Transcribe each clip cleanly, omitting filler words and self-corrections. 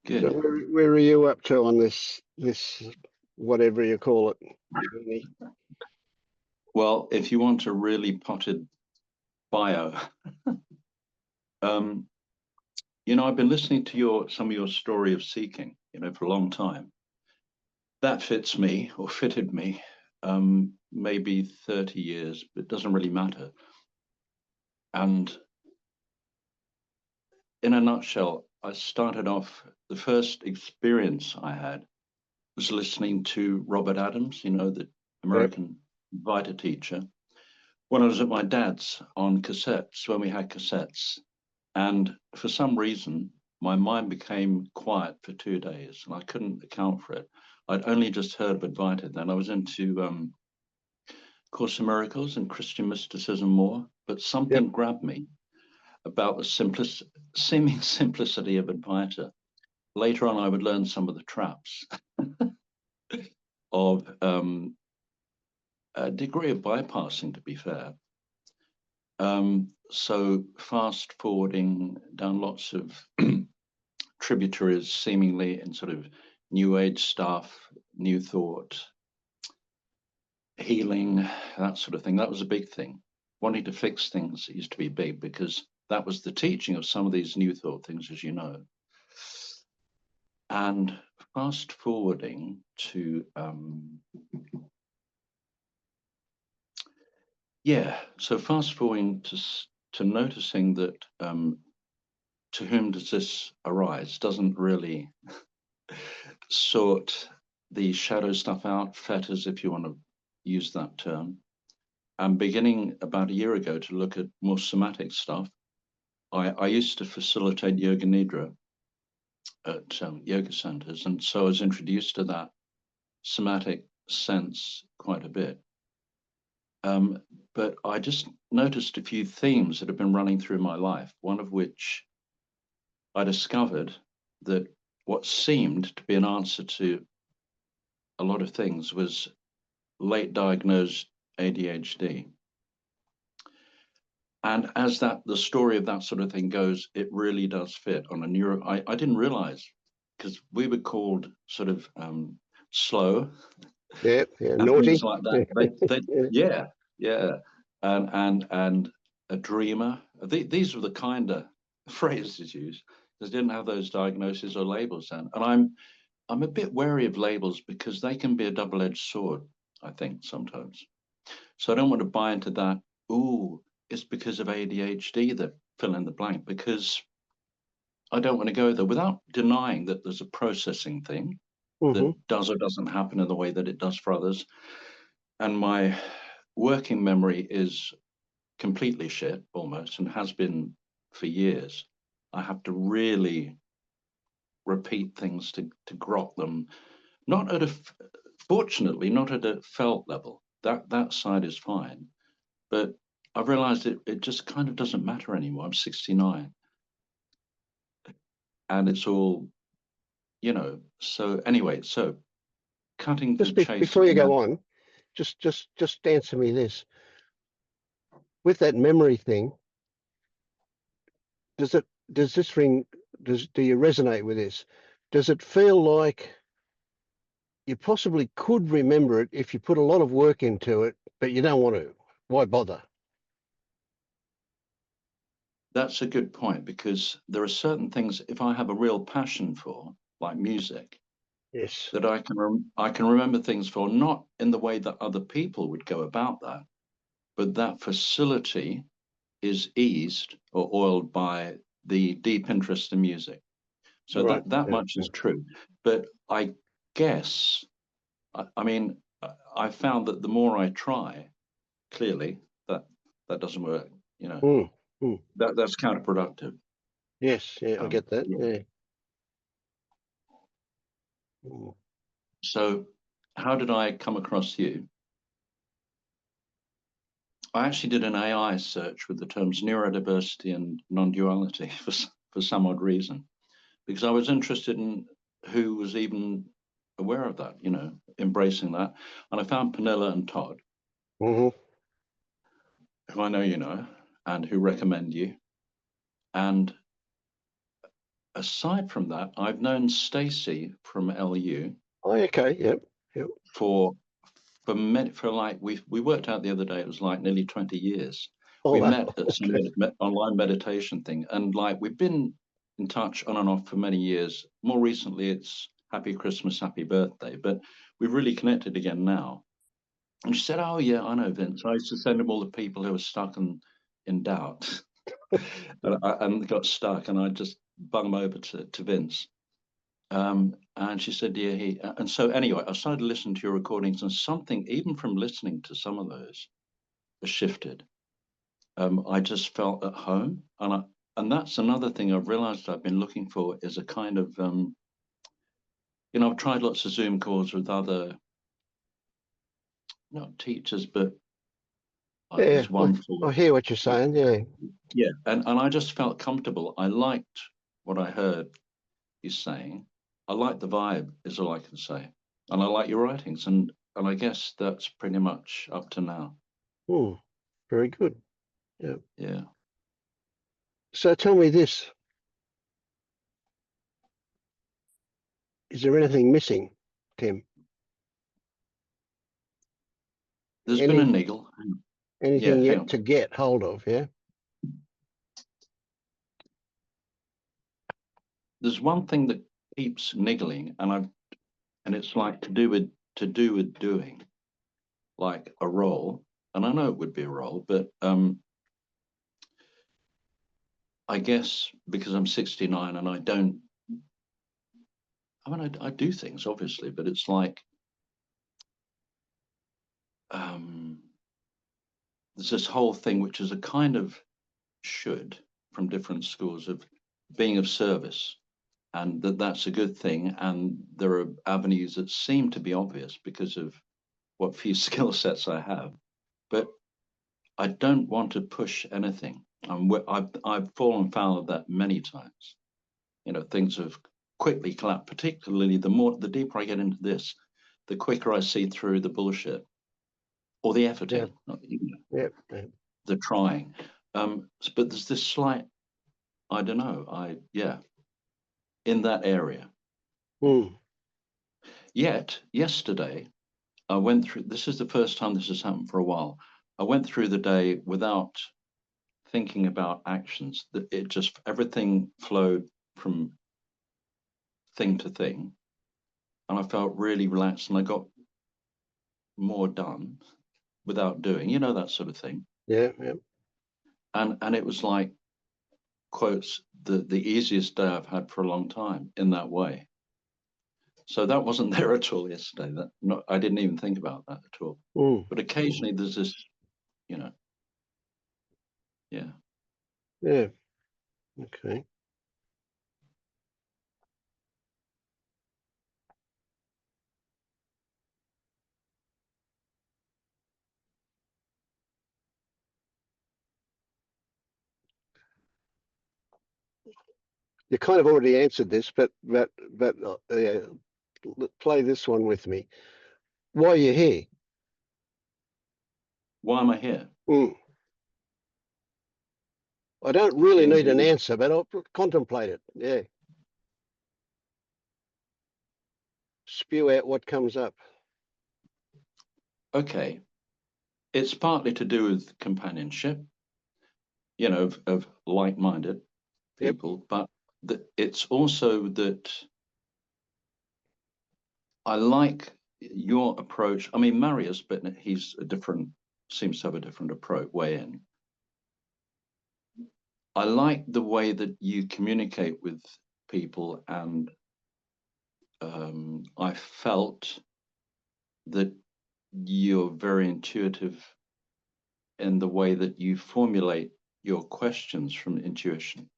Good. So where are you up to on this whatever you call it? Journey? Well, if you want a really potted bio, um, I've been listening to some of your story of seeking, for a long time. That fits me, or fitted me, maybe 30 years, but it doesn't really matter. And in a nutshell, I started off, the first experience I had was listening to Robert Adams, the Yep. American Vita teacher, when I was at my dad's on cassettes, when we had cassettes. And for some reason, my mind became quiet for 2 days and I couldn't account for it. I'd only just heard of Advaita then. I was into Course in Miracles and Christian mysticism more, but something Yep. grabbed me about the seeming simplicity of Advaita. Later on, I would learn some of the traps of a degree of bypassing, to be fair. So fast forwarding down lots of tributaries, seemingly in sort of new age stuff, new thought, healing, that sort of thing. That was a big thing. Wanting to fix things used to be big because that was the teaching of some of these new thought things, as you know. And fast forwarding to so fast forwarding to noticing that to whom does this arise doesn't really sort the shadow stuff out, fetters, if you want to use that term. And beginning about a year ago to look at more somatic stuff, I used to facilitate yoga nidra at yoga centers, and so I was introduced to that somatic sense quite a bit. But I just noticed a few themes that have been running through my life, one of which I discovered that what seemed to be an answer to a lot of things was late diagnosed ADHD. And as the story of that sort of thing goes, it really does fit on a neuro. I didn't realize, because we were called sort of slow Yeah. and Naughty. things like that. Yeah, and a dreamer. These were the kind of phrases used, because they didn't have those diagnoses or labels then. And I'm a bit wary of labels because they can be a double-edged sword, I think, sometimes. So I don't want to buy into that. Ooh, it's because of ADHD that fill in the blank, because I don't want to go there without denying that there's a processing thing that does or doesn't happen in the way that it does for others. And my working memory is completely shit almost, and has been for years. I have to really repeat things to grok them, not at a, fortunately, not at a felt level. That side is fine. But I've realized it just kind of doesn't matter anymore. I'm 69 and it's all, so anyway, so cutting to Just the chase. before you go on, just answer me this. With that memory thing, do you resonate with this? Does it feel like you possibly could remember it if you put a lot of work into it, but you don't want to? Why bother? That's a good point, because there are certain things, if I have a real passion for, like music, Yes. that I can remember things for, not in the way that other people would go about that, but that facility is eased or oiled by the deep interest in music. So Right. that Yeah. much is true. But I guess, I mean, I found that the more I try, clearly that doesn't work. That's counterproductive. Yes. Yeah. I get that. Yeah. Yeah. Mm. So how did I come across you? I actually did an AI search with the terms neurodiversity and non-duality for some odd reason, because I was interested in who was even aware of that, embracing that. And I found Pernilla and Todd, Mm-hmm. who I know you know, and who recommend you. And aside from that, I've known Stacey from LU Oh, okay. Yep. Yep. for for like we worked out the other day. It was like nearly 20 years. Oh, We wow. met at some Okay. online meditation thing, and like we've been in touch on and off for many years. More recently, it's Happy Christmas, Happy Birthday, but we've really connected again now. And she said, "Oh yeah, I know Vince. I used to send him all the people who were stuck in doubt, and got stuck, and I just bung them over to Vince." And she said, "Yeah, he." And so anyway, I started listening to your recordings, and something, even from listening to some of those, has shifted. I just felt at home, and that's another thing I've realized I've been looking for is a kind of, I've tried lots of Zoom calls with other, not teachers, but Yeah. there's one for, I hear what you're saying. Yeah. yeah, and I just felt comfortable. I liked what I heard you saying. I like the vibe, is all I can say, and I like your writings, and I guess that's pretty much up to now. Hmm. Very good. Yeah. Yeah, So tell me this: is there anything missing, Tim? there's been a Any niggle. Yeah, anything hang yet on. to get hold of? Yeah. There's one thing that keeps niggling, and it's like to do with doing, like a role. And I know it would be a role, but I guess because I'm 69 and I don't, I mean, I do things obviously, but it's like um, there's this whole thing which is a kind of should from different schools of being of service, and that's a good thing. And there are avenues that seem to be obvious because of what few skill sets I have, but I don't want to push anything. I've fallen foul of that many times. Things have quickly collapsed. Particularly the deeper I get into this, the quicker I see through the bullshit or the Yeah. efforting, Yeah. Yeah. the trying. But there's this slight, I don't know, yeah, in that area. Hmm. Yet yesterday I went through. This is the first time this has happened for a while. I went through the day without thinking about actions. That it just everything flowed from thing to thing, and I felt really relaxed, and I got more done without doing, that sort of thing. Yeah. Yeah. And it was like quotes the easiest day I've had for a long time in that way. So that wasn't there at all yesterday. That not I didn't even think about that at all. Hmm. But occasionally there's this, you know, yeah. Yeah. Okay. You kind of already answered this, but play this one with me. Why are you here? Why am I here? Hmm. I don't really It, need it an was answer, but I'll contemplate it. Yeah. Spew out what comes up. okay. It's partly to do with companionship, of like-minded Yep. people, but it's also that I like your approach. I mean, Marius, but seems to have a different approach way in. I like the way that you communicate with people, and I felt that you're very intuitive in the way that you formulate your questions from intuition,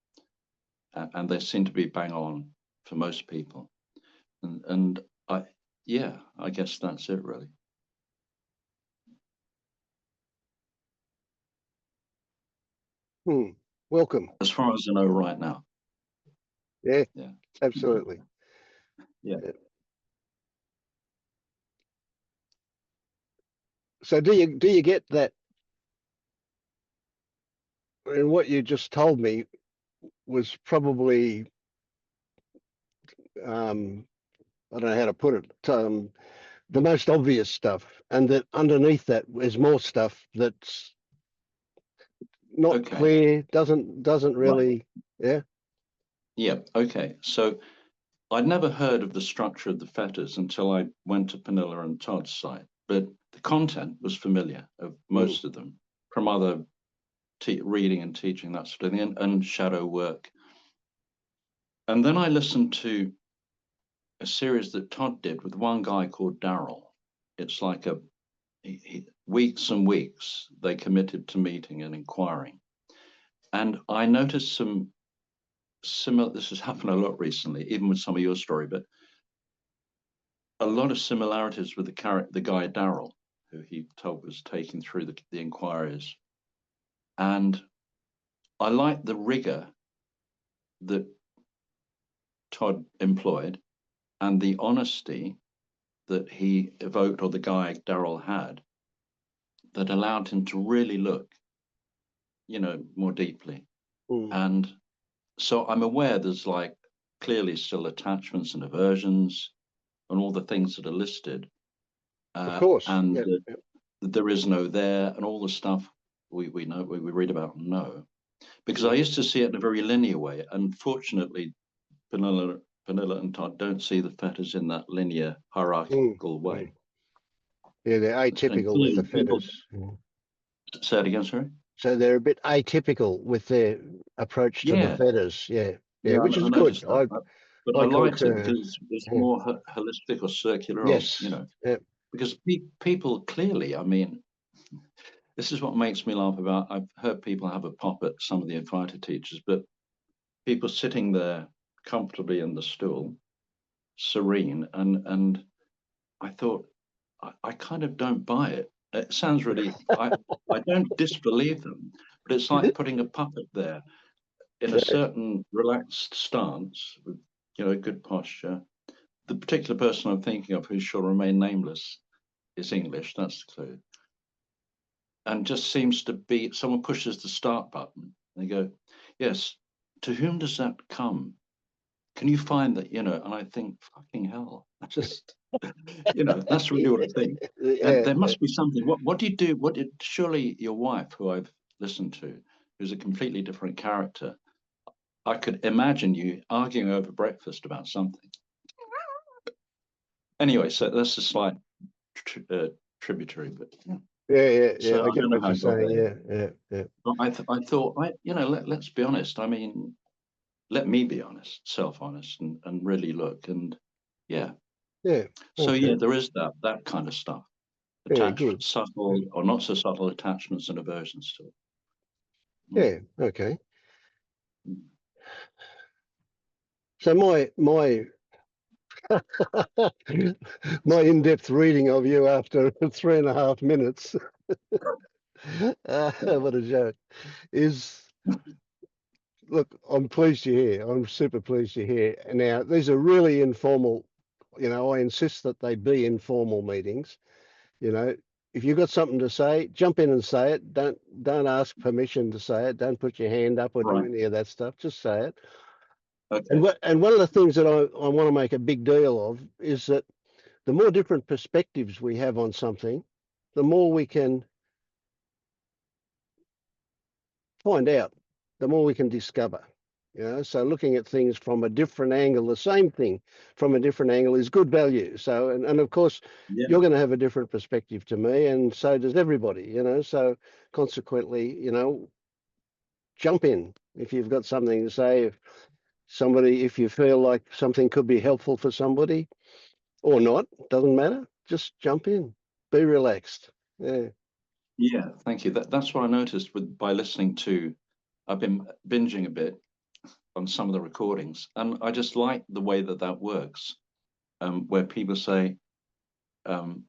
and they seem to be bang on for most people. And yeah, I guess that's it really. Hmm. Welcome. As far as I know right now. Yeah, Yeah. absolutely. Yeah. Yeah. So do you get that? And what you just told me was probably I don't know how to put it, the most obvious stuff, and that underneath that is more stuff that's not Okay. clear, doesn't Right. really, yeah. Yeah. Okay. So I'd never heard of the structure of the fetters until I went to Pernilla and Todd's site, but the content was familiar of Mm, most of them from other reading and teaching, that sort of thing, and shadow work. And then I listened to a series that Todd did with one guy called Daryl. It's like weeks and weeks they committed to meeting and inquiring. And I noticed some similar, this has happened a lot recently, even with some of your story, but a lot of similarities with the guy Daryl, who he told was taking through the inquiries. And I like the rigor that Todd employed and the honesty that he evoked, or the guy Daryl had, that allowed him to really look, more deeply. mm. And so I'm aware there's like clearly still attachments and aversions and all the things that are listed, Of course, and yeah, that yeah. there is no there and all the stuff we know, we read about and know. Because I Mm, used to see it in a very linear way. Unfortunately, Pernilla and Todd don't see the fetters in that linear mm, hierarchical mm. way. Yeah, they're And atypical with the clearly people fetters. Mm. say it again, sorry. So they're a bit atypical with their approach to the Yeah, fetters. Yeah, yeah, yeah, which I is good. noticed that. But I I liked it concur. because it's Yeah. more holistic or circular, or Yes. Yeah. because people clearly, I mean, this is what makes me laugh about. I've heard people have a pop at some of the fighter teachers, but people sitting there comfortably in the stool, serene, and I thought, I kind of don't buy it. It sounds really, I don't disbelieve them, but it's like putting a puppet there in a Yeah. certain relaxed stance with, good posture. The particular person I'm thinking of, who shall remain nameless, is English, that's the clue. And just seems to be, someone pushes the start button. And they go, yes, to whom does that come? Can you find that, And I think, fucking hell, I just, that's really what I think. And Yeah. there Yeah. must be something. What do you do? Surely your wife, who I've listened to, who's a completely different character, I could imagine you arguing over breakfast about something. Anyway, so that's a slight tributary, but yeah. Yeah. Yeah. So Yeah. I I get don't know what how you're I got saying. there. Yeah. Yeah. Yeah. But I thought, let's be honest. I mean, let me be honest, self-honest, and really look. And yeah. Yeah. So yeah, Okay. there is that kind of stuff. Yeah. Attached, Good. subtle or not so subtle attachments and aversions to it. Mm. Yeah. Okay. So my my in-depth reading of you after 3.5 minutes, what a joke, is, look, I'm pleased you're here. I'm super pleased you're here. Now, these are really informal, I insist that they be informal meetings. You know, if you've got something to say, jump in and say it. Don't ask permission to say it. Don't put your hand up or do Right. any of that stuff. Just say it. Okay. And one of the things that I want to make a big deal of is that the more different perspectives we have on something, the more we can find out, the more we can discover. So looking at things from a different angle, the same thing from a different angle is good value. So, and of course, Yeah. you're going to have a different perspective to me, and so does everybody, So consequently, jump in if you've got something to say. If you feel like something could be helpful for somebody or not, doesn't matter. Just jump in, be relaxed. Yeah. Yeah. Thank you. That's what I noticed by listening to. I've been binging a bit on some of the recordings, and I just like the way that works, where people say, um,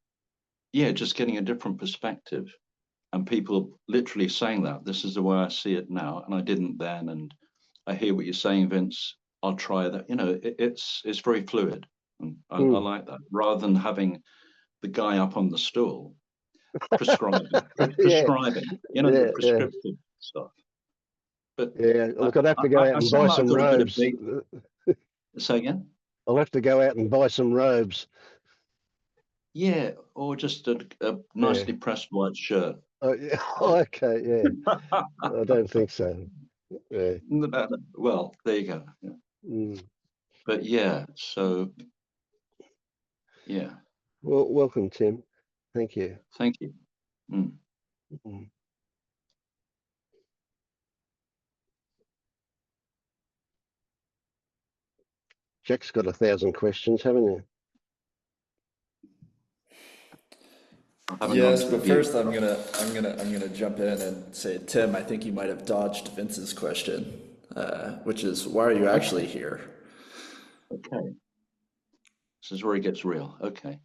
yeah, just getting a different perspective, and people literally saying that this is the way I see it now, and I didn't then, and I hear what you're saying, Vince. I'll try that. It's very fluid, and I Mm. like that rather than having the guy up on the stool prescribing, Yeah. the Yeah. Yeah. prescriptive stuff. But Yeah. Look, I'd have to go out I and buy sound like I've some got a bit of robes. bait. Say again. I'll have to go out and buy some robes. Yeah, or just a Yeah. nicely pressed white shirt. Oh, yeah. Okay. Yeah. I don't think so. Yeah. Well, there you go. Yeah. Mm. But yeah, so yeah, Well, welcome, Tim. Thank you. thank you. Mm. Mm. Jack's got 1,000 questions, haven't you? I haven't gone Yes, to the but view. first I'm gonna jump in and say, Tim, I think you might have dodged Vince's question, which is why are you actually Okay, here? okay. This is where it gets real. Okay.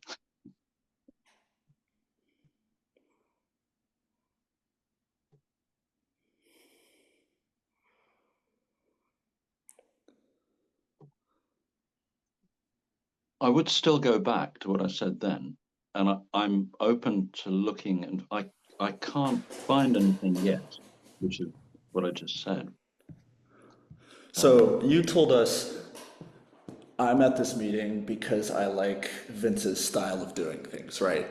I would still go back to what I said then, and I'm open to looking, and I can't find anything yet, which is what I just said. So you told us I'm at this meeting because I like Vince's style of doing things, right?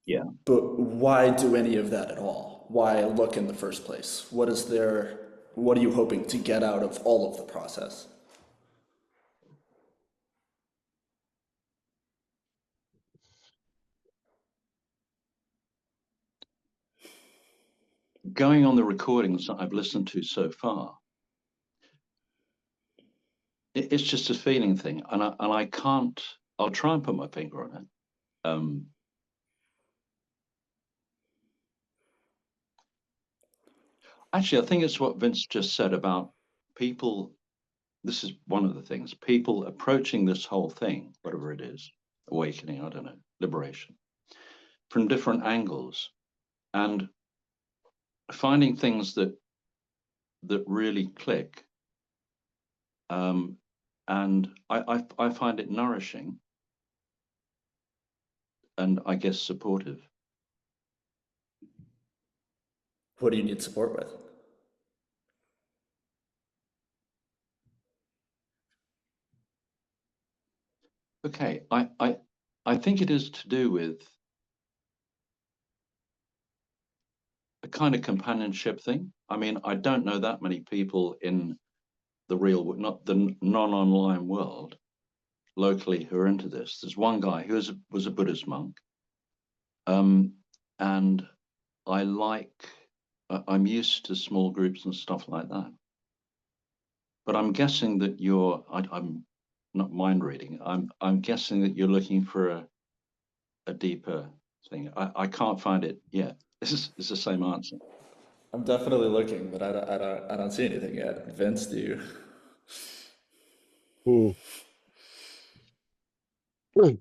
Yeah. But why do any of that at all? Why look in the first place? What are you hoping to get out of all of the process? Going on the recordings that I've listened to so far, it's just a feeling thing, and I can't. I'll try and put my finger on it. Um, Actually, I think it's what Vince just said about people. This is one of the things, people approaching this whole thing, whatever it is, awakening, I don't know, liberation, from different angles, and finding things that really click. Um, and I find it nourishing and I guess supportive. What do you need support with? Okay, I think it is to do with a kind of companionship thing. I mean, I don't know that many people in the real, not the non-online world, locally who are into this. There's one guy who was a Buddhist monk, um, and I like. I'm used to small groups and stuff like that. But I'm guessing that I'm not mind reading. I'm guessing that you're looking for a deeper thing. I can't find it yet. This is the same answer. I'm definitely looking, but I don't see anything yet. Vince, do you? Mm.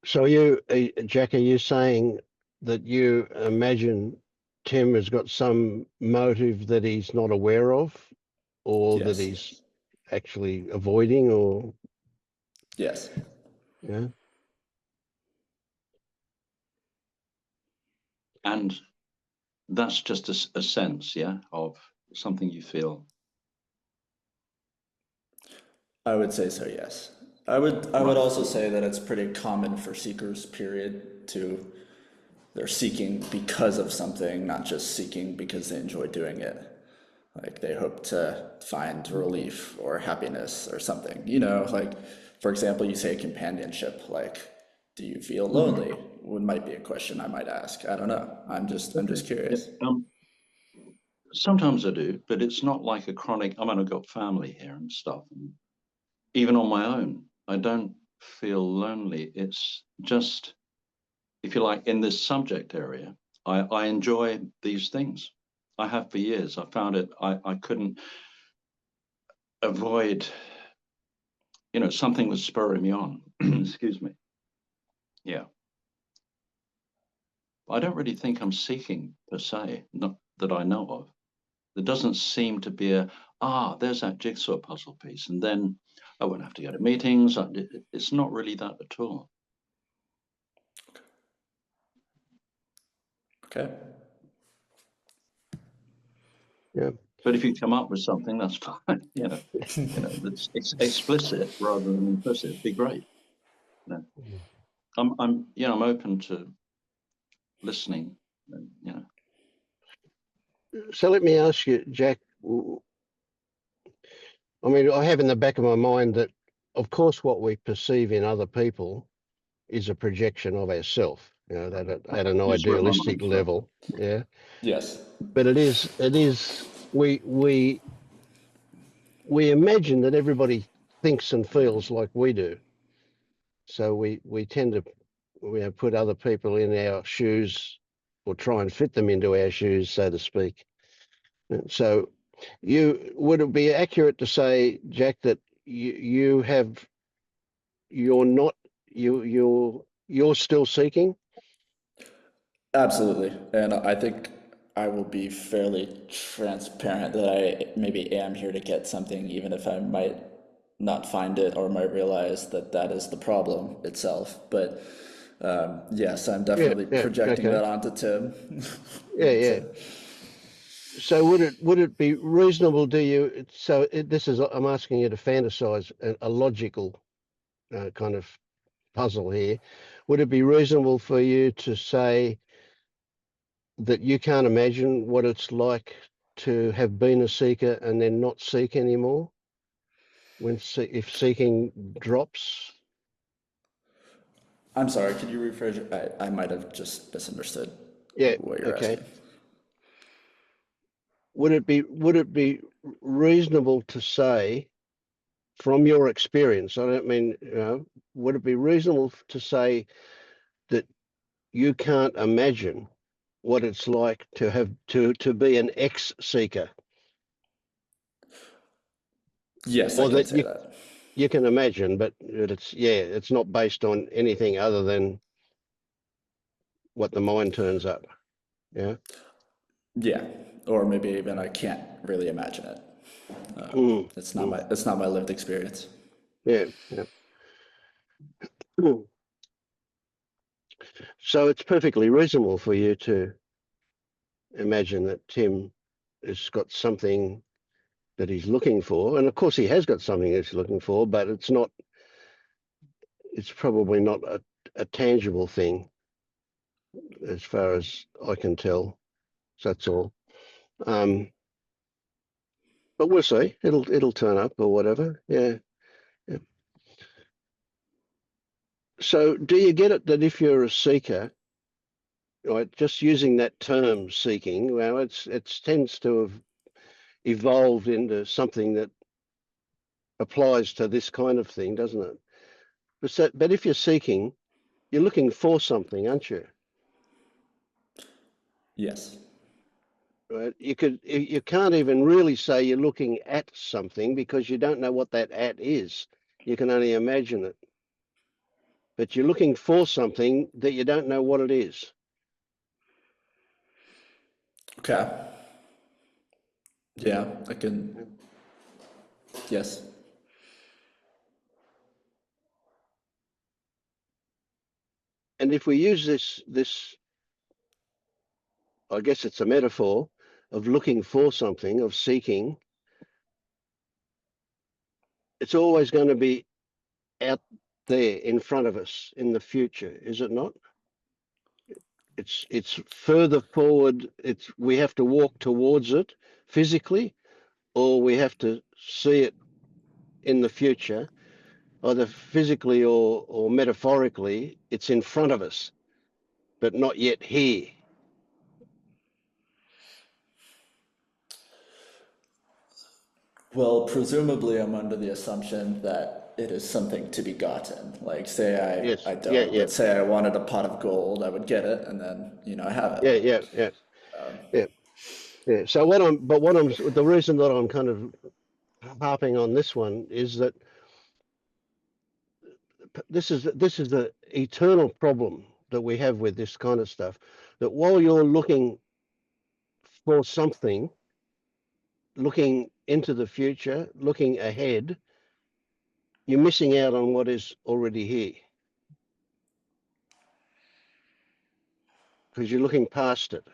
So Jack, are you saying that you imagine Tim has got some motive that he's not aware of, or that Yes. he's actually avoiding, or Yes. yeah? And that's just a sense, yeah, of something you feel. I would say so, yes. I would Right. also Okay. say that it's pretty common for seekers, period, to they're seeking because of something, not just seeking because they enjoy doing it. Like they hope to find relief or happiness or something. Like for example, you say companionship, like do you feel Mhm. lonely? Would might be a question I might ask. I don't know. I'm just Okay. Yeah. curious. Sometimes I do, but it's not like a chronic. I mean, I've got family here and stuff, and even on my own, I don't feel lonely. It's just, if you like, in this subject area, I enjoy these things. I have for years. I found it, I couldn't avoid, something was spurring me on. Excuse me. Yeah. I don't really think I'm seeking per se, not that I know of. There doesn't seem to be there's that jigsaw puzzle piece. And then I won't have to go to meetings. It's not really that at all. Okay. Yeah. But if you come up with something, that's fine. It's explicit rather than implicit. It'd be great. I'm open to listening. So let me ask you, Jack. I mean, I have in the back of my mind that, of course, what we perceive in other people is a projection of ourselves. That at an That's where my idealistic mind's from. level. Yeah. Yes. But it is. We imagine that everybody thinks and feels like we do. So we tend to put other people in our shoes or try and fit them into our shoes, so to speak. So would it be accurate to say, Jack, that you're not you're still seeking? Absolutely. And I think I will be fairly transparent that I maybe am here to get something, even if I might not find it or might realize that that is the problem itself. But yes, I'm Yeah, definitely yeah, projecting okay. that onto Tim. Yeah, yeah. So would it be reasonable? I'm asking you to fantasize a logical kind of puzzle here. Would it be reasonable for you to say that you can't imagine what it's like to have been a seeker and then not seek anymore if seeking drops? I'm sorry, could you rephrase I might have just misunderstood Yeah, what you're okay. asking. Would it be reasonable to say, from your experience, I don't mean, would it be reasonable to say that you can't imagine what it's like to be an ex-seeker, Yes, I or can that say that. you can imagine, but it's not based on anything other than what the mind turns up. Yeah. Yeah, or maybe even I can't really imagine it. Mm, mm, It's not my lived experience. yeah. Yeah. Mm. So it's perfectly reasonable for you to imagine that Tim has got something that he's looking for, and of course he has got something that he's looking for, but it's probably not a tangible thing as far as I can tell. So that's all. But we'll see. It'll turn up or whatever. Yeah. Yeah. So do you get it that if you're a seeker, right, just using that term seeking, well, it tends to have evolved into something that applies to this kind of thing, doesn't it? But if you're seeking, you're looking for something, aren't you? Yes. Right? You can't even really say you're looking at something because you don't know what that at is. You can only imagine it. But you're looking for something that you don't know what it is. Okay. Yeah, I can. Yes. And if we use this, I guess it's a metaphor of looking for something, of seeking, it's always going to be out there in front of us in the future, is it not? It's further forward. We have to walk towards it physically, or we have to see it in the future, either physically or metaphorically. It's in front of us, but not yet here. Well, presumably I'm under the assumption that it is something to be gotten. Like, say Yes. I Yeah. don't, Yeah. but say I wanted a pot of gold, I would get it, and then, I have it. Yeah. Yeah. Yeah. Yeah. Yeah. So the reason that I'm kind of harping on this one is that this is the eternal problem that we have with this kind of stuff. That while you're looking for something, looking into the future, looking ahead, you're missing out on what is already here because you're looking past it.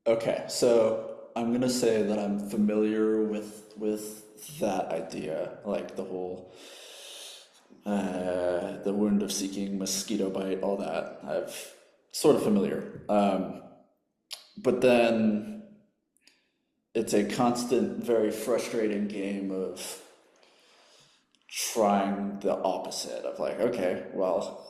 Okay, so I'm gonna say that I'm familiar with that idea, like the whole the wound of seeking, mosquito bite, all that. I've sort of familiar, but then it's a constant, very frustrating game of trying the opposite of like, okay, well,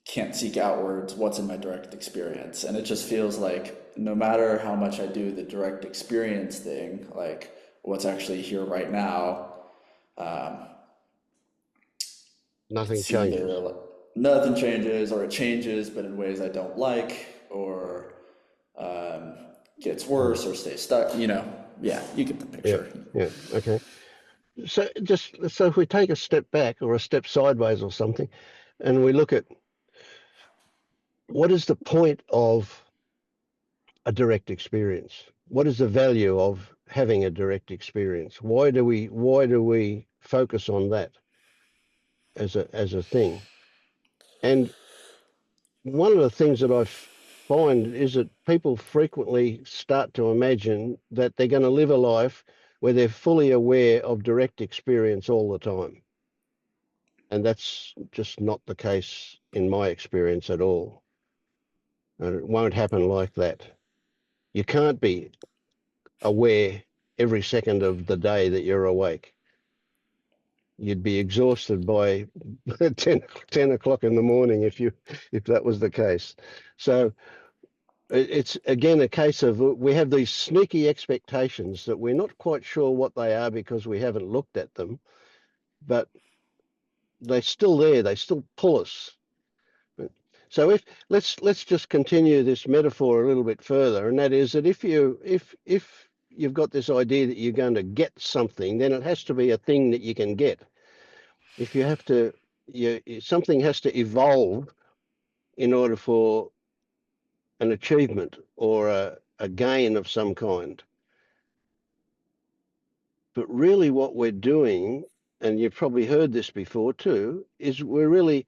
can't seek outwards what's in my direct experience. And it just feels like no matter how much I do the direct experience thing, like what's actually here right now, Nothing it's changes. either nothing changes or it changes, but in ways I don't like, or um, gets worse or stays stuck. Yeah, you get the Yeah, picture. yeah, okay. So if we take a step back or a step sideways or something, and we look at what is the point of a direct experience? What is the value of having a direct experience? Why do we focus on that as a thing? And one of the things that find is that people frequently start to imagine that they're going to live a life where they're fully aware of direct experience all the time. And that's just not the case in my experience at all. And it won't happen like that. You can't be aware every second of the day that you're awake. You'd be exhausted by 10 o'clock in the morning if that was the case. So it's again a case of we have these sneaky expectations that we're not quite sure what they are because we haven't looked at them, but they're still there. They still pull us. So if let's just continue this metaphor a little bit further, and that is that if you've got this idea that you're going to get something, then it has to be a thing that you can get. If you have to, something has to evolve in order for an achievement or a gain of some kind. But really what we're doing, and you've probably heard this before too, is we're really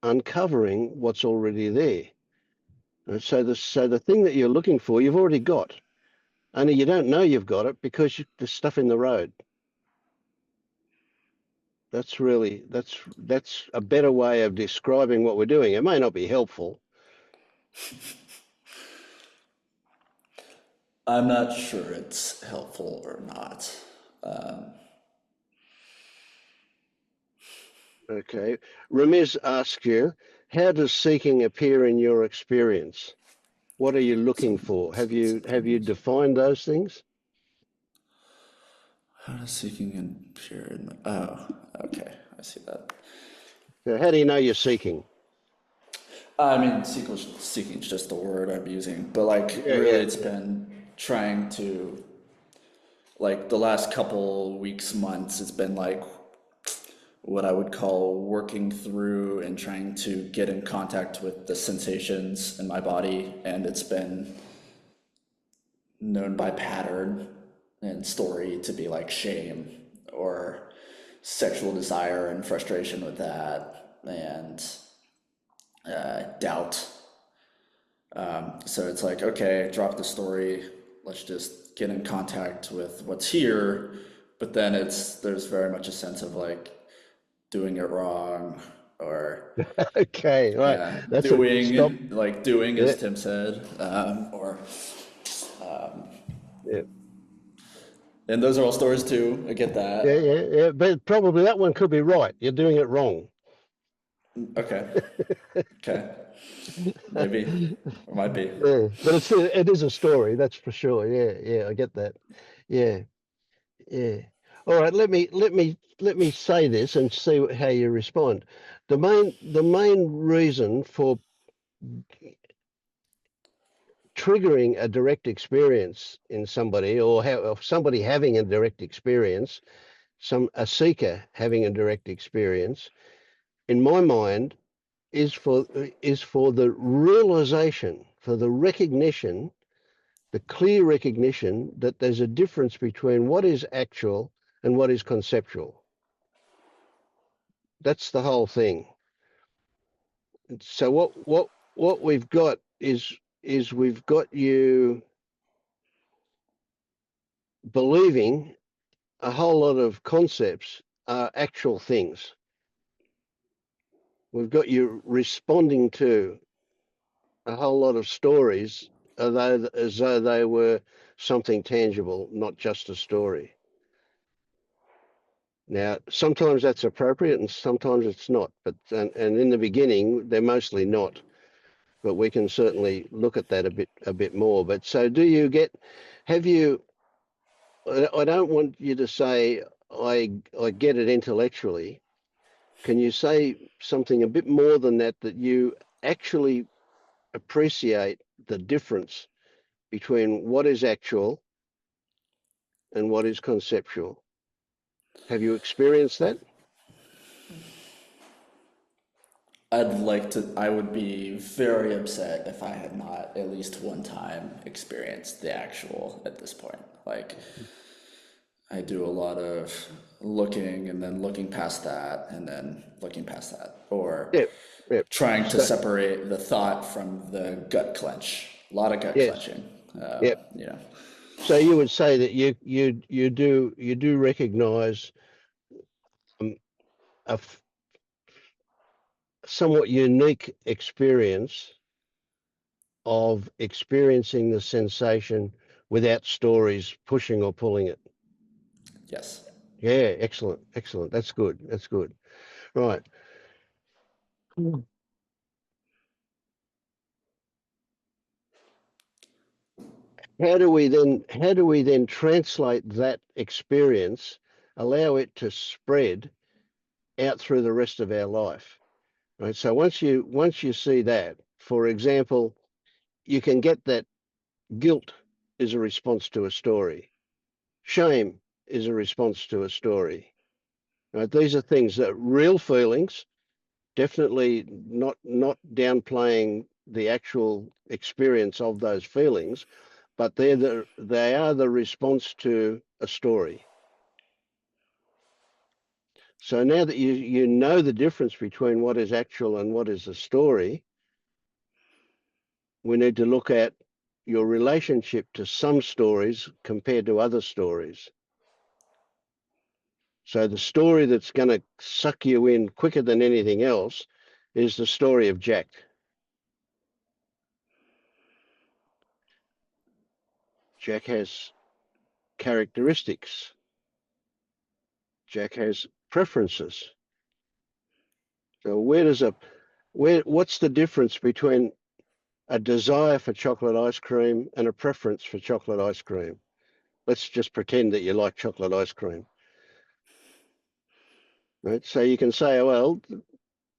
uncovering what's already there. And so the thing that you're looking for, you've already got. Only you don't know you've got it because there's stuff in the road. That's a better way of describing what we're doing. It may not be helpful. I'm not sure it's helpful or not. Okay. Ramiz asks you, how does seeking appear in your experience? What are you looking for? Have you defined those things? How does seeking appear in oh, okay, I see that. So how do you know you're seeking? I mean, seeking is just the word I'm using, but like Yeah, really yeah. it's been trying to, like the last couple weeks, months, it's been like what I would call working through and trying to get in contact with the sensations in my body. And it's been known by pattern and story to be like shame or sexual desire and frustration with that and doubt. So it's like, okay, drop the story. Let's just get in contact with what's here. But then there's very much a sense of like doing it wrong or Okay, right. That's it. Stop. doing Yeah, as Tim said, or yeah, and those are all stories too. I get yeah, that. yeah, yeah. But probably that one could be right. You're doing it wrong. Okay, okay, maybe or might be. Yeah, but it is a story, that's for sure. Yeah, yeah, I get that. Yeah, yeah. All right, let me say this and see how you respond. The main reason for triggering a direct experience in somebody, or somebody having a direct experience, a seeker having a direct experience, in my mind, is for the realization, for the recognition, the clear recognition that there's a difference between what is actual and what is conceptual. That's the whole thing. So what we've got is we've got you. believing a whole lot of concepts are actual things. We've got you responding to a whole lot of stories as though they were something tangible, not just a story. Now, sometimes that's appropriate and sometimes it's not, but and in the beginning, they're mostly not. But we can certainly look at that a bit more. But so have you, I don't want you to say, I get it intellectually. Can you say something a bit more than that, that you actually appreciate the difference between what is actual and what is conceptual? Have you experienced that? I would be very upset if I had not at least one time experienced the actual at this point. Like, I do a lot of looking and then looking past that and then looking past that, or Yeah, yeah. trying to So, separate the thought from the gut clench. A lot of gut yes, clenching. yeah. You know, So you would say that you do recognise um, a somewhat unique experience of experiencing the sensation without stories pushing or pulling it. yes. Yeah, excellent, excellent. That's good. That's good. Right. How do we then translate that experience, allow it to spread out through the rest of our life? Right. So once you see that, for example, you can get that guilt is a response to a story. Shame is a response to a story. Right? These are things that real feelings, definitely not downplaying the actual experience of those feelings, but they are the response to a story. So now that you know the difference between what is actual and what is a story, we need to look at your relationship to some stories compared to other stories. So the story that's going to suck you in quicker than anything else is the story of Jack. Jack has characteristics. Jack has preferences. So what's the difference between a desire for chocolate ice cream and a preference for chocolate ice cream? Let's just pretend that you like chocolate ice cream. Right? So you can say, well,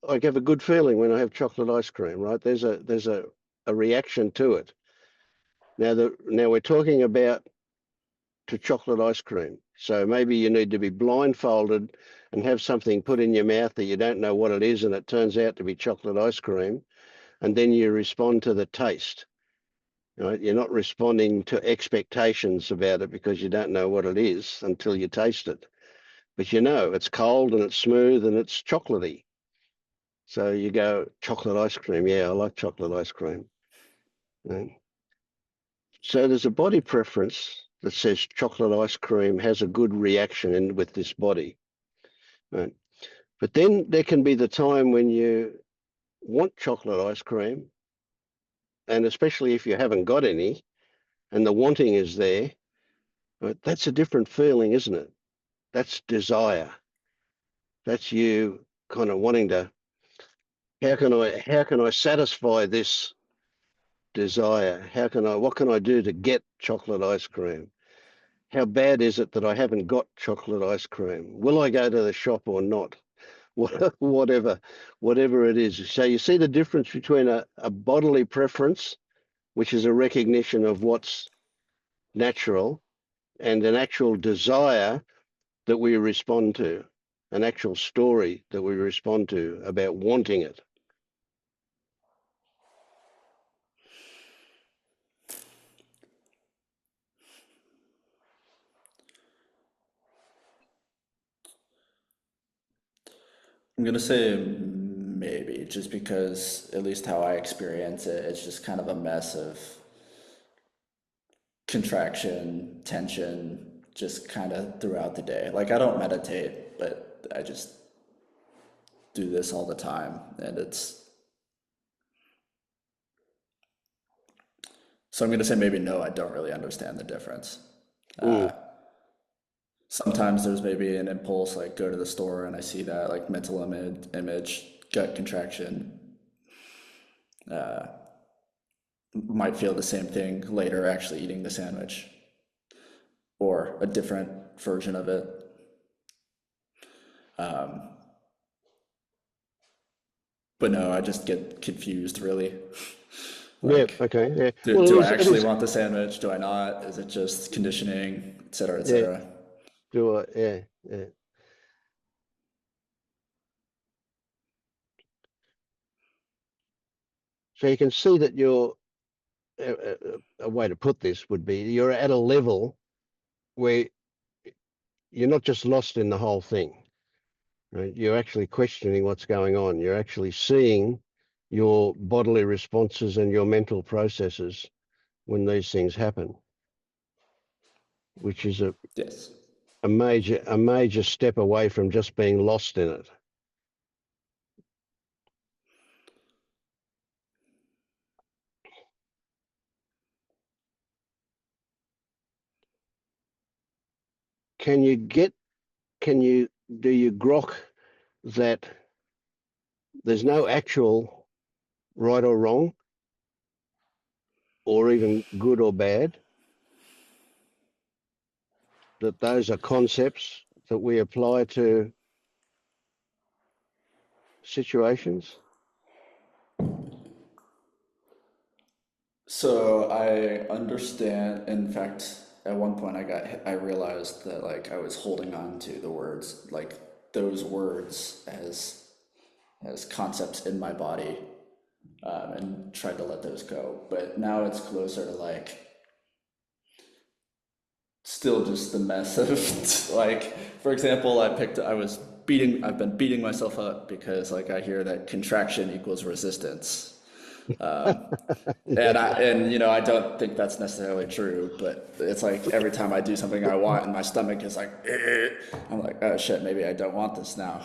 I have a good feeling when I have chocolate ice cream, right? There's a reaction to it. Now we're talking about to chocolate ice cream. So maybe you need to be blindfolded and have something put in your mouth that you don't know what it is, and it turns out to be chocolate ice cream, and then you respond to the taste. Right? You're not responding to expectations about it because you don't know what it is until you taste it. But you know it's cold and it's smooth and it's chocolatey. So you go, chocolate ice cream. Yeah, I like chocolate ice cream. Right? So there's a body preference that says chocolate ice cream has a good reaction in with this body. Right? But then there can be the time when you want chocolate ice cream, and especially if you haven't got any and the wanting is there, right? That's a different feeling, isn't it? That's desire. That's you kind of wanting to, how can I satisfy this desire? What can I do to get chocolate ice cream? How bad is it that I haven't got chocolate ice cream? Will I go to the shop or not? Whatever, whatever it is. So you see the difference between a bodily preference, which is a recognition of what's natural, and an actual desire that we respond to, an actual story that we respond to about wanting it. I'm gonna say maybe, just because at least how I experience it, it's just kind of a mess of contraction, tension, just kind of throughout the day. Like I don't meditate, but I just do this all the time, and it's so I'm gonna say maybe no, I don't really understand the difference. Mm. Sometimes there's maybe an impulse like go to the store and I see that like mental image, gut contraction. Might feel the same thing later actually eating the sandwich or a different version of it. But no, I just get confused really. Yeah. Like, Okay. Yeah. do, Well, do I it actually is. want the sandwich? Do I not? Is it just conditioning, et cetera, et Yeah. cetera? Do I? Yeah. Yeah. So you can see that you're a way to put this would be you're at a level where you're not just lost in the whole thing, right? You're actually questioning what's going on. You're actually seeing your bodily responses and your mental processes when these things happen, which is Yes. a major step away from just being lost in it. Can you get, do you grok that there's no actual right or wrong, or even good or bad, that those are concepts that we apply to situations? So I understand. In fact, at one point I realized that like I was holding on to the words, like those words as concepts in my body, and tried to let those go. But now it's closer to like still just the mess of like, for example, I've been beating myself up because like I hear that contraction equals resistance. Yeah. And you know, I don't think that's necessarily true, but it's like every time I do something I want and my stomach is like, "Eh," I'm like, oh shit, maybe I don't want this now.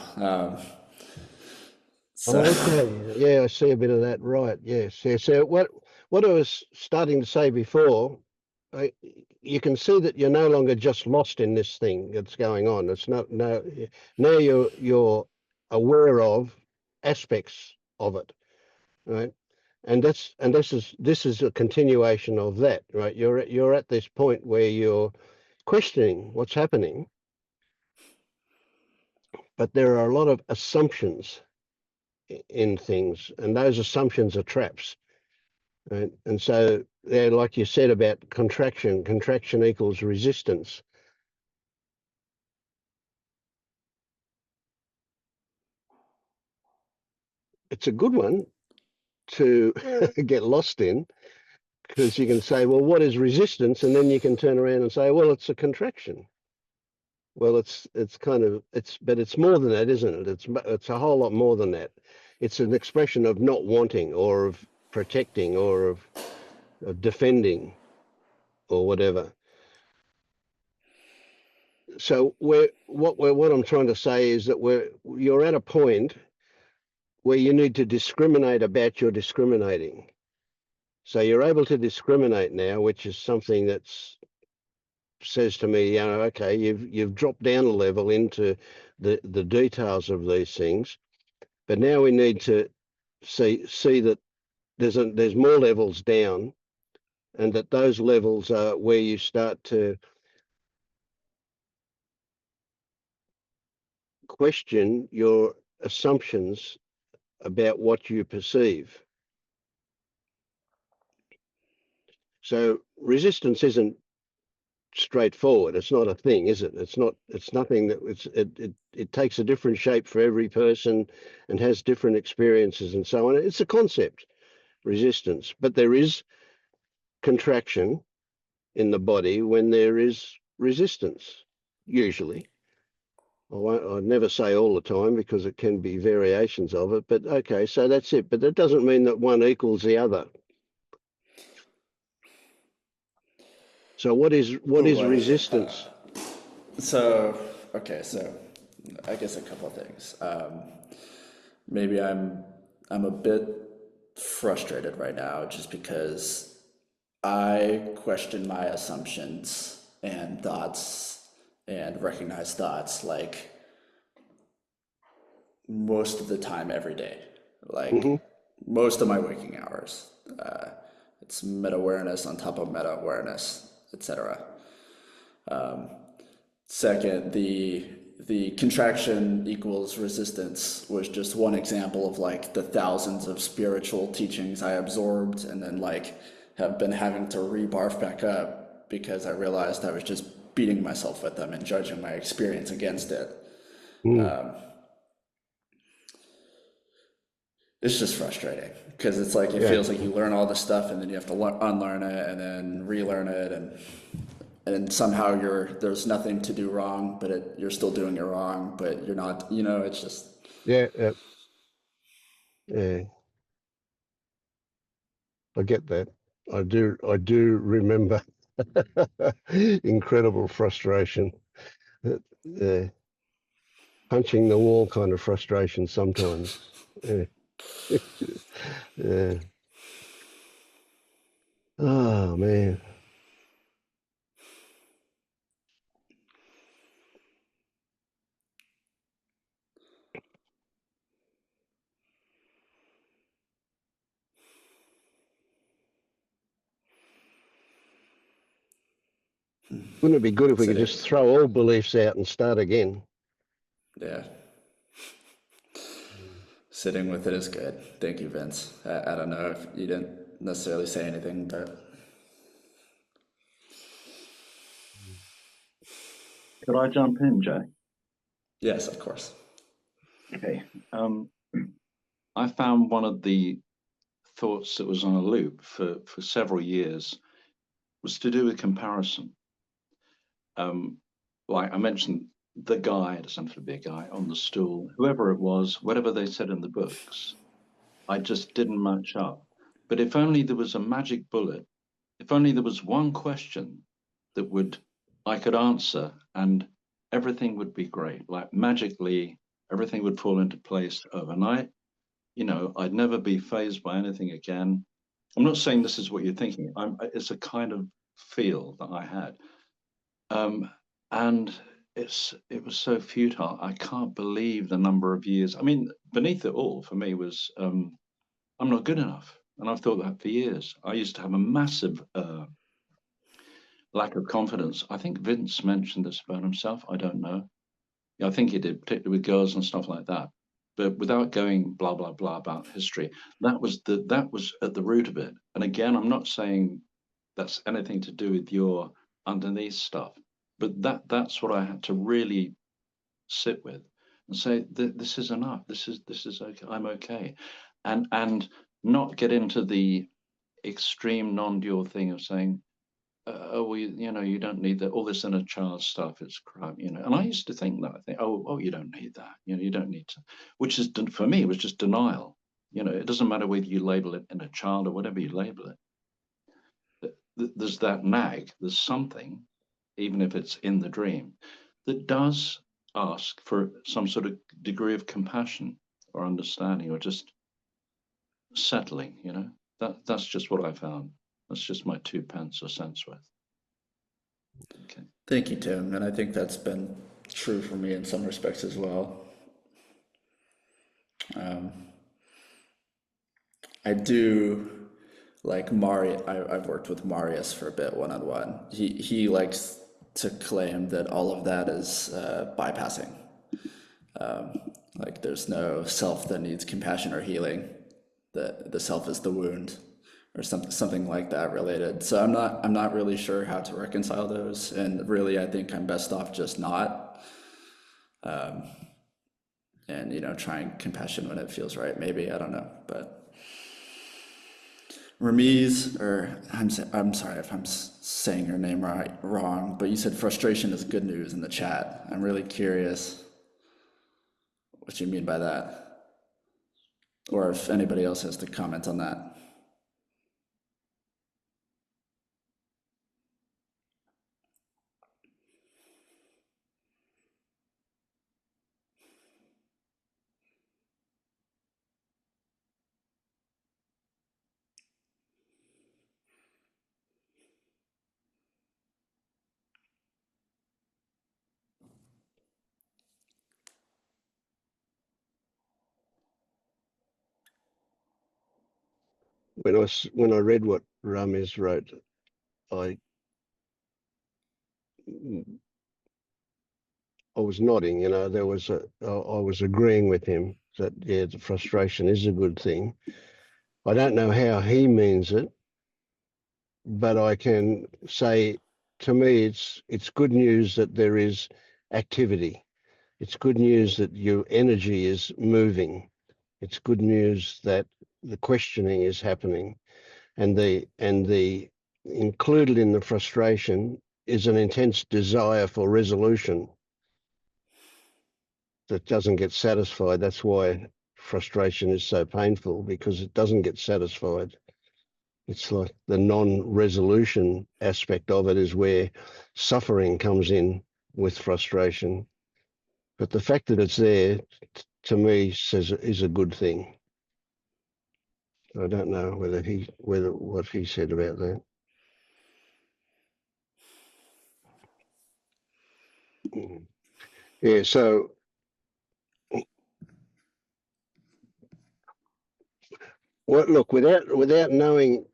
So Okay. Yeah, I see a bit of that. Right. Yes. Yeah. So what I was starting to say before, I, you can see that you're no longer just lost in this thing that's going on. It's not no. Now you're aware of aspects of it, right? And this is a continuation of that, right? You're at this point where you're questioning what's happening, but there are a lot of assumptions in things, and those assumptions are traps. Right? And so, yeah, like you said about contraction equals resistance. It's a good one to get lost in because you can say, well, what is resistance? And then you can turn around and say, well, it's a contraction. Well, it's kind of but it's more than that, isn't it? It's a whole lot more than that. It's an expression of not wanting or of protecting or of defending or whatever. So what I'm trying to say is that you're at a point where you need to discriminate about your discriminating. So you're able to discriminate now, which is something that's says to me, okay, you've dropped down a level into the details of these things, but now we need to see that there's more levels down, and that those levels are where you start to question your assumptions about what you perceive. So resistance isn't straightforward. It's not a thing, is it? It's not. It's nothing that it takes a different shape for every person, and has different experiences and so on. It's a concept, resistance, but there is contraction in the body when there is resistance. Usually, I'd never say all the time because it can be variations of it. But okay, so that's it. But that doesn't mean that one equals the other. So what is like resistance? Okay, so I guess a couple of things. Maybe I'm a bit frustrated right now just because I question my assumptions and thoughts and recognize thoughts like most of the time every day, Hmm. like most of my waking hours. It's meta awareness on top of meta awareness, etc. Second, the contraction equals resistance was just one example of like the thousands of spiritual teachings I absorbed and then like have been having to rebarf back up because I realized I was just beating myself with them and judging my experience against it. Mm. It's just frustrating because it's like it Yeah. feels like you learn all this stuff and then you have to unlearn it and then relearn it and somehow there's nothing to do wrong, but you're still doing it wrong, but you're not. It's just Yeah. Yeah. I get that. I do. I do remember incredible frustration. Yeah. Punching the wall kind of frustration sometimes. Yeah. Yeah. Oh man. Wouldn't it be good if we could sitting. just throw all beliefs out and start again? Yeah, sitting with it is good. Thank you, Vince. I don't know if you didn't necessarily say anything, but Could I jump in, Jay? yes, of course. Okay. Um, I found one of the thoughts that was on a loop for several years was to do with comparison. Um, like I mentioned, the guy, it doesn't have to be a guy, on the stool, whoever it was, whatever they said in the books, I just didn't match up. But if only there was a magic bullet, if only there was one question that would I could answer and everything would be great. Like magically, everything would fall into place overnight. I'd never be phased by anything again. I'm not saying this is what you're thinking. It's a kind of feel that I had. And it was so futile. I can't believe the number of years. I mean, beneath it all for me was I'm not good enough. And I've thought that for years. I used to have a massive lack of confidence. I think Vince mentioned this about himself. I don't know. Yeah, I think he did, particularly with girls and stuff like that. But without going blah blah blah about history, that was at the root of it. And again, I'm not saying that's anything to do with your underneath stuff, but that's what I had to really sit with and say this is enough. This is okay. I'm okay, and not get into the extreme non-dual thing of saying oh, well, you don't need that. All this inner child stuff, it's crap. And I used to think that. I think, oh, you don't need that. You don't need to. Which is for me, it was just denial. It doesn't matter whether you label it inner child or whatever you label it. There's that nag. There's something, even if it's in the dream, that does ask for some sort of degree of compassion or understanding or just settling. That's just what I found. That's just my 2 pence or cents worth. Okay. Thank you, Tim. And I think that's been true for me in some respects as well. I do like I've worked with Marius for a bit one on one. He likes to claim that all of that is bypassing. Like there's no self that needs compassion or healing. That the self is the wound, or something like that related. So I'm not really sure how to reconcile those. And really, I think I'm best off just not. And trying compassion when it feels right. Maybe I don't know, but. Ramiz, or I'm sorry if I'm saying your name wrong, but you said frustration is good news in the chat. I'm really curious what you mean by that, or if anybody else has to comment on that. when I read what Ramiz wrote, I was nodding. You know, I was agreeing with him that yeah, the frustration is a good thing. I don't know how he means it, but I can say, to me, it's good news that there is activity. It's good news that your energy is moving. It's good news that the questioning is happening, and the included in the frustration is an intense desire for resolution that doesn't get satisfied. That's why frustration is so painful, because it doesn't get satisfied. It's like the non-resolution aspect of it is where suffering comes in with frustration. But the fact that it's there, to me, says is a good thing. I don't know whether what he said about that. Yeah. So look, without knowing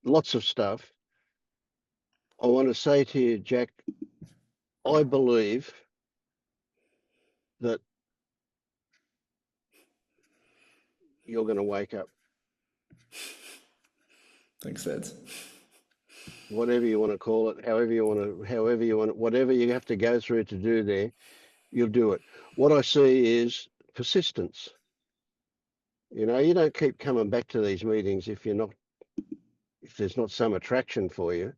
lots of stuff, I want to say to you, Jack, I believe that you're going to wake up. Thanks, Ed. Whatever you want to call it, however you want, whatever you have to go through to do there, you'll do it. What I see is persistence. You know, you don't keep coming back to these meetings if there's not some attraction for you,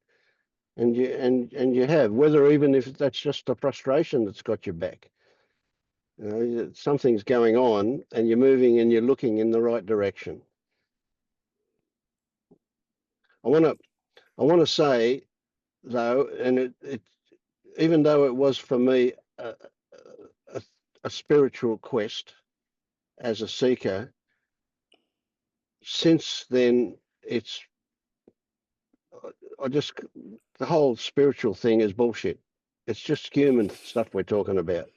and you have, whether even if that's just the frustration that's got you back. You know, something's going on, and you're moving and you're looking in the right direction. I want to say though, and it even though it was for me a spiritual quest as a seeker, since then the whole spiritual thing is bullshit. It's just human stuff we're talking about.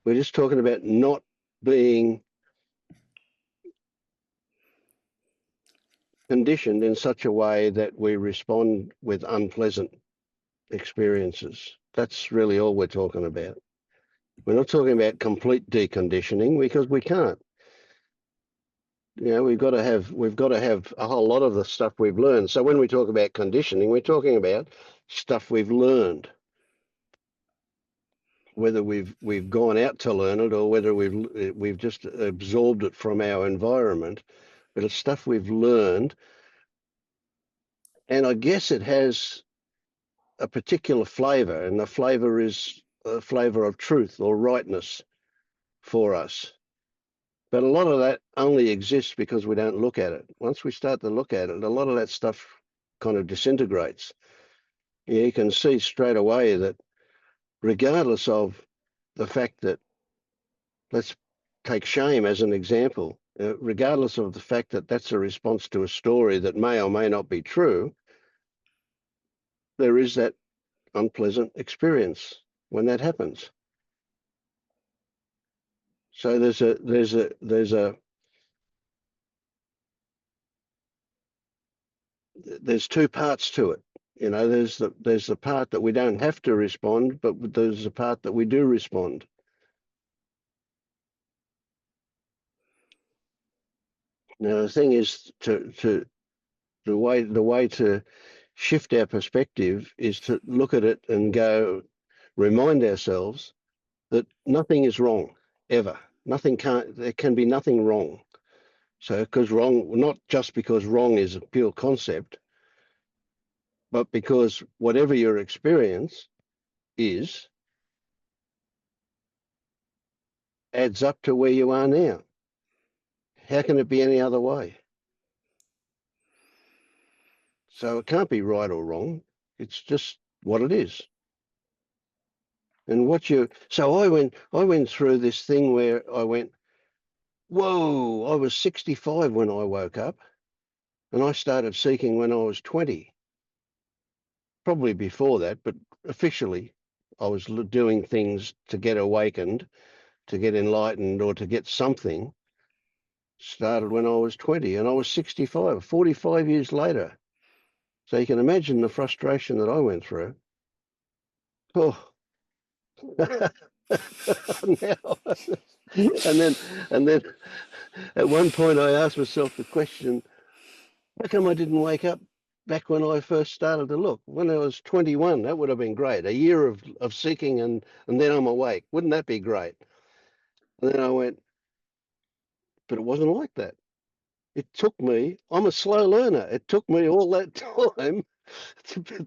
We're just talking about not being conditioned in such a way that we respond with unpleasant experiences. That's really all we're talking about. We're not talking about complete deconditioning, because we can't. You know, we've got to have a whole lot of the stuff we've learned. So when we talk about conditioning, we're talking about stuff we've learned, whether we've gone out to learn it or whether we've just absorbed it from our environment. But it's stuff we've learned, and I guess it has a particular flavour, and the flavour is a flavour of truth or rightness for us. But a lot of that only exists because we don't look at it. Once we start to look at it, a lot of that stuff kind of disintegrates. You can see straight away that regardless of the fact that, let's take shame as an example, regardless of the fact that that's a response to a story that may or may not be true, there is that unpleasant experience when that happens. So there's two parts to it. You know, there's the part that we don't have to respond, but there's the part that we do respond. Now the thing is the way to shift our perspective is to look at it and remind ourselves that nothing is wrong ever. There can be nothing wrong. So because wrong, not just because wrong is a pure concept, but because whatever your experience is adds up to where you are now. How can it be any other way? So it can't be right or wrong. It's just what it is. And so I went through this thing where I went, whoa, I was 65 when I woke up, and I started seeking when I was 20. Probably before that, but officially I was doing things to get awakened, to get enlightened, or to get something started when I was 20 and I was 65, 45 years later. So you can imagine the frustration that I went through. Oh, now, and then at one point I asked myself the question, how come I didn't wake up back when I first started to look? When I was 21, that would have been great. A year of seeking and then I'm awake. Wouldn't that be great? And then I went, but it wasn't like that. It took me, I'm a slow learner. It took me all that time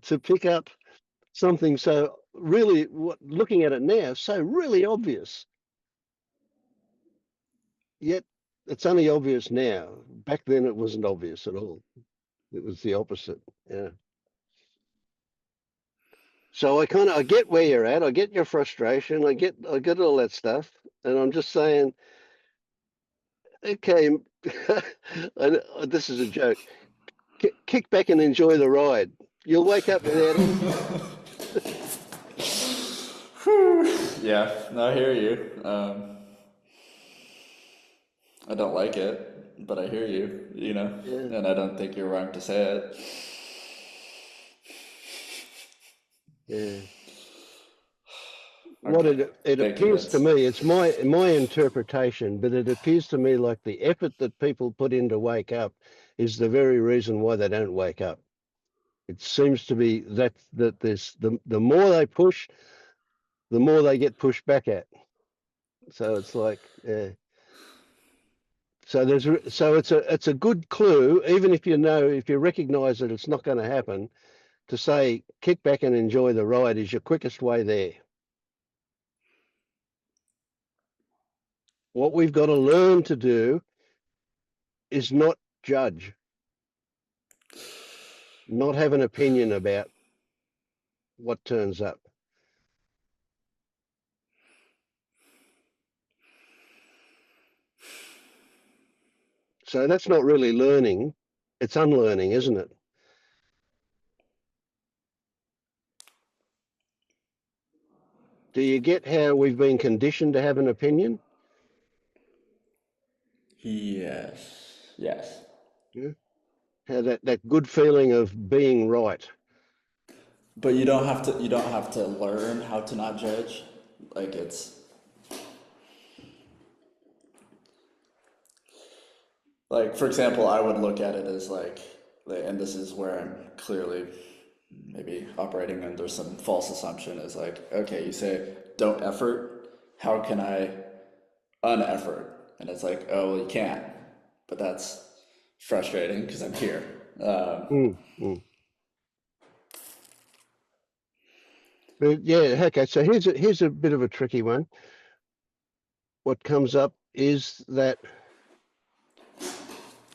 to pick up something so really, looking at it now, so really obvious. Yet it's only obvious now. Back then it wasn't obvious at all. It was the opposite. Yeah. So I get where you're at. I get your frustration. I get all that stuff. And I'm just saying, okay, this is a joke. Kick back and enjoy the ride. You'll wake up without it. Yeah, no, I hear you. I don't like it, but I hear you, Yeah. and I don't think you're wrong to say it. Yeah. What Okay, it thank you. appears to me, it's my interpretation, but it appears to me like the effort that people put in to wake up is the very reason why they don't wake up. It seems to be that there's the more they push, the more they get pushed back at. So it's like, yeah. So it's a good clue, even if if you recognise that it's not going to happen, to say kick back and enjoy the ride is your quickest way there. What we've got to learn to do is not judge, not have an opinion about what turns up. So that's not really learning, it's unlearning, isn't it? Do you get how we've been conditioned to have an opinion? Yes, yes. Yeah. How that good feeling of being right. But you don't have to learn how to not judge. Like it's like, for example, I would look at it as and this is where I'm clearly maybe operating under some false assumption, is like, okay, you say don't effort, how can I uneffort? And it's like, oh, well, you can't. But that's frustrating because I'm here. Mm, mm. But yeah, okay. So here's a bit of a tricky one. What comes up is that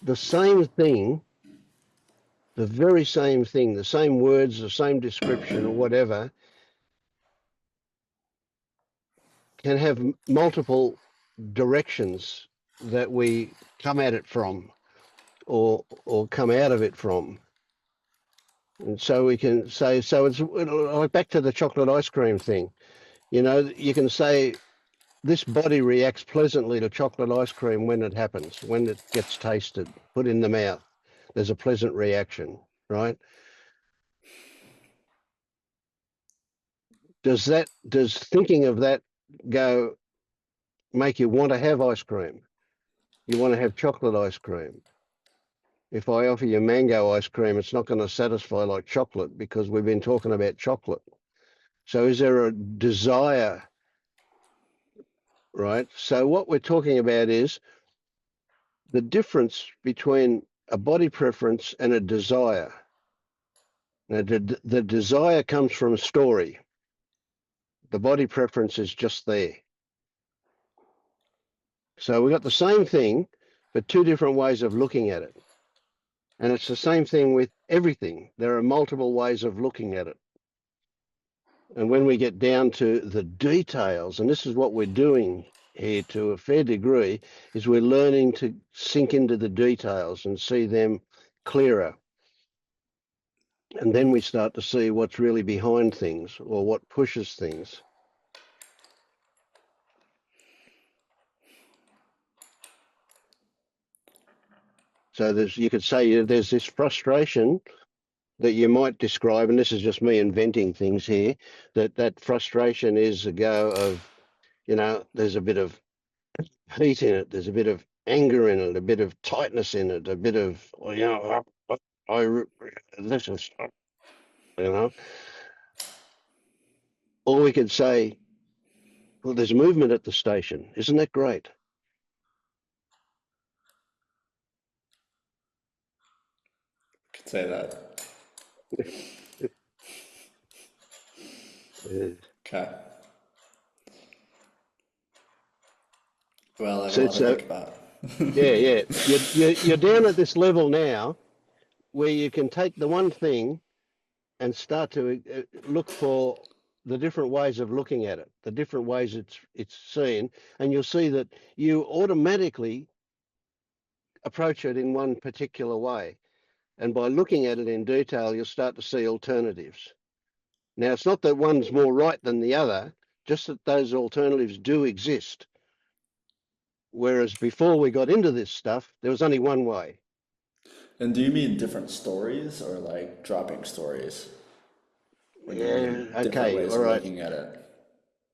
the same thing, the very same thing, the same words, the same description, or whatever, can have multiple directions that we come at it from, or come out of it from. And so we can say, so it's like back to the chocolate ice cream thing. You can say this body reacts pleasantly to chocolate ice cream when it happens, when it gets tasted, put in the mouth. There's a pleasant reaction, right? Does thinking of that go make you want to have ice cream? You want to have chocolate ice cream. If I offer you mango ice cream, it's not going to satisfy like chocolate because we've been talking about chocolate. So is there a desire, right? So what we're talking about is the difference between a body preference and a desire. Now, the desire comes from a story. The body preference is just there. So we've got the same thing, but two different ways of looking at it. And it's the same thing with everything. There are multiple ways of looking at it. And when we get down to the details, and this is what we're doing here to a fair degree, is we're learning to sink into the details and see them clearer. And then we start to see what's really behind things or what pushes things. So you could say there's this frustration that you might describe, and this is just me inventing things here, that frustration is a go of, there's a bit of heat in it, there's a bit of anger in it, a bit of tightness in it, a bit of, this is, you know, or we could say, well, there's movement at the station. Isn't that great? Could say that. Okay. Well, I have a So, lot to so think about. yeah. You're down at this level now where you can take the one thing and start to look for the different ways of looking at it, the different ways it's seen, and you'll see that you automatically approach it in one particular way. And by looking at it in detail, you'll start to see alternatives. Now, it's not that one's more right than the other, just that those alternatives do exist. Whereas before we got into this stuff, there was only one way. And do you mean different stories or like dropping stories? Or do you Yeah, mean different okay, ways all of right. looking at it?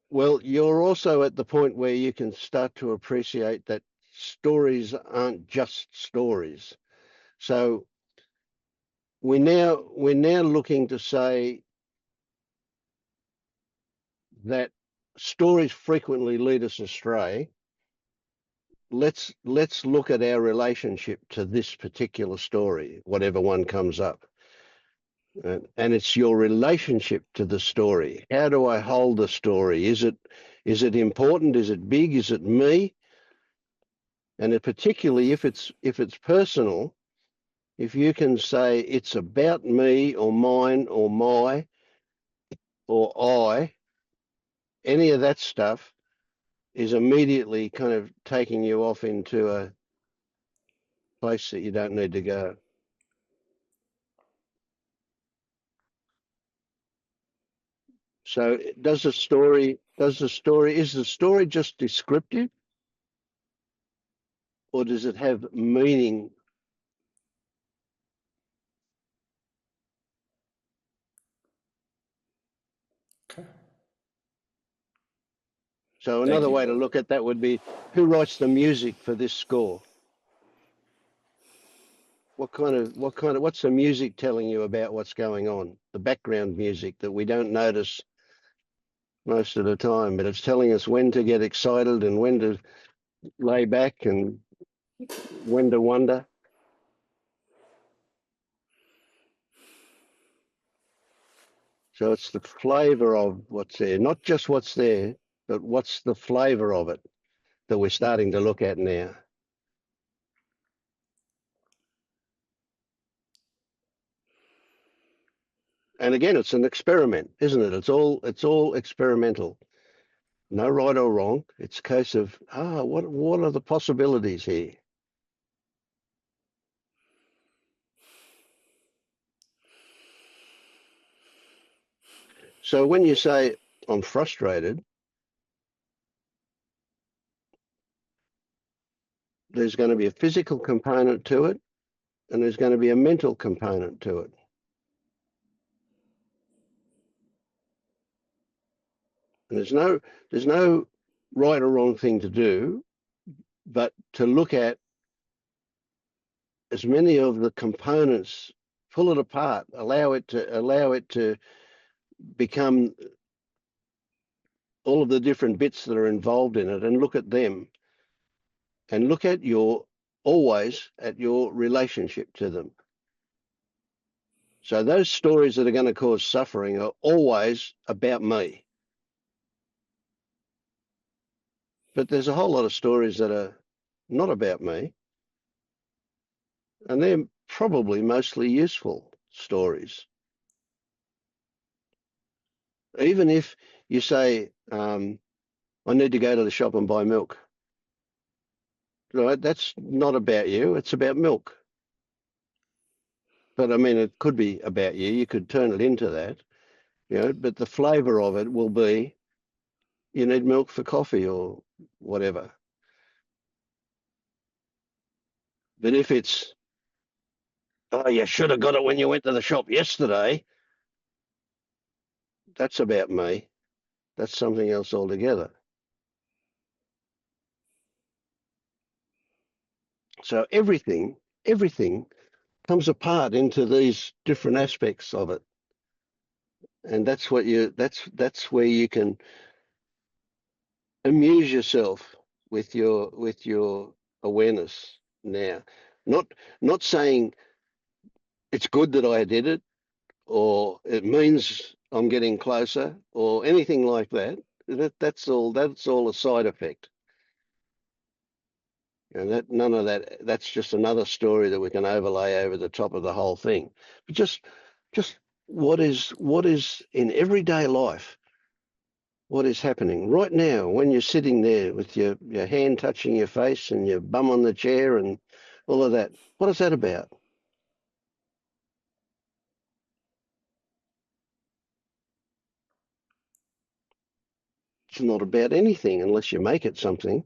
Well, you're also at the point where you can start to appreciate that stories aren't just stories. So we're now looking to say that stories frequently lead us astray. Let's look at our relationship to this particular story, whatever one comes up. And it's your relationship to the story. How do I hold the story? Is it important? Is it big? Is it me? And particularly if it's personal, if you can say it's about me or mine or my or I, any of that stuff is immediately kind of taking you off into a place that you don't need to go. So is the story just descriptive, or does it have meaning? Okay. So Thank another you. way to look at that would be, who writes the music for this score? What's the music telling you about what's going on? The background music that we don't notice most of the time, but it's telling us when to get excited and when to lay back and when to wonder. So it's the flavor of what's there, not just what's there, but what's the flavor of it that we're starting to look at now. And again, it's an experiment, isn't it? It's all experimental. No right or wrong. It's a case of, what are the possibilities here? So when you say I'm frustrated, there's going to be a physical component to it, and there's going to be a mental component to it. And there's no right or wrong thing to do, but to look at as many of the components, pull it apart, allow it to become all of the different bits that are involved in it, and look at them, and look at always at your relationship to them. So those stories that are going to cause suffering are always about me. But there's a whole lot of stories that are not about me, and they're probably mostly useful stories. Even if you say, I need to go to the shop and buy milk. Right? That's not about you. It's about milk. But I mean, it could be about you. You could turn it into that, but the flavor of it will be, you need milk for coffee or whatever. But if it's oh, you should have got it when you went to the shop yesterday. That's about me. That's something else altogether. So everything comes apart into these different aspects of it. And that's that's where you can amuse yourself with your awareness now. Not not saying it's good that I did it, or it means I'm getting closer, or anything like that. That's all a side effect. And that none of that. That's just another story that we can overlay over the top of the whole thing. But just what is in everyday life. What is happening right now when you're sitting there with your hand touching your face and your bum on the chair and all of that. What is that about? It's not about anything unless you make it something.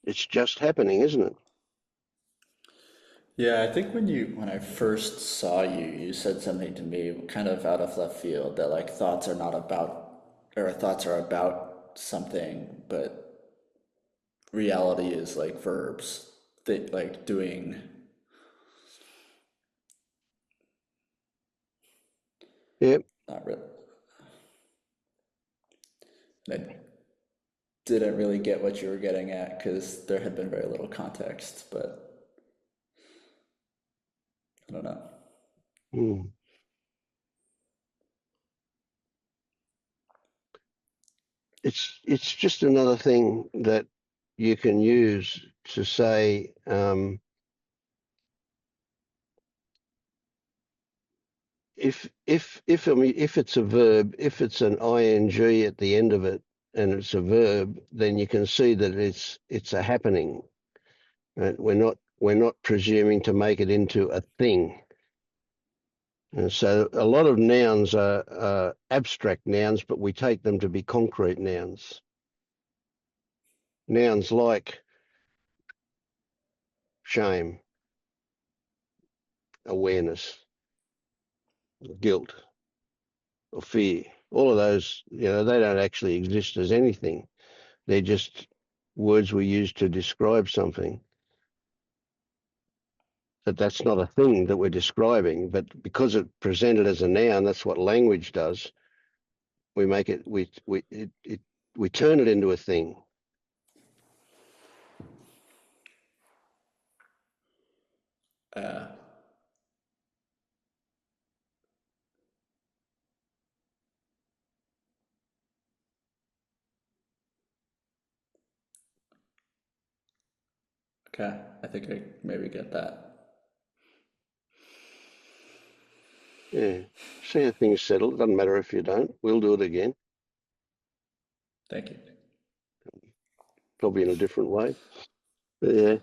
It's just happening, isn't it? Yeah, I think when I first saw you, you said something to me kind of out of left field that like thoughts are not about, or thoughts are about something, but reality is like verbs. They like doing. Yep. Not really. I didn't really get what you were getting at because there had been very little context, but I don't know. Mm. It's just another thing that you can use to say if it's a verb, if it's an ing at the end of it and it's a verb, then you can see that it's a happening. Right? We're not presuming to make it into a thing. And so a lot of nouns are abstract nouns, but we take them to be concrete nouns. Nouns like shame, awareness, guilt, or fear. All of those, they don't actually exist as anything. They're just words we use to describe something. But that's not a thing that we're describing. But because it's presented as a noun, that's what language does. We make it, we turn it into a thing. Uh, okay, I think I maybe get that. Yeah. See how things settle. It doesn't matter if you don't. We'll do it again, Thank you. probably in a different way. But yeah.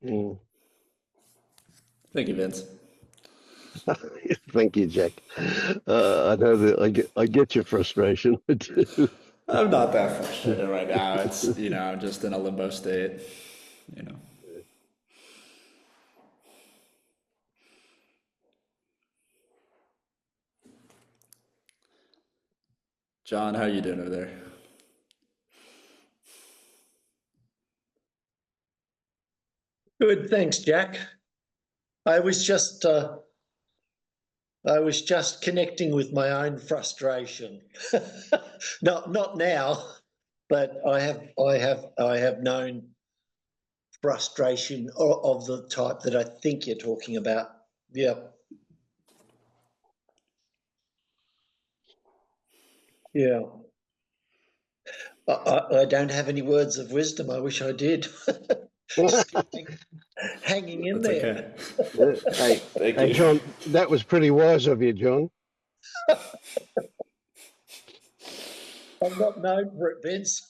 Mm. Thank you, Vince. Thank you, Jack. I know that I get your frustration. I'm not that frustrated right now. It's, I'm just in a limbo state, you know. John, how you doing over there? Good, thanks, Jack. I was just uh, I was just connecting with my own frustration. Not now, but I have known frustration of the type that I think you're talking about. Yeah, yeah. I don't have any words of wisdom. I wish I did. Still hanging in That's there. okay. Hey, Thank hey, you. John, that was pretty wise of you, John. I'm not known for it, Vince.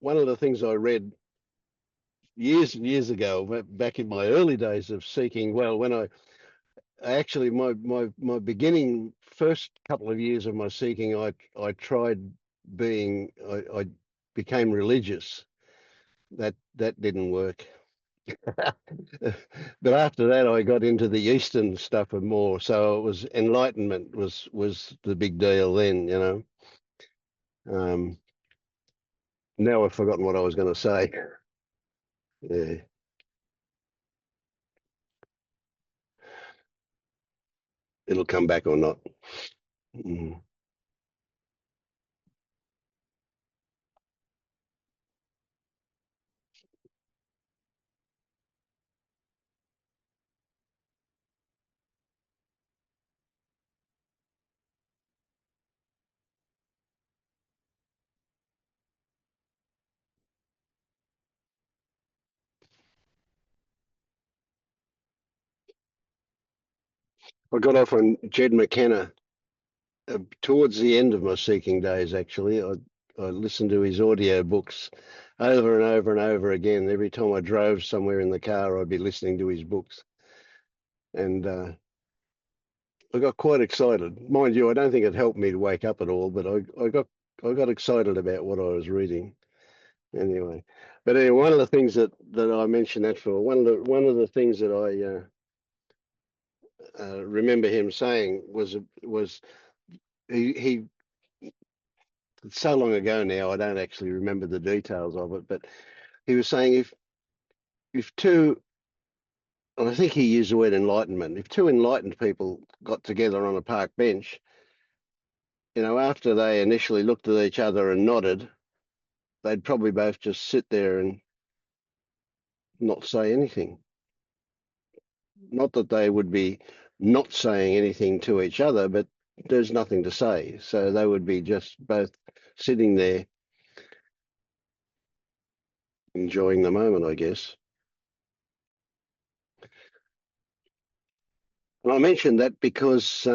One of the things I read years and years ago, back in my early days of seeking. Well, when I actually my beginning first couple of years of my seeking, I tried being I became religious. That didn't work. But after that, I got into the Eastern stuff and more. So it was enlightenment was the big deal then, you know. Now I've forgotten what I was going to say. Yeah. It'll come back or not. Mm. I got off on Jed McKenna towards the end of my seeking days. Actually, I listened to his audio books over and over and over again. Every time I drove somewhere in the car, I'd be listening to his books, and I got quite excited. Mind you, I don't think it helped me to wake up at all, but I got excited about what I was reading anyway. But anyway, one of the things that I mentioned that for one of the things that I remember him saying was he so long ago now I don't actually remember the details of it, but he was saying if two, and I think he used the word enlightenment, if two enlightened people got together on a park bench, you know, after they initially looked at each other and nodded, they'd probably both just sit there and not say anything. Not that they would be not saying anything to each other, but there's nothing to say. So they would be just both sitting there enjoying the moment, I guess. And I mentioned that because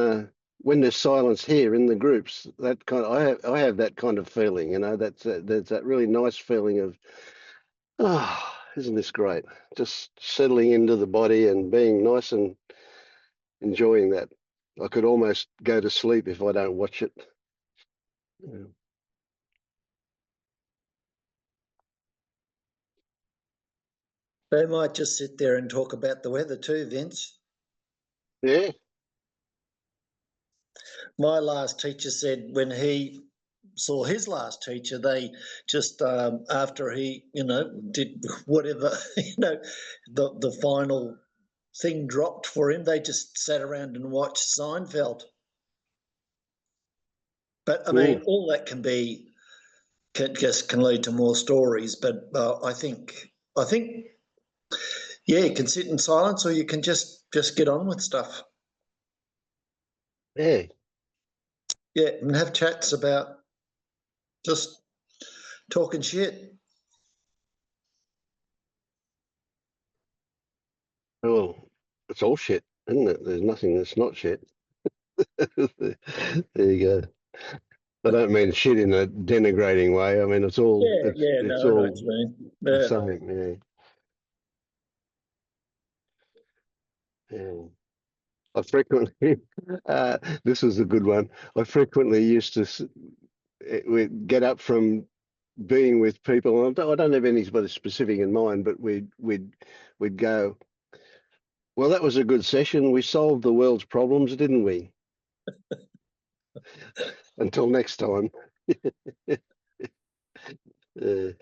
when there's silence here in the groups, that kind of, I have that kind of feeling, you know, there's that really nice feeling of, oh, isn't this great? Just settling into the body and being nice and enjoying that. I could almost go to sleep if I don't watch it. Yeah. They might just sit there and talk about the weather too, Vince. Yeah. My last teacher said when he saw his last teacher, they just after he, did whatever, the final thing dropped for him, they just sat around and watched Seinfeld. But I mean, all that can lead to more stories. But I think, yeah, you can sit in silence, or you can just get on with stuff. Yeah. Yeah, and have chats about just talking shit. Well, it's all shit, isn't it? There's nothing that's not shit. There you go. I don't mean shit in a denigrating way. I mean it's all Yeah, yeah, it's no, I know all what you mean. the Yeah. same. Yeah. Yeah. I frequently, this was a good one. I frequently used to we'd get up from being with people. I don't have anybody specific in mind, but we'd go, well, that was a good session. We solved the world's problems, didn't we? Until next time. Uh,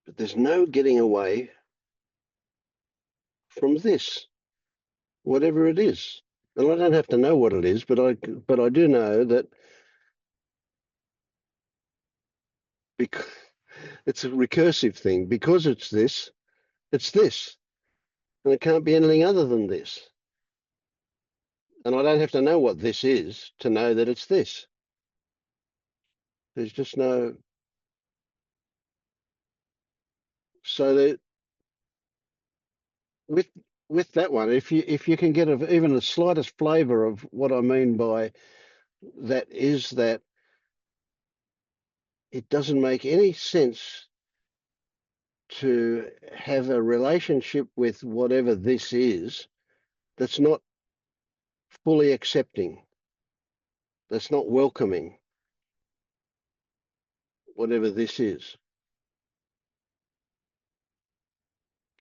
but there's no getting away from this, whatever it is. And I don't have to know what it is, but I do know that because it's a recursive thing. Because it's this, and it can't be anything other than this. And I don't have to know what this is to know that it's this. There's just no. So that with that one, if you can get even the slightest flavour of what I mean by that, is that it doesn't make any sense to have a relationship with whatever this is that's not fully accepting, that's not welcoming, whatever this is.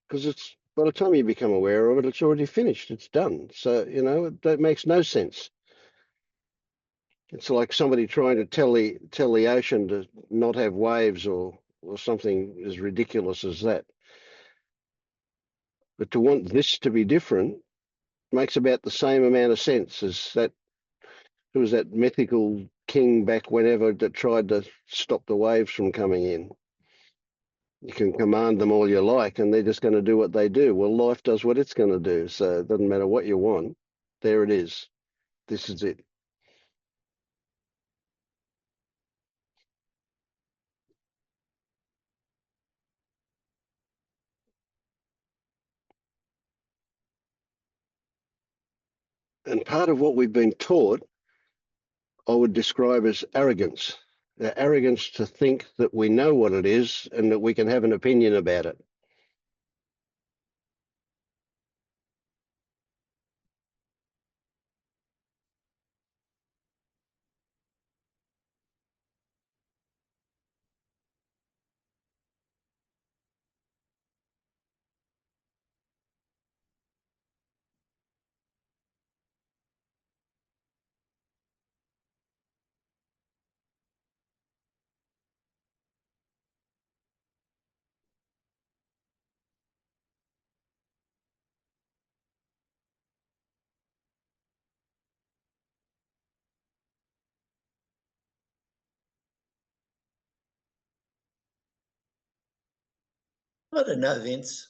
Because it's, by the time you become aware of it, it's already finished, it's done. So, you know, that makes no sense. It's like somebody trying to tell the ocean to not have waves or something as ridiculous as that. But to want this to be different makes about the same amount of sense as that. Who was that mythical king back whenever that tried to stop the waves from coming in? You can command them all you like, and they're just going to do what they do. Well, life does what it's going to do, so it doesn't matter what you want. There it is. This is it. And part of what we've been taught, I would describe as arrogance. The arrogance to think that we know what it is and that we can have an opinion about it. I don't know, Vince.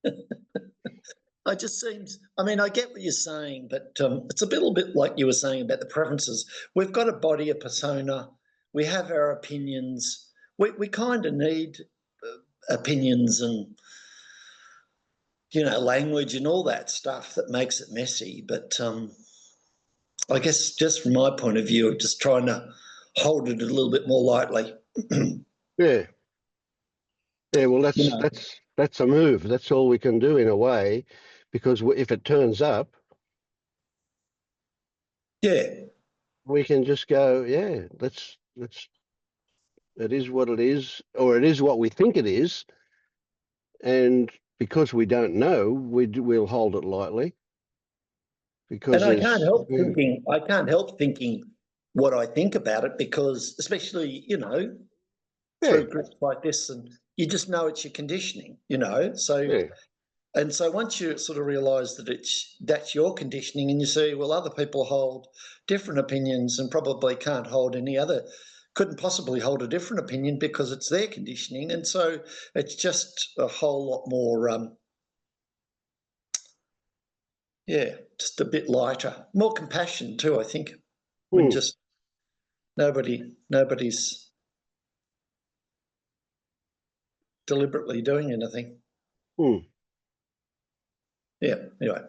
It just seems, I mean, I get what you're saying, but it's a little bit like you were saying about the preferences. We've got a body, a persona, we have our opinions. We kind of need opinions and, you know, language and all that stuff that makes it messy. But I guess just from my point of view, of just trying to hold it a little bit more lightly. Yeah. Yeah, well, You know. that's a move. That's all we can do in a way, because if it turns up, Yeah. we can just go, yeah, let's. It is what it is, or it is what we think it is, and because we don't know, we'll hold it lightly. Because And I there's, can't help thinking. I can't help thinking what I think about it because, especially, you know, yeah, through groups like this, and you just know it's your conditioning, you know. So yeah, and so once you sort of realise that that's your conditioning, and you see, well, other people hold different opinions and probably can't hold any other, couldn't possibly hold a different opinion because it's their conditioning, and so it's just a whole lot more, yeah, just a bit lighter, more compassion too. I think when hmm, just nobody's deliberately doing anything. hmm. Yeah. Anyway,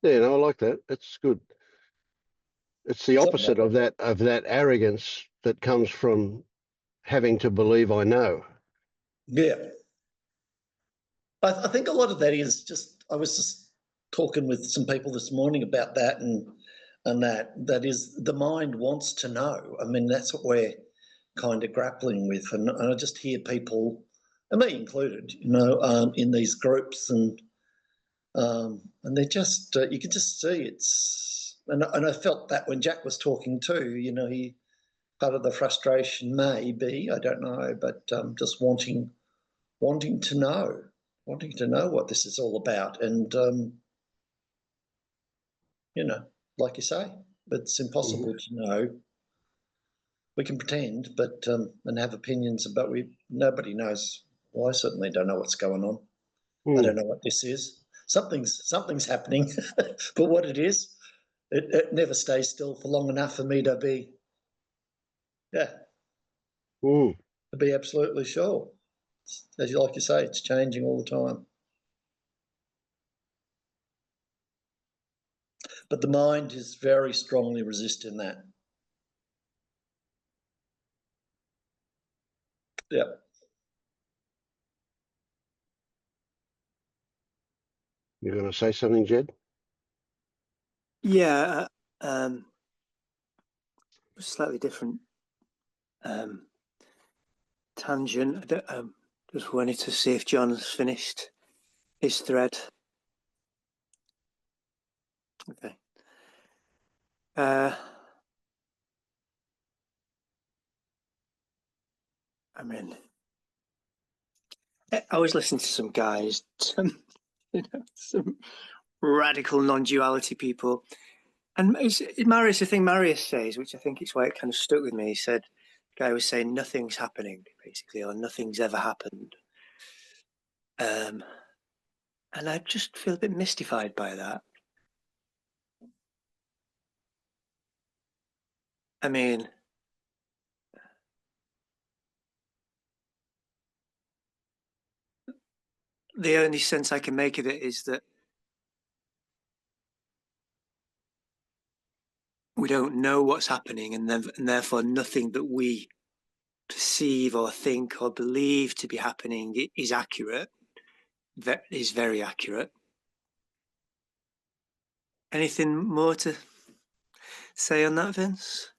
Yeah, no, I like that. That's good. It's the something like opposite of that arrogance that comes from having to believe I know. that. Yeah. I think a lot of that is just, I was just talking with some people this morning about that, and that is the mind wants to know. I mean, that's what we're kind of grappling with. And I just hear people, and me included, you know, in these groups, and they're just, you can just see it's, and I felt that when Jack was talking too, you know, part of the frustration may be, I don't know, but just wanting to know, what this is all about. And, you know, like you say, it's Mhm. impossible to know. We can pretend, but and have opinions, but nobody knows. Well, I certainly don't know what's going on. I Hmm. don't know what this is. Something's happening, but what it is, it never stays still for long enough for me to be Yeah, Mm. to be absolutely sure. As you like you say, it's changing all the time. But the mind is very strongly resisting that. Yeah. You're going to say something, Jed? Yeah, slightly different tangent. Just wanted to see if John's finished his thread. Okay. I mean, I was listening to some guys, some radical non-duality people, and Marius, the thing Marius says, which I think is why it kind of stuck with me. He said, the guy was saying nothing's happening, basically, or nothing's ever happened. And I just feel a bit mystified by that. I mean, the only sense I can make of it is that we don't know what's happening, and therefore nothing that we perceive or think or believe to be happening is accurate. That is very accurate. Anything more to say on that, Vince?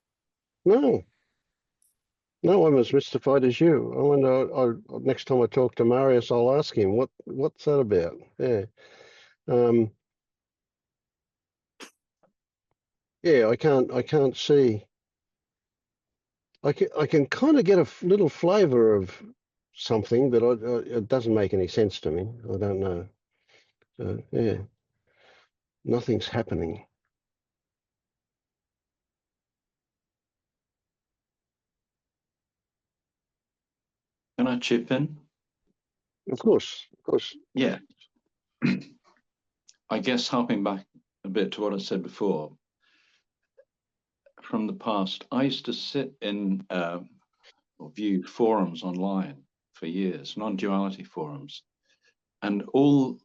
No. No, I'm as mystified as you. I wonder. Next time I talk to Marius, I'll ask him what's that about. Yeah. Yeah, I can't see. I can kind of get a little flavour of something, but it doesn't make any sense to me. I don't know. So yeah, nothing's happening. Can I chip in? Of course. Yeah. I guess harping back a bit to what I said before, from the past, I used to sit in or view forums online for years, non-duality forums, and all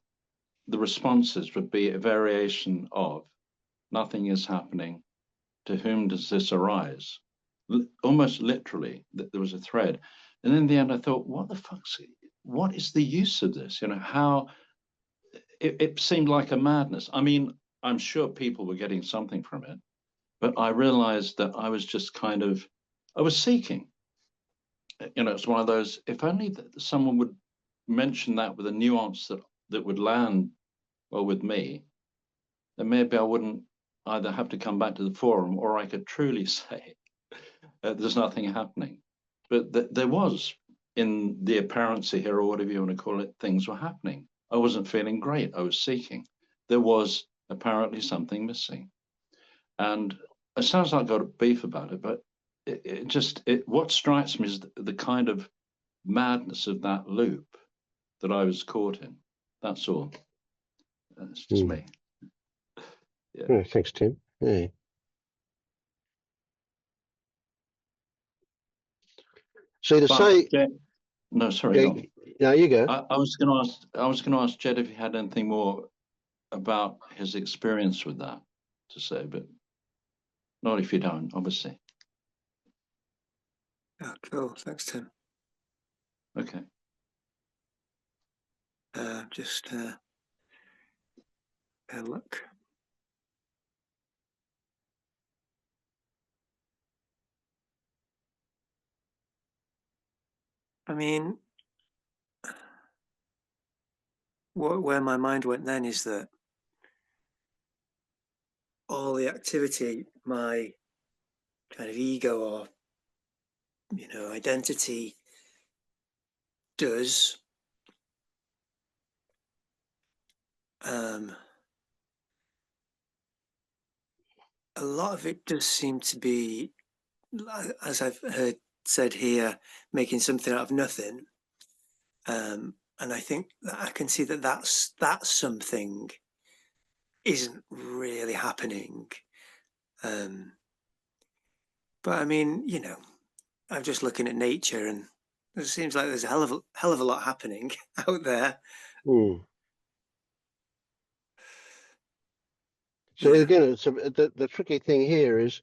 the responses would be a variation of nothing is happening, to whom does this arise? Almost literally, there was a thread. And in the end, I thought, what is the use of this? You know, how it seemed like a madness. I mean, I'm sure people were getting something from it, but I realized that I was just I was seeking. You know, it's one of those, if only someone would mention that with a nuance that would land well with me, then maybe I wouldn't either have to come back to the forum, or I could truly say there's nothing happening. But there was, in the apparency here, or whatever you want to call it, things were happening. I wasn't feeling great. I was seeking. There was apparently something missing. And it sounds like I've got a beef about it, but what strikes me is the kind of madness of that loop that I was caught in. That's all. That's just me. Yeah, thanks, Tim. Yeah. See, no, sorry. No, you go. I was going to ask Jed if he had anything more about his experience with that to say, but not if you don't, obviously. Oh, cool. Thanks, Tim. Okay. Just a look. I mean, where my mind went then is that all the activity my kind of ego or identity does a lot of it does seem to be, as I've heard said here, making something out of nothing. And I think that I can see that that's something isn't really happening. But I mean, I'm just looking at nature, and it seems like there's a hell of a lot happening out there. So Yeah. again, it's the tricky thing here is,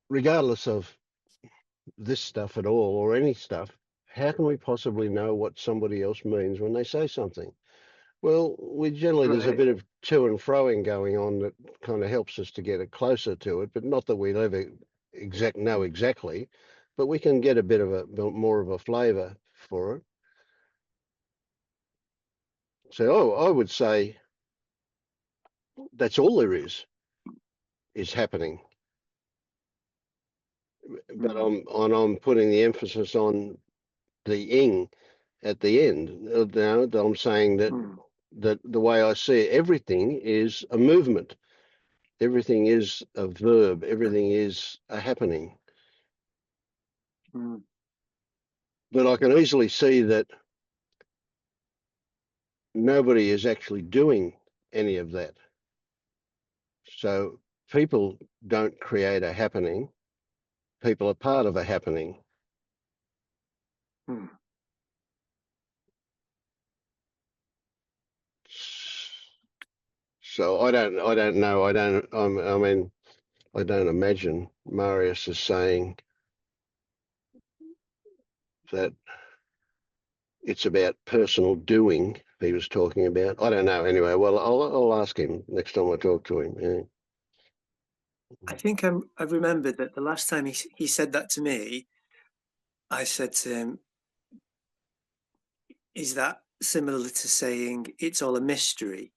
regardless of this stuff at all or any stuff, how can we possibly know what somebody else means when they say something? Well, we generally, there's a bit of to and froing going on that kind of helps us to get it closer to it, but not that we'll ever know exactly, but we can get a bit of a more of a flavour for it. So I would say that's all there is happening. But I'm putting the emphasis on the ing at the end. Now that I'm saying that the way I see it, everything is a movement. Everything is a verb. Everything is a happening. But I can easily see that nobody is actually doing any of that. So people don't create a happening. People are part of a happening. So I don't know. I mean, I don't imagine Marius is saying that it's about personal doing he was talking about. I don't know. Anyway, well, I'll ask him next time I talk to him. Yeah. I think I remembered that the last time he said that to me, I said to him, "Is that similar to saying it's all a mystery?"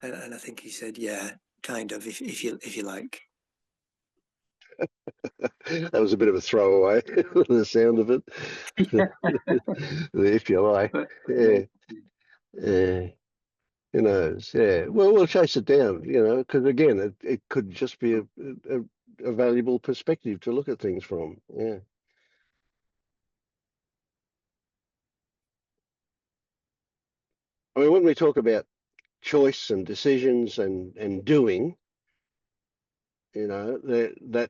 And I think he said, "Yeah, kind of, if you like." That was a bit of a throwaway, the sound of it. If you like, yeah, yeah. Who knows? Yeah. Well, we'll chase it down. Because again, it could just be a valuable perspective to look at things from. Yeah. I mean, when we talk about choice and decisions and doing, that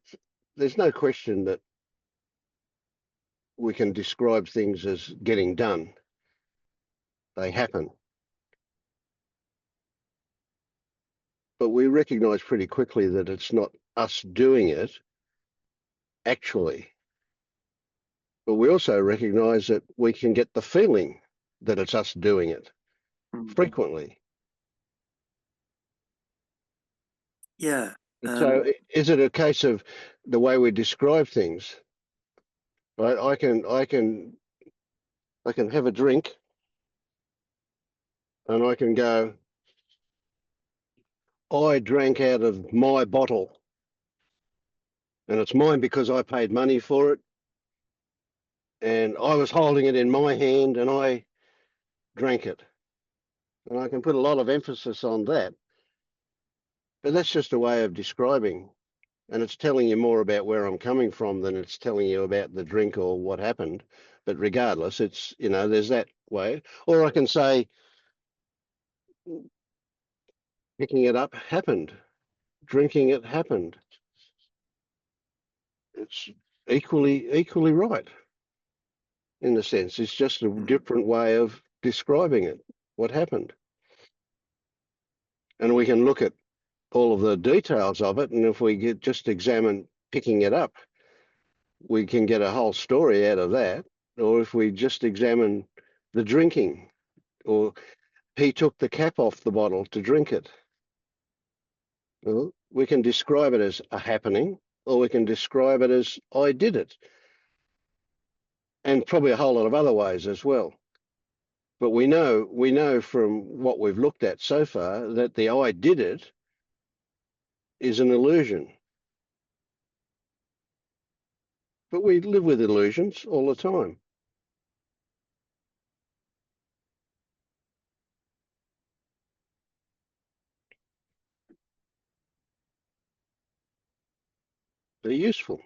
there's no question that we can describe things as getting done. They happen. But we recognize pretty quickly that it's not us doing it actually. But we also recognize that we can get the feeling that it's us doing it frequently. Yeah. So is it a case of the way we describe things? Right? I can have a drink and I can go, I drank out of my bottle and it's mine because I paid money for it and I was holding it in my hand and I drank it. And I can put a lot of emphasis on that. But that's just a way of describing. And it's telling you more about where I'm coming from than it's telling you about the drink or what happened. But regardless, it's, there's that way. Or I can say, picking it up happened. Drinking it happened. It's equally right in a sense. It's just a different way of describing it, what happened. And we can look at all of the details of it. And if we just examine picking it up, we can get a whole story out of that. Or if we just examine the drinking, or he took the cap off the bottle to drink it. Well, we can describe it as a happening, or we can describe it as I did it. And probably a whole lot of other ways as well. But we know from what we've looked at so far that the I did it is an illusion. But we live with illusions all the time. They're useful.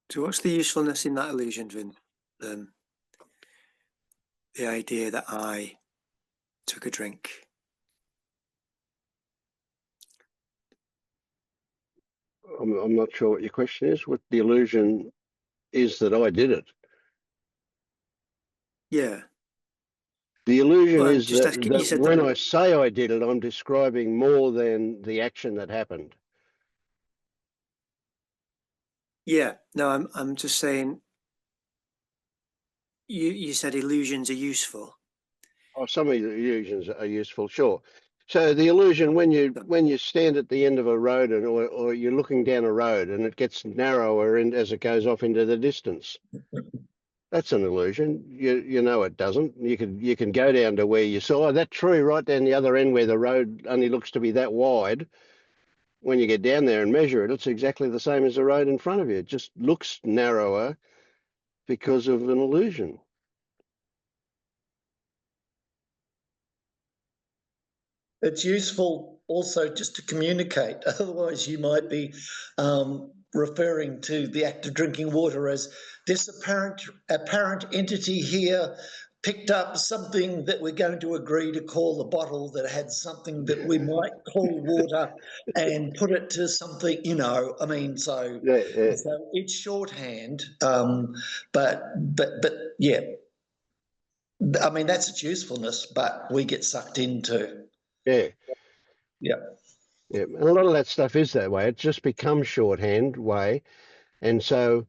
So what's the usefulness in that illusion, Vin? than the idea that I took a drink. I'm not sure what your question is. What the illusion is that I did it. Yeah. The illusion Well, I'm is just that, asking. You that said when that. I say I did it, I'm describing more than the action that happened. Yeah. No, I'm just saying. You said illusions are useful. Oh, some of the illusions are useful, sure. So the illusion when you stand at the end of a road or you're looking down a road and it gets narrower as it goes off into the distance. That's an illusion. You know it doesn't. You can go down to where you saw that tree right down the other end where the road only looks to be that wide. When you get down there and measure it, it's exactly the same as the road in front of you. It just looks narrower because of an illusion. It's useful also just to communicate. Otherwise, you might be referring to the act of drinking water as this apparent entity here picked up something that we're going to agree to call the bottle that had something that we might call water and put it to something, I mean, so it's shorthand, but yeah, I mean, that's its usefulness, but we get sucked into. Yeah. Yeah. Yeah. And a lot of that stuff is that way. It just becomes shorthand way. And so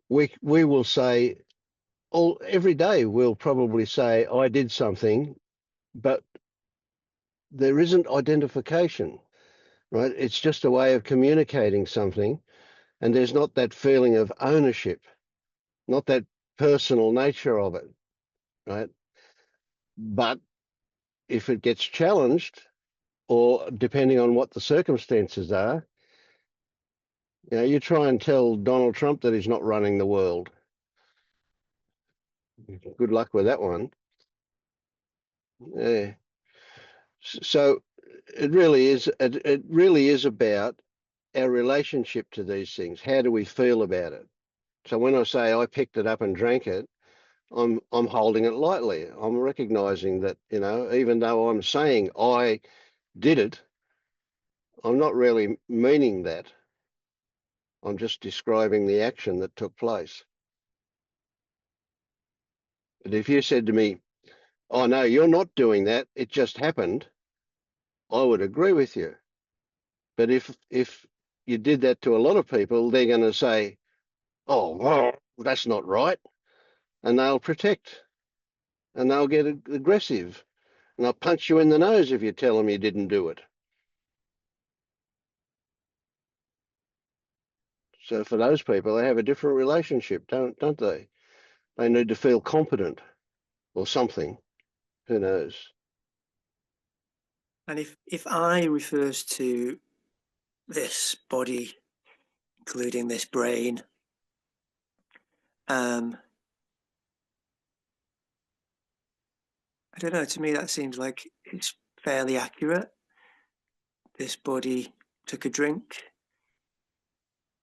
we will say every day we'll probably say I did something, but there isn't identification, right? It's just a way of communicating something, and there's not that feeling of ownership, not that personal nature of it, right? But if it gets challenged, or depending on what the circumstances are, you try and tell Donald Trump that he's not running the world. Good luck with that one. Yeah. So it really is. It really is about our relationship to these things. How do we feel about it? So when I say I picked it up and drank it, I'm holding it lightly. I'm recognizing that, even though I'm saying I did it, I'm not really meaning that. I'm just describing the action that took place. But if you said to me, oh no, you're not doing that, it just happened, I would agree with you. But if you did that to a lot of people, they're going to say, oh, well, that's not right. And they'll protect and they'll get aggressive and they'll punch you in the nose if you tell them you didn't do it. So for those people, they have a different relationship, don't they? They need to feel competent or something. Who knows? And if I refers to this body, including this brain, I don't know, to me that seems like it's fairly accurate. This body took a drink.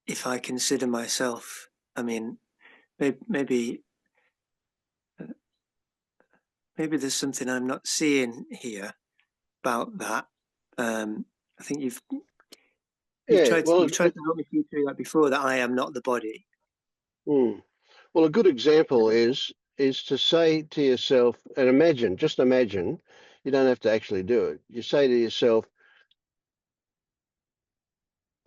If I consider myself, I mean, maybe there's something I'm not seeing here about that. I think you've Yeah, tried to help me see through that before, that I am not the body. Well, a good example is to say to yourself, and just imagine, you don't have to actually do it. You say to yourself,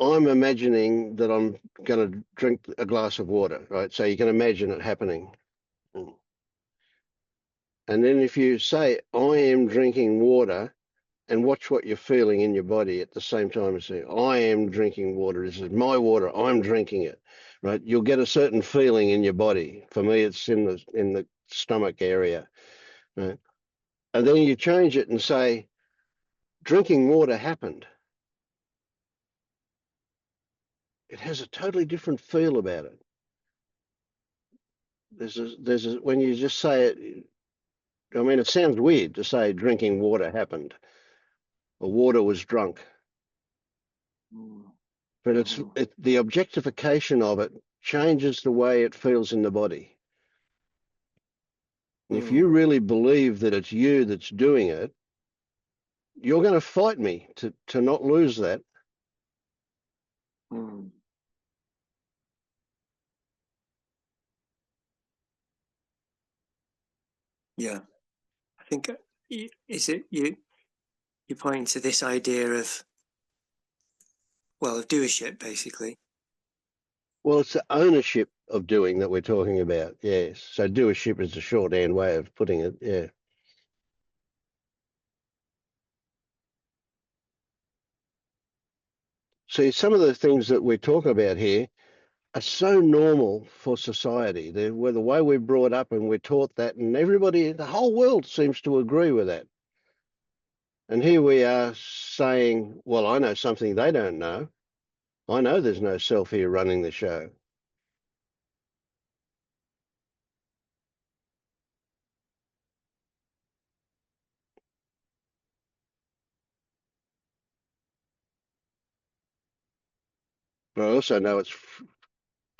I'm imagining that I'm going to drink a glass of water, right? So you can imagine it happening. And then if you say, I am drinking water, and watch what you're feeling in your body at the same time as say, I am drinking water. This is my water. I'm drinking it, right? You'll get a certain feeling in your body. For me, it's in the stomach area, right? And then you change it and say, drinking water happened. It has a totally different feel about it. When you just say it, I mean, it sounds weird to say drinking water happened or water was drunk, but the objectification of it changes the way it feels in the body. If you really believe that it's you that's doing it, you're going to fight me to not lose that. Yeah, I think is it you're pointing to this idea of, well, of doership, basically. Well, it's the ownership of doing that we're talking about. Yes. So doership is a shorthand way of putting it. Yeah. See, some of the things that we're talking about here are so normal for society. They're the way we're brought up and we're taught that, and everybody, the whole world seems to agree with that. And here we are saying, well, I know something they don't know. I know there's no self here running the show. But I also know it's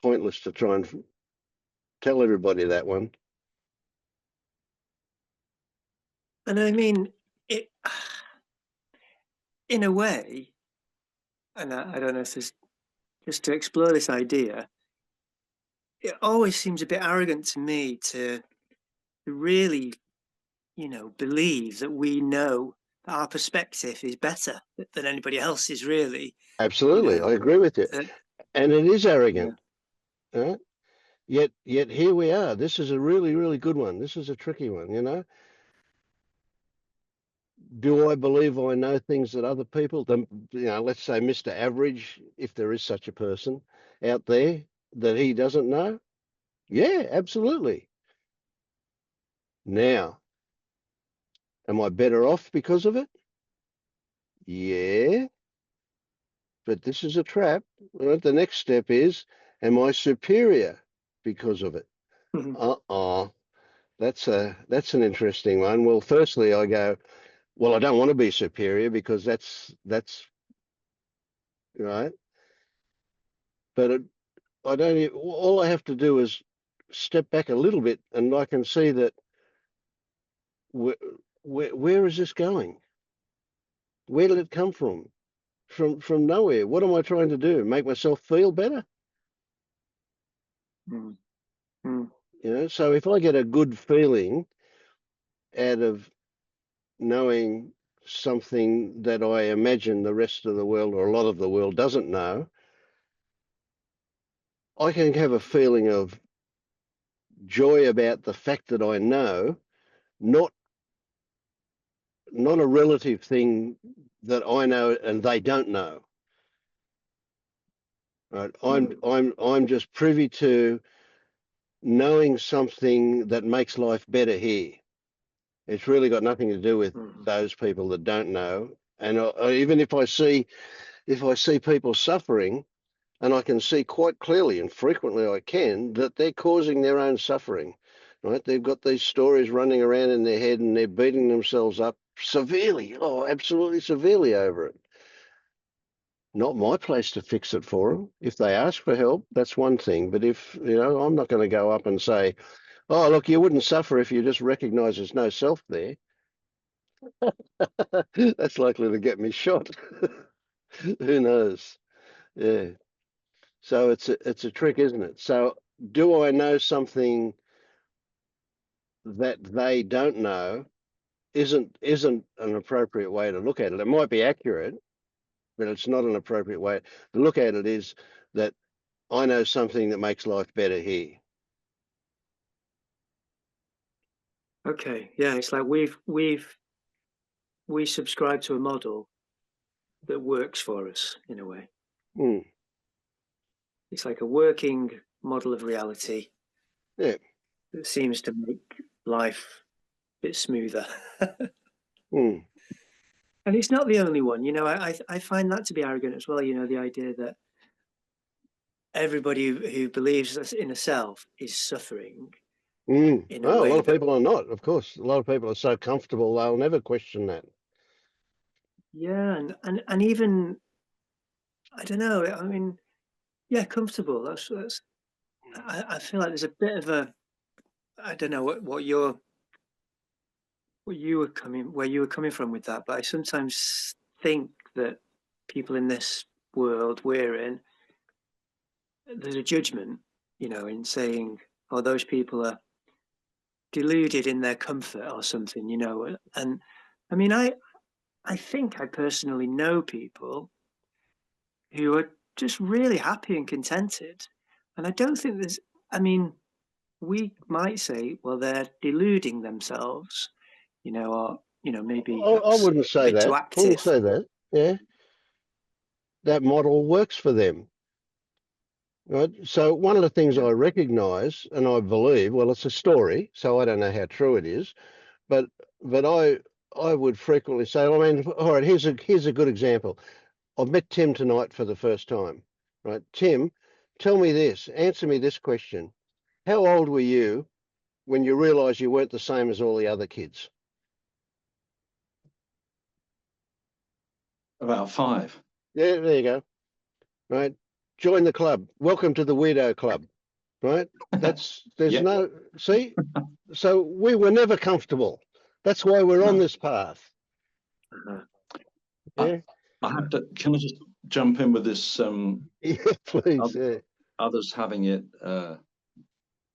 pointless to try and tell everybody that one. And I mean, it in a way, and I don't know if there's, just to explore this idea, it always seems a bit arrogant to me to really, believe that we know that our perspective is better than anybody else's, really. Absolutely, I agree with you. And it is arrogant. Right? Yet here we are. This is a really, really good one. This is a tricky one, Do I believe I know things that other people, let's say Mr. Average, if there is such a person out there, that he doesn't know? Yeah, absolutely. Now, am I better off because of it? Yeah, but this is a trap. Right? The next step is, am I superior because of it? That's an interesting one. Well, firstly, I go, well, I don't want to be superior because that's right. But I don't. All I have to do is step back a little bit, and I can see that where is this going? Where did it come from? From nowhere. What am I trying to do? Make myself feel better? So if I get a good feeling out of knowing something that I imagine the rest of the world or a lot of the world doesn't know, I can have a feeling of joy about the fact that I know, not a relative thing that I know and they don't know. Right? I'm just privy to knowing something that makes life better here. It's really got nothing to do with those people that don't know. And even if I see people suffering, and I can see quite clearly and frequently I can, that they're causing their own suffering, right? They've got these stories running around in their head and they're beating themselves up severely, absolutely severely over it. Not my place to fix it for them. If they ask for help, that's one thing. But if, I'm not going to go up and say, oh, look, you wouldn't suffer if you just recognize there's no self there. That's likely to get me shot. Who knows? Yeah. So it's a trick, isn't it? So do I know something that they don't know? Isn't an appropriate way to look at it. It might be accurate, but it's not an appropriate way to look at it. Is that I know something that makes life better here. Okay, yeah, it's like we subscribe to a model that works for us in a way. It's like a working model of reality. Yeah. That seems to make life a bit smoother. And it's not the only one, I find that to be arrogant as well, the idea that everybody who believes in a self is suffering. In a a way lot of people are not, of course. A lot of people are so comfortable they'll never question that. Yeah, and even, I don't know, I mean, yeah, comfortable. That's I feel like there's a bit of a, I don't know what your where you were coming from with that, but I sometimes think that people in this world we're in, there's a judgment, in saying, oh, those people are deluded in their comfort or something, and I mean, I think I personally know people who are just really happy and contented, and I don't think there's, I mean, we might say, well, they're deluding themselves, or maybe I that's wouldn't a say bit too that. I wouldn't active. say that. Yeah, that model works for them. Right. So one of the things Yeah. I recognise, and I believe, well, it's a story, so I don't know how true it is, but I would frequently say, I mean, all right, here's a good example. I've met Tim tonight for the first time. Right, Tim, tell me this, answer me this question. How old were you when you realised you weren't the same as all the other kids? About 5. Yeah, there you go. Right. Join the club. Welcome to the Weirdo Club. Right. There's Yeah. no, see, so we were never comfortable. That's why we're on No. this path. Uh-huh. I, Yeah. I have to. Can I just jump in with this? Yeah, please. Yeah. Others having it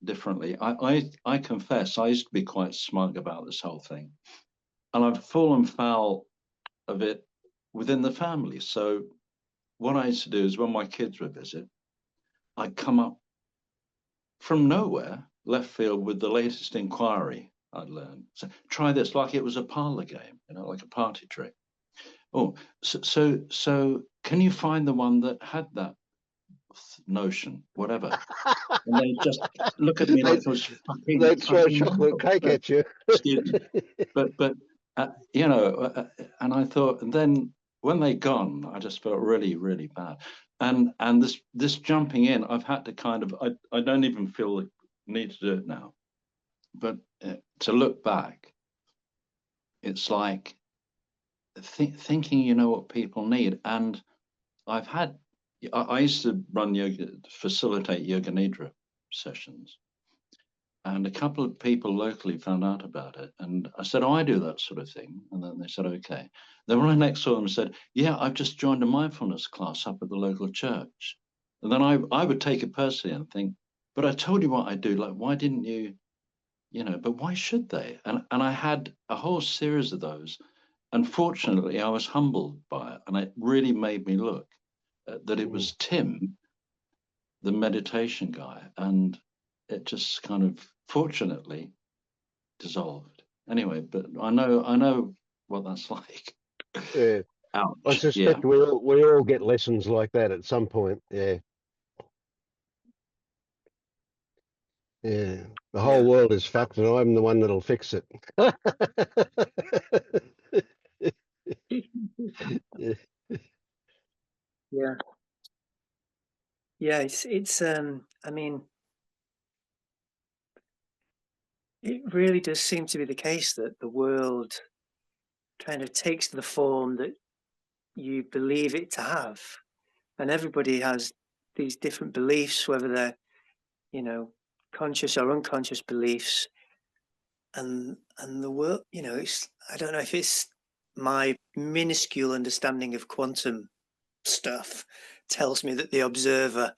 differently. I confess I used to be quite smug about this whole thing, and I've fallen foul of it within the family. So what I used to do is when my kids would visit, I'd come up from nowhere, left field, with the latest inquiry I'd learned. So try this, like it was a parlor game, like a party trick. Oh, so can you find the one that had that notion, whatever? And they just look at me they, like I was they'd throw fucking chocolate cake at you. excuse me. But and I thought, and then when they gone, I just felt really, really bad. And this jumping in, I've had to kind of, I don't even feel the need to do it now. But to look back, it's like thinking you know what people need. And I've had, I used to run yoga, facilitate yoga nidra sessions. And a couple of people locally found out about it. And I said, oh, I do that sort of thing. And then they said, okay. Then when I next saw them, said, yeah, I've just joined a mindfulness class up at the local church. And then I would take it personally and think, but I told you what I do. Like, why didn't you, but why should they? And I had a whole series of those. Unfortunately, I was humbled by it. And it really made me look that it was Tim, the meditation guy. And it just kind of, fortunately, dissolved. Anyway, but I know what that's like. Yeah. I Ouch. Yeah. suspect we all get lessons like that at some point. Yeah. Yeah. The whole Yeah, world is fucked and I'm the one that'll fix it. Yeah. yeah, yeah. It's. I mean, it really does seem to be the case that the world kind of takes the form that you believe it to have, and everybody has these different beliefs, whether they're you know conscious or unconscious beliefs, and the world, it's, I don't know if it's my minuscule understanding of quantum stuff tells me that the observer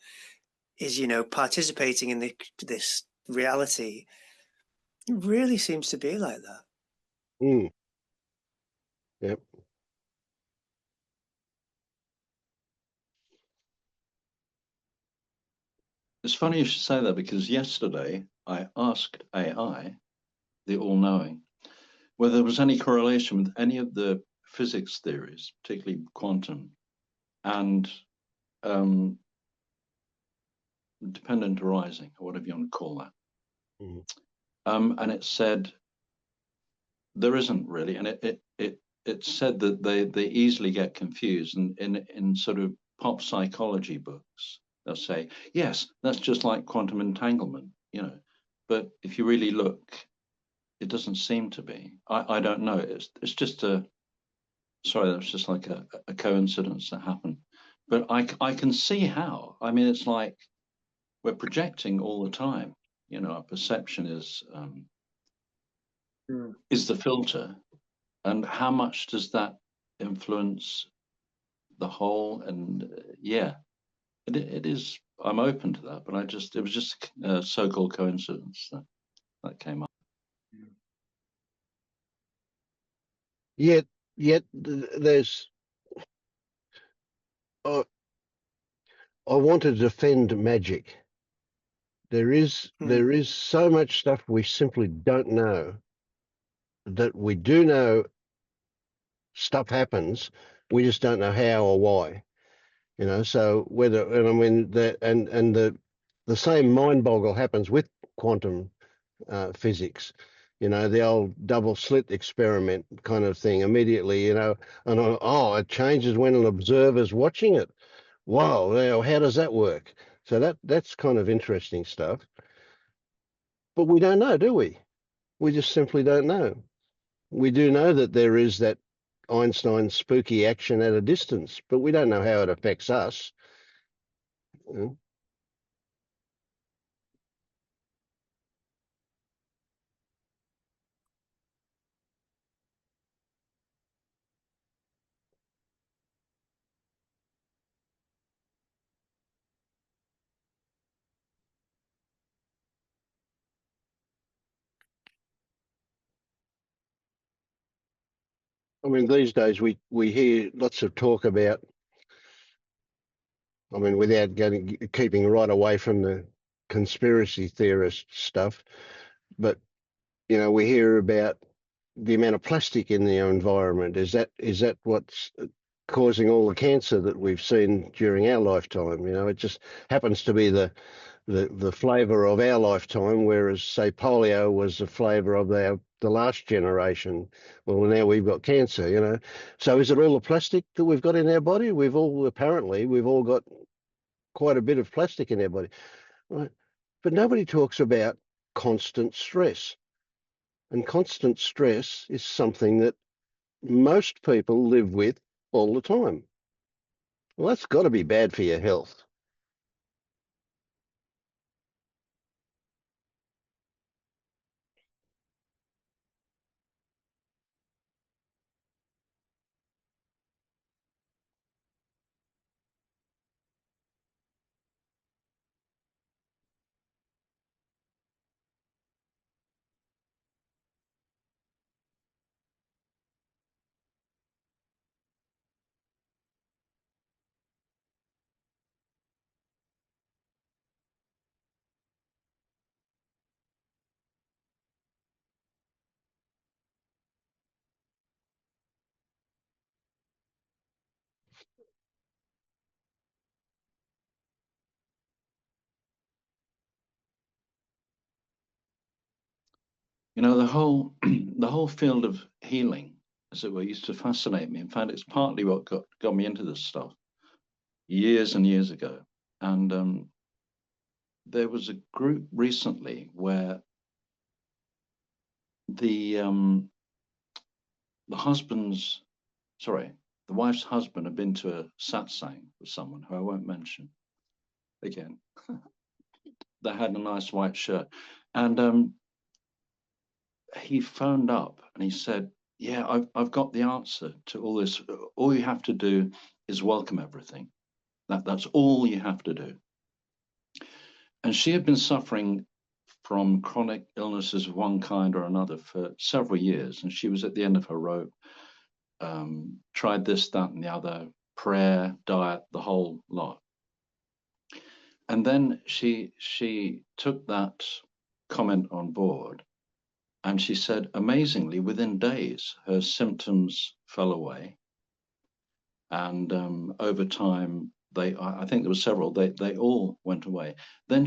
is participating in this reality. It really seems to be like that. Mm. Yep. It's funny you should say that because yesterday I asked AI, the all-knowing, whether there was any correlation with any of the physics theories, particularly quantum and um, dependent arising, or whatever you want to call that. Mm. And it said there isn't really, and it said that they easily get confused, and in sort of pop psychology books they'll say yes, that's just like quantum entanglement, but if you really look, it doesn't seem to be. I don't know, it's just sorry, that's just like a coincidence that happened, but I can see how. I mean, it's like we're projecting all the time. Our perception is is the filter, and how much does that influence the whole? And yeah, it is. I'm open to that, but it was just a so-called coincidence that came up. Yet there's. I want to defend magic. There is so much stuff we simply don't know, that we do know stuff happens, we just don't know how or why. So whether, and I mean the same mind boggle happens with quantum physics. The old double slit experiment kind of thing. Immediately, and it changes when an observer's watching it. Wow, now how does that work? So that's kind of interesting stuff. But we don't know, do we? We just simply don't know. We do know that there is that Einstein spooky action at a distance, but we don't know how it affects us. I mean, these days we hear lots of talk about, I mean, without keeping right away from the conspiracy theorist stuff, but we hear about the amount of plastic in the environment. Is that what's causing all the cancer that we've seen during our lifetime? It just happens to be the flavour of our lifetime, whereas say polio was the flavour of the last generation. Well, now we've got cancer. So is it all the plastic that we've got in our body? We've all got quite a bit of plastic in our body, right? But nobody talks about constant stress, and constant stress is something that most people live with all the time. Well, that's got to be bad for your health. The whole the whole field of healing, as it were, used to fascinate me. In fact, it's partly what got me into this stuff years and years ago. And there was a group recently where the the wife's husband had been to a satsang with someone who I won't mention again. That had a nice white shirt, and he phoned up and he said, "Yeah, I've got the answer to all this. All you have to do is welcome everything. That's all you have to do." And she had been suffering from chronic illnesses of one kind or another for several years, and she was at the end of her rope. Tried this, that, and the other, prayer, diet, the whole lot. And then she took that comment on board, and she said, amazingly, within days, her symptoms fell away. And over time, I think there were several, they all went away. Then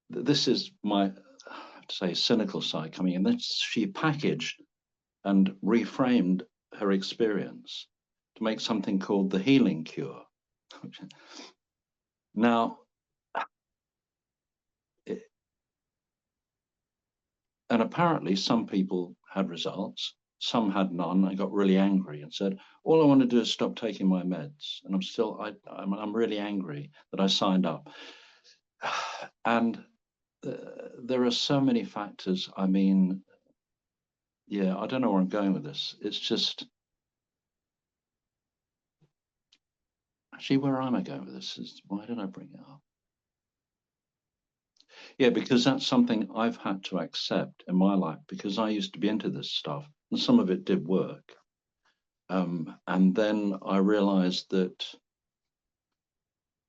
this is my, I have to say, cynical side coming in, then she packaged and reframed her experience to make something called the healing cure. Now, and apparently some people had results, some had none. I got really angry and said, all I want to do is stop taking my meds. And I'm really angry that I signed up. And there are so many factors. I mean, yeah, I don't know where I'm going with this. It's just actually where am I going with this? Is why did I bring it up? Yeah, because that's something I've had to accept in my life because I used to be into this stuff and some of it did work. And then I realized that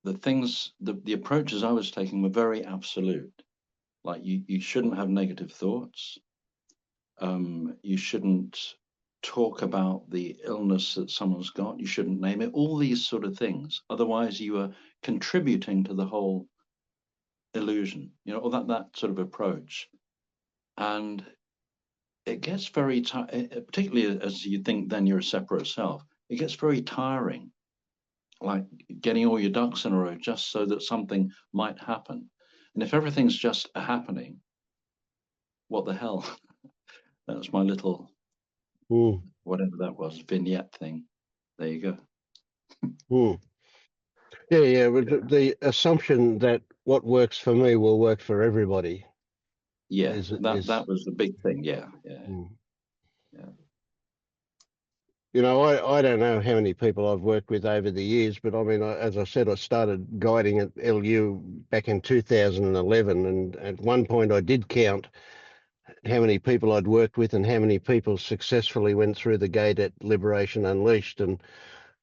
the approaches I was taking were very absolute. Like you shouldn't have negative thoughts. You shouldn't talk about the illness that someone's got. You shouldn't name it. All these sort of things. Otherwise, you are contributing to the whole illusion, or that sort of approach. And it gets very, particularly as you think then you're a separate self, it gets very tiring, like getting all your ducks in a row just so that something might happen. And if everything's just happening, what the hell? That's my little, whatever that was, vignette thing. There you go. Yeah. But the assumption that what works for me will work for everybody Yeah, is that was the big thing. Yeah. Yeah. I don't know how many people I've worked with over the years, but I mean, as I said, I started guiding at LU back in 2011, and at one point I did count how many people I'd worked with and how many people successfully went through the gate at Liberation Unleashed. And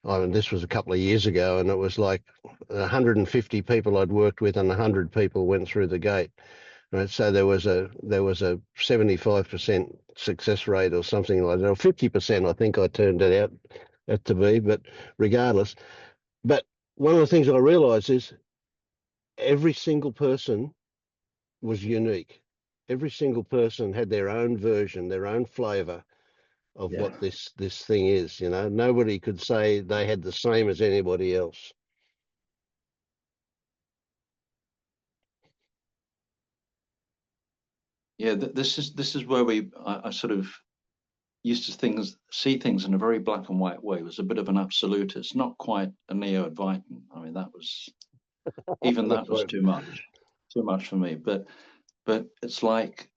I mean, this was a couple of years ago, and it was like 150 people I'd worked with and 100 people went through the gate. Right, so there was a 75% success rate or something like that, or 50%. I think I turned it out to be, but regardless. But one of the things I realised is every single person was unique. Every single person had their own version, their own flavour of Yeah. what this thing is. Nobody could say they had the same as anybody else. Yeah. This is where I sort of used to see things in a very black and white way. It was a bit of an absolutist, not quite a neo-Advaitin. I mean, even that That's was right. too much for me. But it's like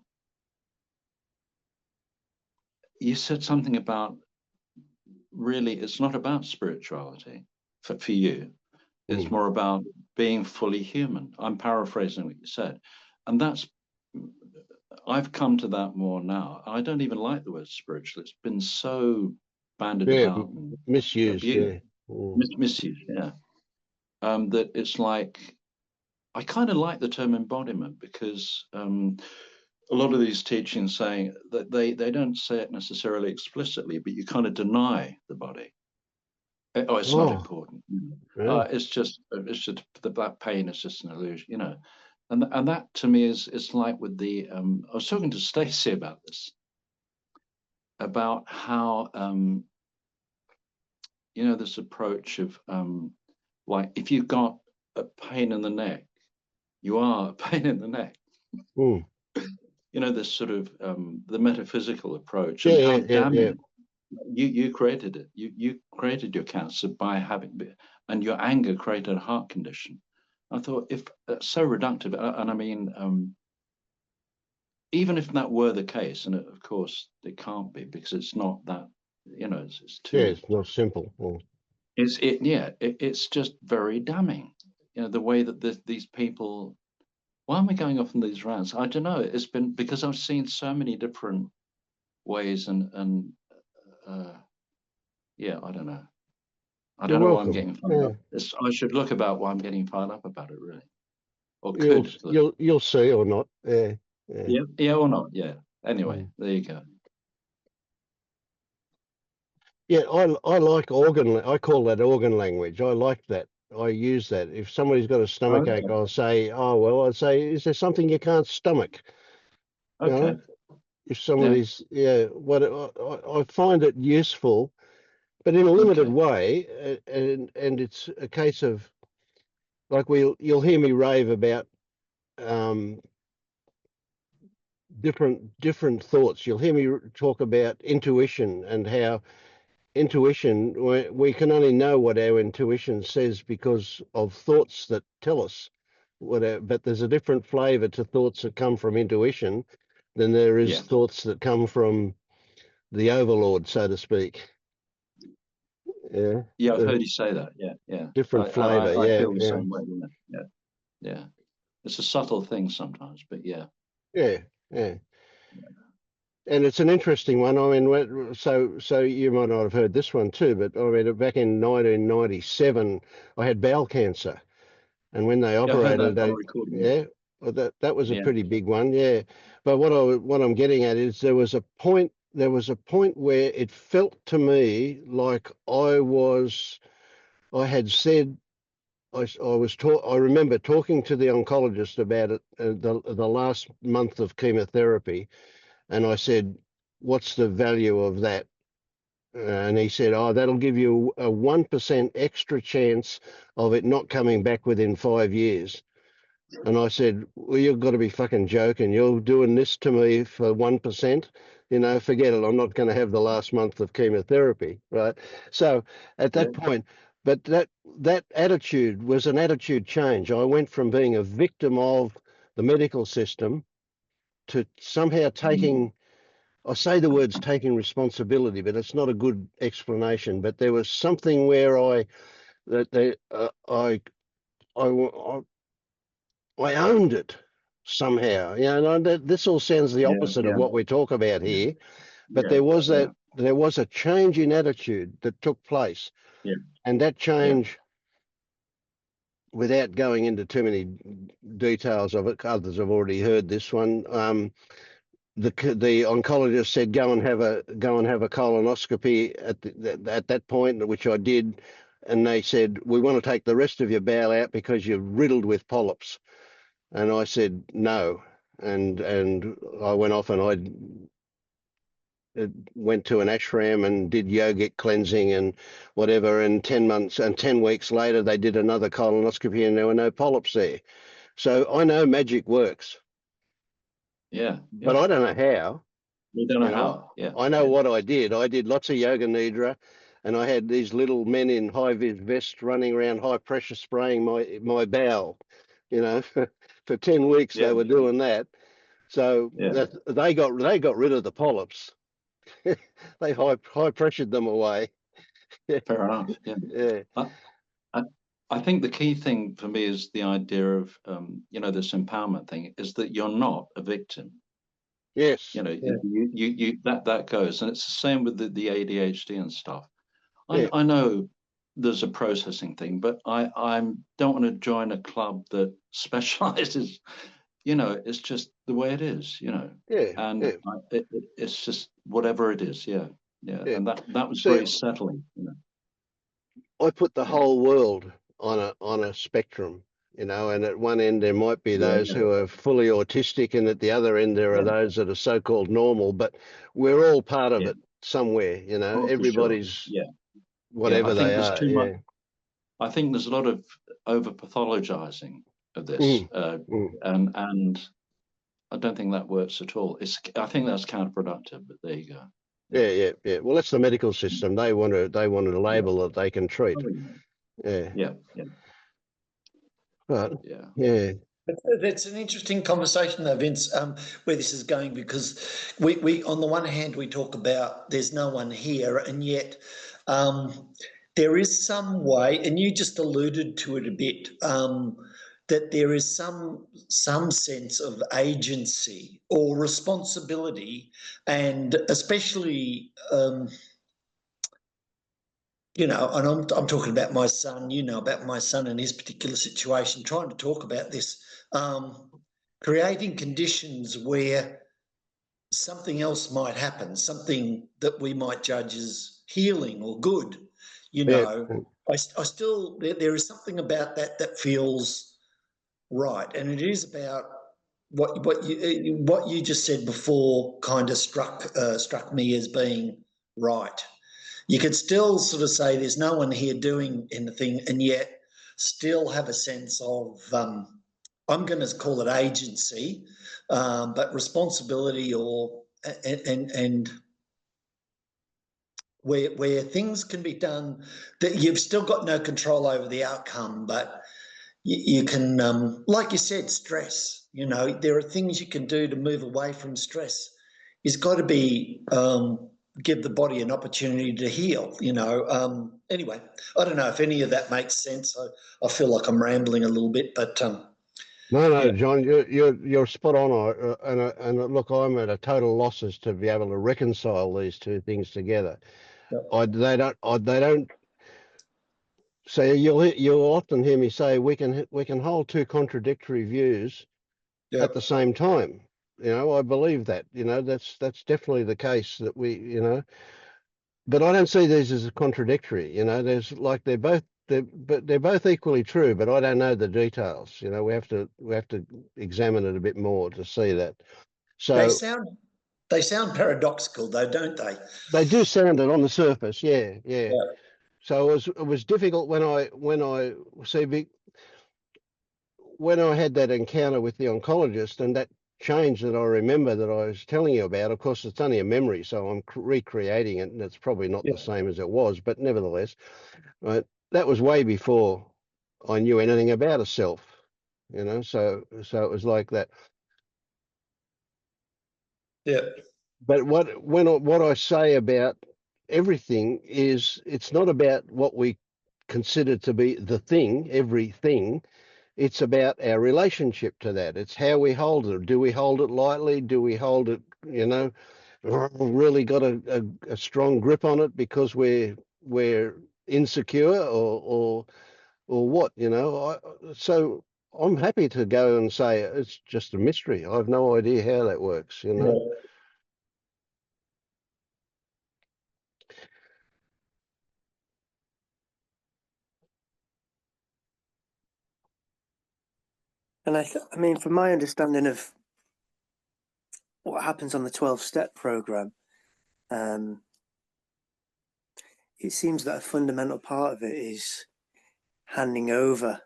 you said something about really, it's not about spirituality for you. It's Mm. more about being fully human. I'm paraphrasing what you said, and I've come to that more now. I don't even like the word spiritual. It's been so bandied Yeah, about and misused. abused, Yeah. Mm. misused. Yeah. That it's like I kind of like the term embodiment because a lot of these teachings saying that they don't say it necessarily explicitly, but you kind of deny the body. Oh, it's not Oh, important. yeah. It's just that pain is just an illusion, and that to me is like with the I was talking to Stacey about this, about how this approach of like if you've got a pain in the neck, you are a pain in the neck. Mm. This sort of the metaphysical approach Yeah, and how yeah, yeah, yeah. damning you created it. You created your cancer by and your anger created a heart condition. I thought if that's so reductive, and I mean, even if that were the case, and of course it can't be because it's not that, it's Yeah, too. it's not simple. Mm. It's just very damning. The way that these people. Why am I going off on these rants? I don't know. It's been because I've seen so many different ways and uh, yeah, I don't know. I You're don't know why I'm welcome. getting fired Yeah. up. I should look about why I'm getting fired up about it, really, or You'll could look. you'll see or not. Yeah. Yeah. Yeah, yeah, or not. Yeah. Anyway, Mm. there you go. Yeah, I like I call that organ language. I like that. I use that. If somebody's got a stomach ache, Okay. I'll say, oh well, I'd say, is there something you can't stomach? You Okay. know, if Yeah. somebody's what I find it useful, but in a limited Okay. way, and it's a case of like you'll hear me rave about um, different thoughts. You'll hear me talk about intuition and how intuition we can only know what our intuition says because of thoughts that tell us but there's a different flavor to thoughts that come from intuition than there is Yeah. thoughts that come from the overlord, so to speak. Yeah. Yeah, I've heard you say that. Yeah, yeah. Different flavour. I Yeah, feel the yeah, same way. Yeah, yeah, yeah. It's a subtle thing sometimes, but yeah. yeah, yeah. And it's an interesting one. I mean, so you might not have heard this one too, but I mean, back in 1997, I had bowel cancer, and when they Yeah, I've heard operated, that on they, recording. yeah, well, that was a Yeah, pretty big one, yeah. But what I'm getting at is there was a point where it felt to me like I had said. I remember talking to the oncologist about it, the last month of chemotherapy, and I said, "What's the value of that?" And he said, "Oh, that'll give you a 1% extra chance of it not coming back within 5 years." And I said, "Well, you've got to be fucking joking. You're doing this to me for 1%. You know, forget it. I'm not going to have the last month of chemotherapy, right?" So at yeah, that point, but that attitude was an attitude change. I went from being a victim of the medical system to somehow mm, taking, I say the words taking responsibility, but it's not a good explanation. But there was something where that they, I, I owned it somehow. You know, and this all sounds the yeah, opposite of yeah, what we talk about yeah, here. But yeah, yeah, there was a change in attitude that took place, yeah, and that yeah, change, without going into too many details of it, others have already heard this one. The oncologist said go and have a colonoscopy at that point, which I did, and they said, "We want to take the rest of your bowel out because you're riddled with polyps." And I said no, and I went off and I went to an ashram and did yogic cleansing and whatever. And 10 months and 10 weeks later, they did another colonoscopy and there were no polyps there. So I know magic works, yeah, but yeah. I don't know how. We don't know You know, how. Yeah, I know yeah, what I did. I did lots of yoga nidra, and I had these little men in high vis vests running around high pressure spraying my bowel. You know, for 10 weeks yeah, they were doing that. So yeah. that they got rid of the polyps. They high pressured them away. Fair enough. Yeah. Yeah. I, I, I think the key thing for me is the idea of, this empowerment thing is that you're not a victim. Yes. You know, Yeah. you that goes, and it's the same with the ADHD and stuff. Yeah. I know there's a processing thing, but I don't want to join a club that specializes. It's just the way it is. Yeah. And Yeah. it's just whatever it is. Yeah, yeah, Yeah. and that was See, very settling. I put the Yeah, whole world on a spectrum, and at one end there might be those yeah, who are fully autistic, and at the other end there are yeah, those that are so-called normal, but we're all part of yeah. it somewhere, Oh, for sure. everybody's Yeah, yeah. I whatever think they there's are. too much. Yeah. I think there's a lot of over pathologizing of this, Mm, mm. and I don't think that works at all. I think that's counterproductive. But there you go. Yeah, Yeah, yeah, yeah. Well, that's the medical system. They want a yeah. label that they can treat. Oh, yeah, Yeah. yeah, yeah, But yeah. yeah. That's an interesting conversation, though, Vince, where this is going, because we on the one hand we talk about there's no one here, and yet there is some way, and you just alluded to it a bit, that there is some sense of agency or responsibility, and especially. And I'm talking about my son, about my son and his particular situation, trying to talk about this, creating conditions where something else might happen, something that we might judge as healing or good. You Yeah. know, I still, there is something about that feels right. And it is about what you just said before kind of struck me as being right. You could still sort of say there's no one here doing anything, and yet still have a sense of, I'm going to call it agency, but responsibility, or and where things can be done that you've still got no control over the outcome, but you can, like you said, stress. There are things you can do to move away from stress. It's got to be give the body an opportunity to heal. Anyway, I don't know if any of that makes sense. I feel like I'm rambling a little bit, but No, yeah, John, you're spot on. And look, I'm at a total loss as to be able to reconcile these two things together. yeah, They don't. So you'll often hear me say we can hold two contradictory views yeah, at the same time. I believe that. That's definitely the case that but I don't see these as contradictory. There's like they're both equally true, but I don't know the details. We have to examine it a bit more to see that. they So sound they sound paradoxical, though, don't they? they do sound it on the surface, yeah, yeah. Yeah, So it was difficult when I had that encounter with the oncologist and that change that I remember that I was telling you about. Of course, it's only a memory, so I'm recreating it, and it's probably not yeah, the same as it was, but nevertheless, right, that was way before I knew anything about a self. So it was like that. yeah, But what I say about everything is it's not about what we consider to be the thing, everything. It's about our relationship to that. It's how we hold it. Do we hold it lightly? Do we hold it, really got a strong grip on it because we're insecure or what? So I'm happy to go and say it's just a mystery. I have no idea how that works. yeah. And I mean, from my understanding of what happens on the 12-step program, um, it seems that a fundamental part of it is handing over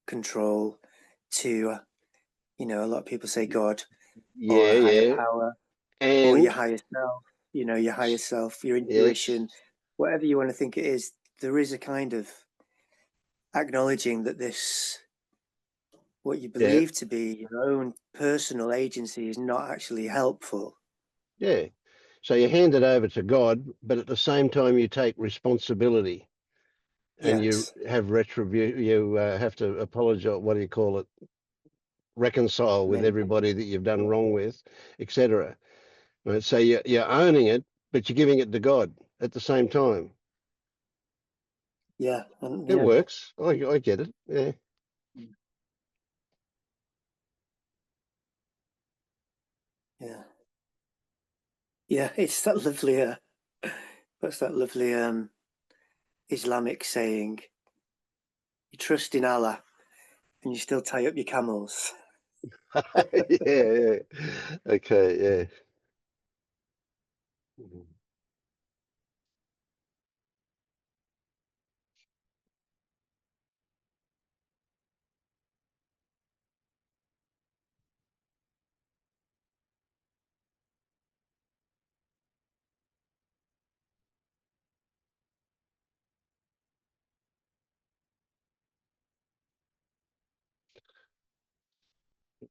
control to, a lot of people say God or Yeah, a higher yeah. power or your And higher self, your higher self, your yes, intuition, whatever you want to think it is. There is a kind of acknowledging that what you yeah, believe to be your own personal agency is not actually helpful. yeah. So you hand it over to God, but at the same time you take responsibility and you Yes. have retribution. You have to apologize. What do you call it? Reconcile with Maybe. everybody that you've done wrong with, etc. Right? So you're owning it, but you're giving it to God at the same time. Yeah. And It yeah. works. I get it. Yeah. Yeah. Yeah. It's that lovely, what's that lovely Islamic saying? You trust in Allah and you still tie up your camels. Yeah, yeah. Okay, yeah.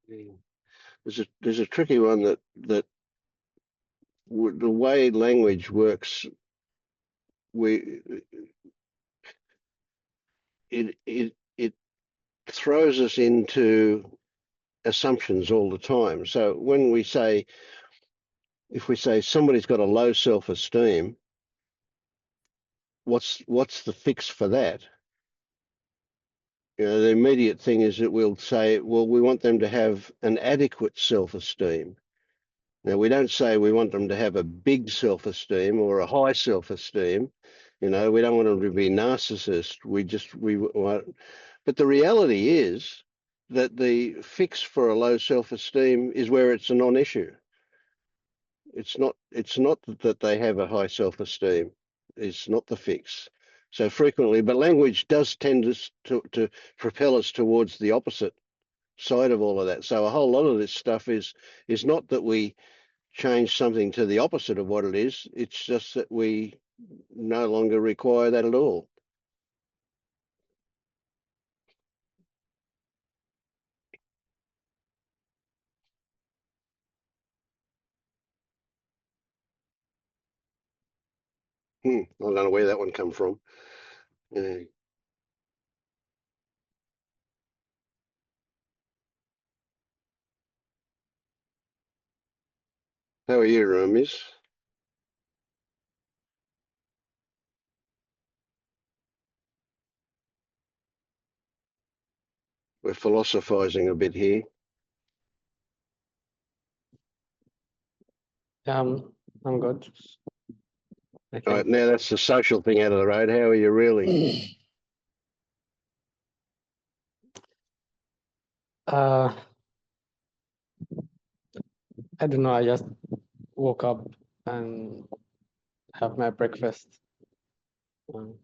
Yeah. There's a tricky one that the way language works, we it throws us into assumptions all the time. So if we say somebody's got a low self-esteem, what's the fix for that? The immediate thing is that we'll say, well, we want them to have an adequate self-esteem. Now, we don't say we want them to have a big self-esteem or a high self-esteem. We don't want them to be narcissist. We want, but the reality is that the fix for a low self-esteem is where it's a non-issue. It's not that they have a high self-esteem. It's not the fix. So frequently, but language does tend to propel us towards the opposite side of all of that. So a whole lot of this stuff is not that we change something to the opposite of what it is. It's just that we no longer require that at all. I don't know where that one come from. Yeah. How are you, Miss? We're philosophizing a bit here. I'm good. All Okay. right, now that's the social thing out of the road. How are you really? Uh, I don't know. I just woke up and have my breakfast. Um,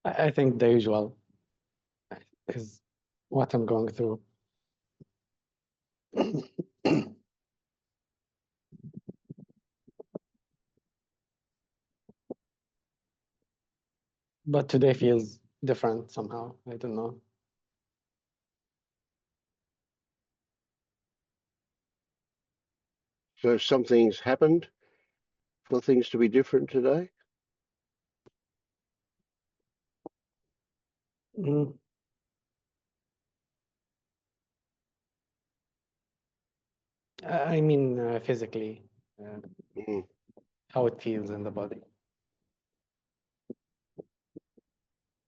I think the usual is what I'm going through. But today feels different somehow. I don't know. So something's happened for things to be different today? Mm, I mean, physically, Mm. how it feels in the body.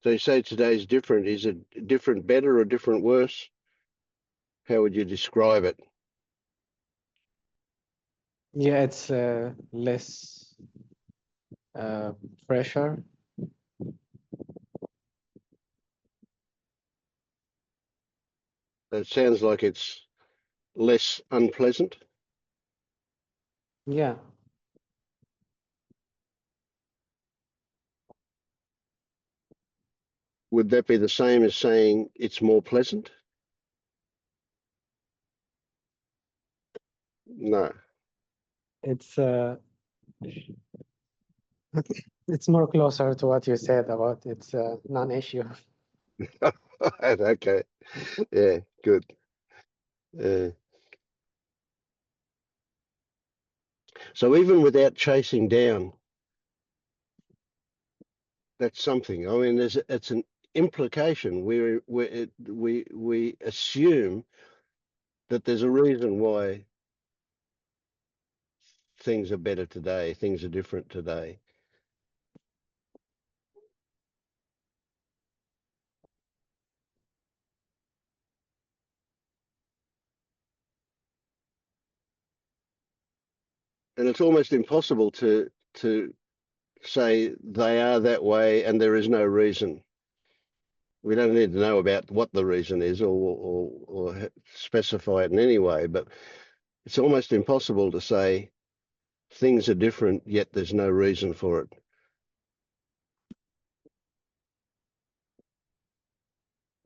So you say today's different. Is it different better or different worse? How would you describe it? Yeah, it's less pressure. It sounds like it's less unpleasant. Yeah, Would that be the same as saying it's more pleasant? No. it's it's more closer to what you said about it's a non-issue. Okay. Yeah, good. So even without chasing down, that's something. I mean, it's an implication where we assume that there's a reason why things are better today, things are different today. And it's almost impossible to say they are that way and there is no reason. We don't need to know about what the reason is or specify it in any way, but it's almost impossible to say things are different, yet there's no reason for it.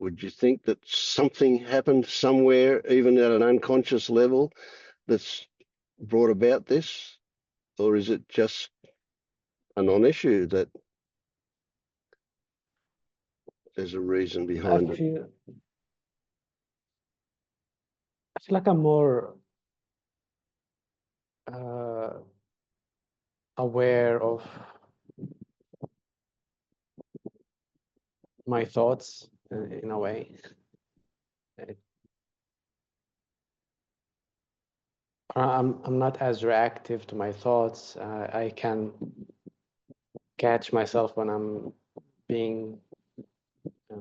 Would you think that something happened somewhere, even at an unconscious level, that's brought about this? Or is it just a non-issue that there's a reason I behind it? feel I feel like I'm more uh, aware of my thoughts in a way. I'm not as reactive to my thoughts. I can catch myself when I'm being uh,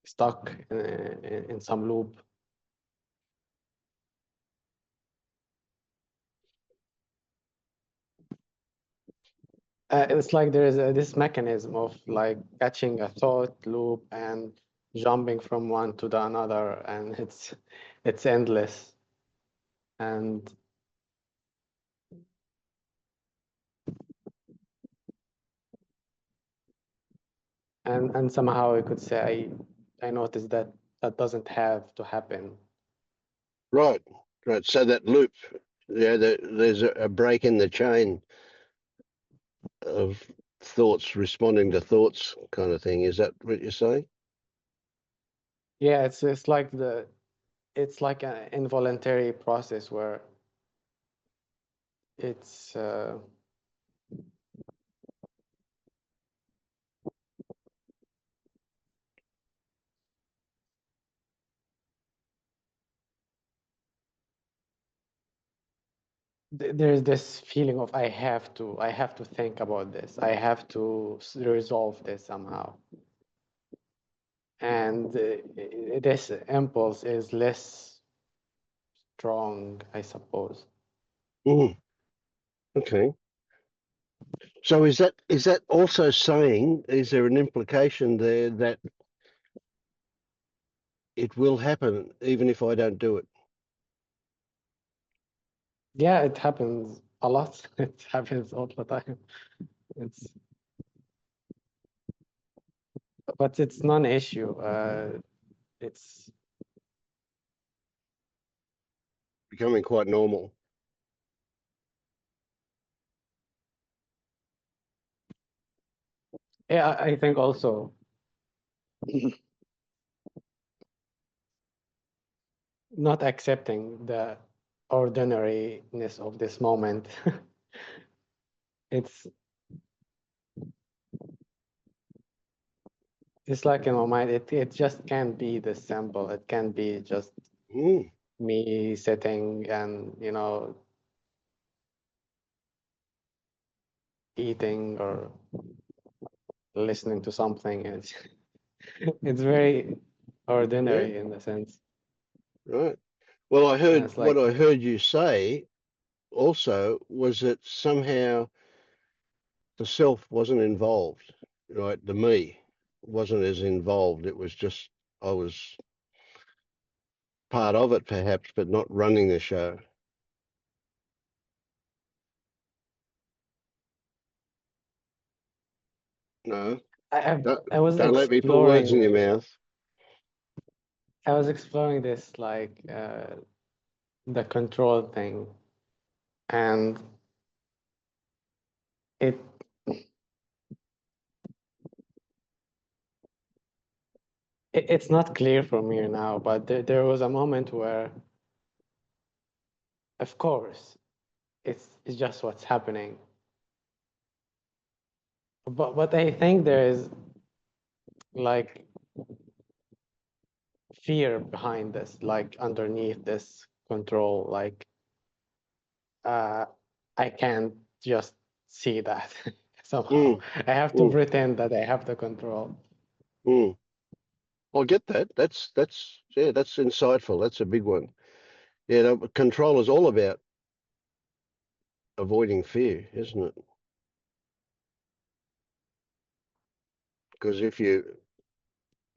stuck in some loop. It's like there is this mechanism of like catching a thought loop and jumping from one to the another, and it's endless. And somehow I could say I noticed that that doesn't have to happen. Right, right. So that loop, yeah, there's a break in the chain of thoughts responding to thoughts kind of thing. Is that what you're saying? Yeah, it's like it's like an involuntary process where it's there's this feeling of I have to think about this. I have to resolve this somehow. And this impulse is less strong, I suppose. Mm. Okay. So is that also saying, is there an implication there that it will happen even if I don't do it? Yeah, it happens a lot. It happens all the time. It's but it's non-issue. It's Becoming quite normal. yeah, I think also not accepting the ordinariness of this moment. It's it's like in my mind, it just can't be this simple. It can't be just Mm. me sitting and eating or listening to something. It's it's very Yeah, ordinary in the sense. right. Well, I And heard it's what like, I heard you say also was that somehow the self wasn't involved, right? The me wasn't as involved. It was just I was part of it perhaps, but not running the show. No, I don't, I was don't let me put words in exploring your mouth. I was exploring this like the control thing, and it it's not clear for me now, but there was a moment where, of course, it's just what's happening. But I think there is like fear behind this, like underneath this control, like uh, I can't just see that somehow. Mm, I have to mm, pretend that I have the control. mm. I get that. That's yeah, that's insightful. That's a big one. Yeah, no, control is all about avoiding fear, isn't it? Because if you're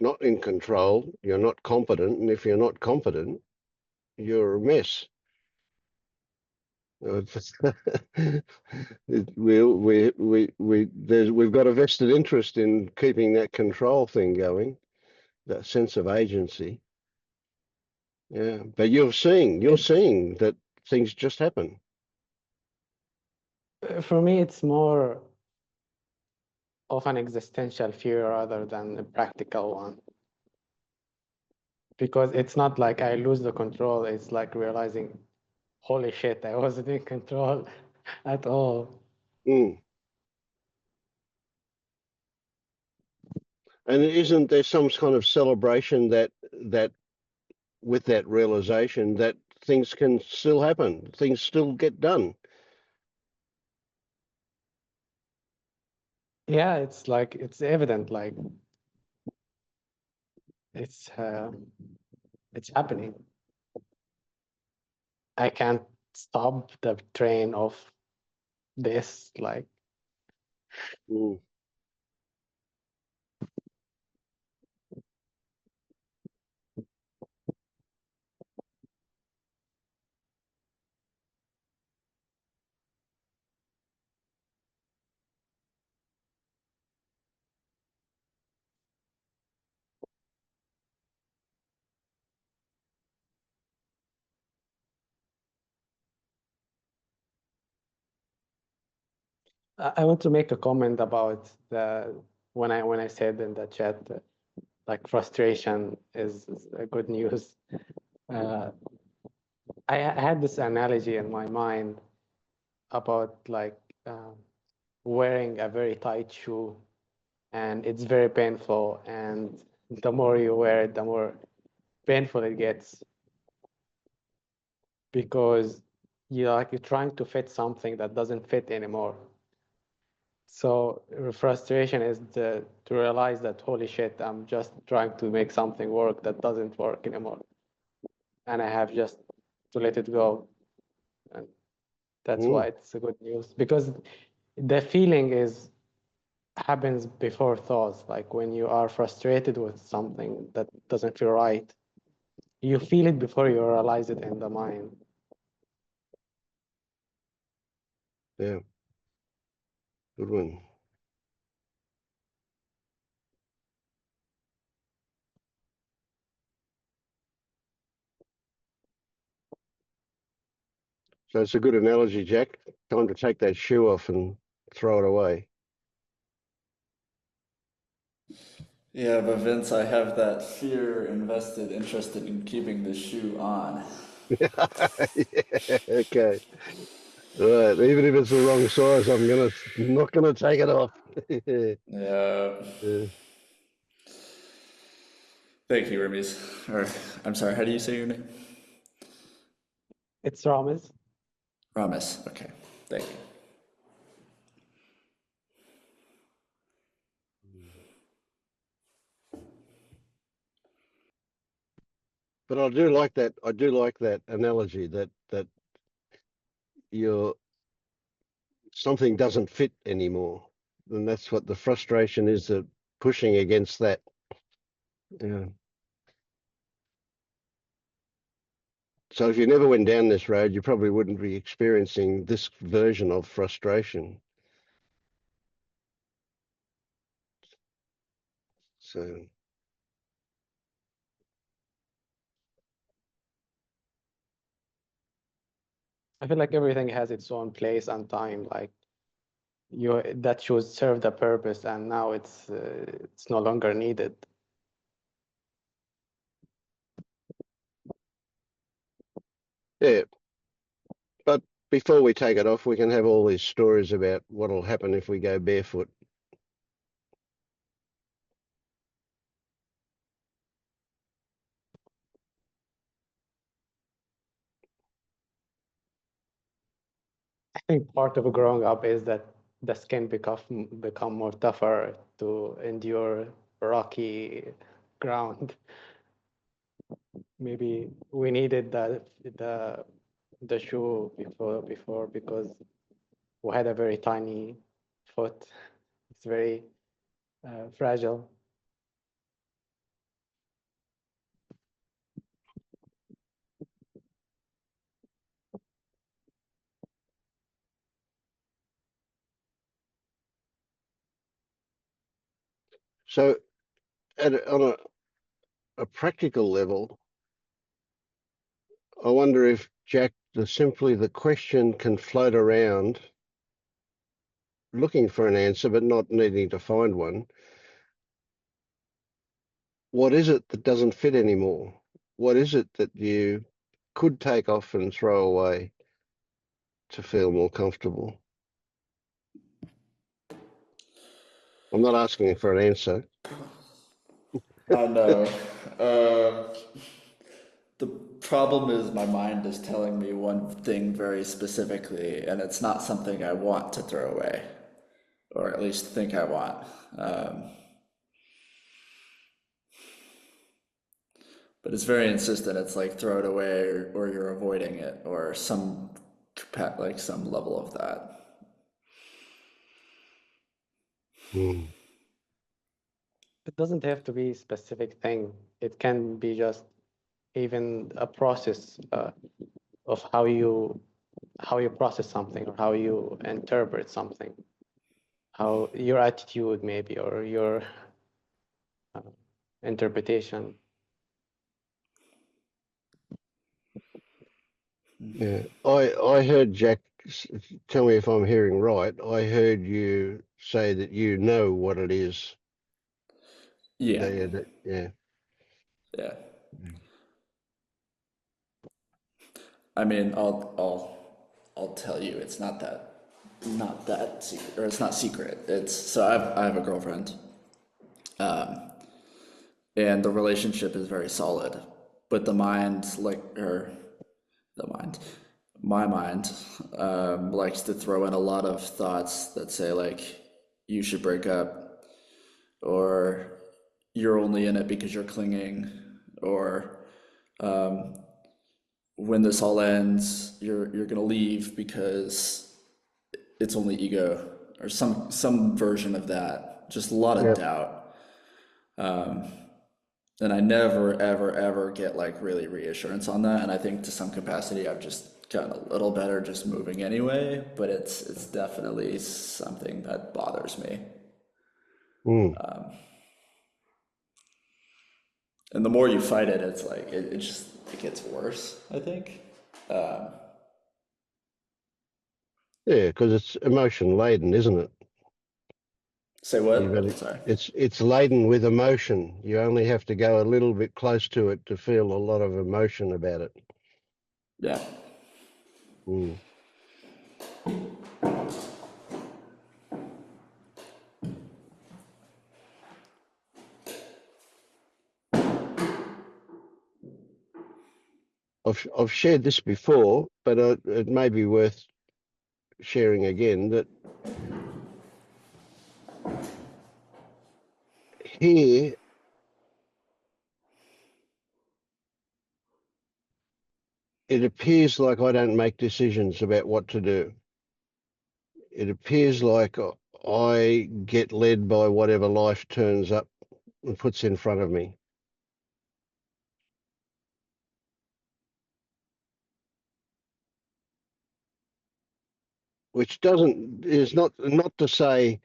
not in control, you're not competent, and if you're not competent, you're a mess. We've got a vested interest in keeping that control thing going, that sense of agency. Yeah, but you're It's seeing that things just happen. for me, it's more of an existential fear rather than a practical one. Because it's not like I lose the control, it's like realizing, holy shit, I wasn't in control at all. Mm. And isn't there some kind of celebration that with that realization that things can still happen, things still get done? Yeah, it's like it's evident, like it's it's happening. I can't stop the train of this, like Mm. I want to make a comment about when I said in the chat that, like, frustration is a good news. I had this analogy in my mind about like wearing a very tight shoe, and it's very painful, and the more you wear it, the more painful it gets, because you're trying to fit something that doesn't fit anymore. So frustration is to realize that, holy shit, I'm just trying to make something work that doesn't work anymore, and I have just to let it go. And that's why it's a good news, because the feeling happens before thoughts. Like when you are frustrated with something that doesn't feel right, you feel it before you realize it in the mind. Yeah, good one. So it's a good analogy, Jack. Time to take that shoe off and throw it away. Yeah, but Vince, I have that fear invested, interested in keeping the shoe on. Yeah, okay. All right. Even if it's the wrong size, not gonna take it off. Yeah. Yeah. Thank you, Hermes. Or, I'm sorry, how do you say your name? It's Rames. Ramis. Okay. Thank you. But I do like that. I do like that analogy that you're something doesn't fit anymore, and that's what the frustration is. That pushing against that. Yeah. So if you never went down this road, you probably wouldn't be experiencing this version of frustration. So I feel like everything has its own place and time. Like that should serve the purpose, and now it's no longer needed. yeah, but before we take it off, we can have all these stories about what'll happen if we go barefoot. I think part of growing up is that the skin become more tougher to endure rocky ground. Maybe we needed the shoe before because we had a very tiny foot. It's very fragile. So on a practical level, I wonder if, Jack, simply the question can float around looking for an answer, but not needing to find one. What is it that doesn't fit anymore? What is it that you could take off and throw away to feel more comfortable? I'm not asking for an answer. I know. Uh, the problem is my mind is telling me one thing very specifically, and it's not something I want to throw away, or at least think I want. But it's very insistent. It's like throw it away, or you're avoiding it, or some level of that. Hmm. It doesn't have to be a specific thing. It can be just even a process of how you process something or how you interpret something, how your attitude maybe or your uh, interpretation. Yeah, I heard Jack tell me if I'm hearing right. I heard you say that you know what it is. Yeah, Yeah. yeah. I mean, I'll tell you, it's not that secret, or it's not secret. It's so I have a girlfriend, and the relationship is very solid, but the mind, like, or the mind, my mind, likes to throw in a lot of thoughts that say like, you should break up, or you're only in it because you're clinging, or when this all ends, you're gonna leave because it's only ego, or some version of that. Just a lot of Yeah. doubt. And I never ever get like really reassurance on that. And I think to some capacity I've just gotten a little better just moving anyway, but it's definitely something that bothers me. Mm. And the more you fight it, it's like it gets worse, I think. Yeah, because it's emotion laden, isn't it? Say You've got what? it. Sorry. It's laden with emotion. You only have to go a little bit close to it to feel a lot of emotion about it. Yeah. Mm. I've shared this before, but it may be worth sharing again that here it appears like I don't make decisions about what to do. It appears like I get led by whatever life turns up and puts in front of me. Which is not to say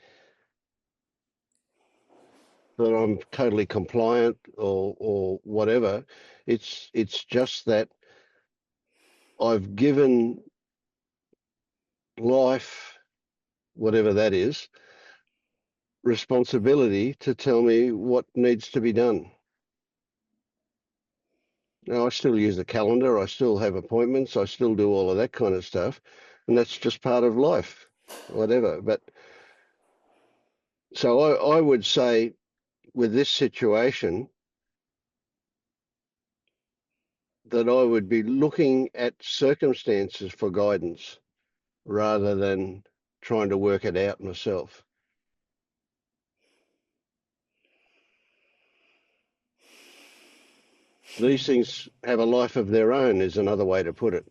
that I'm totally compliant or whatever. It's just that I've given life, whatever that is, responsibility to tell me what needs to be done. Now, I still use the calendar, I still have appointments, I still do all of that kind of stuff, and that's just part of life, whatever. But so I would say with this situation that I would be looking at circumstances for guidance rather than trying to work it out myself. These things have a life of their own is another way to put it.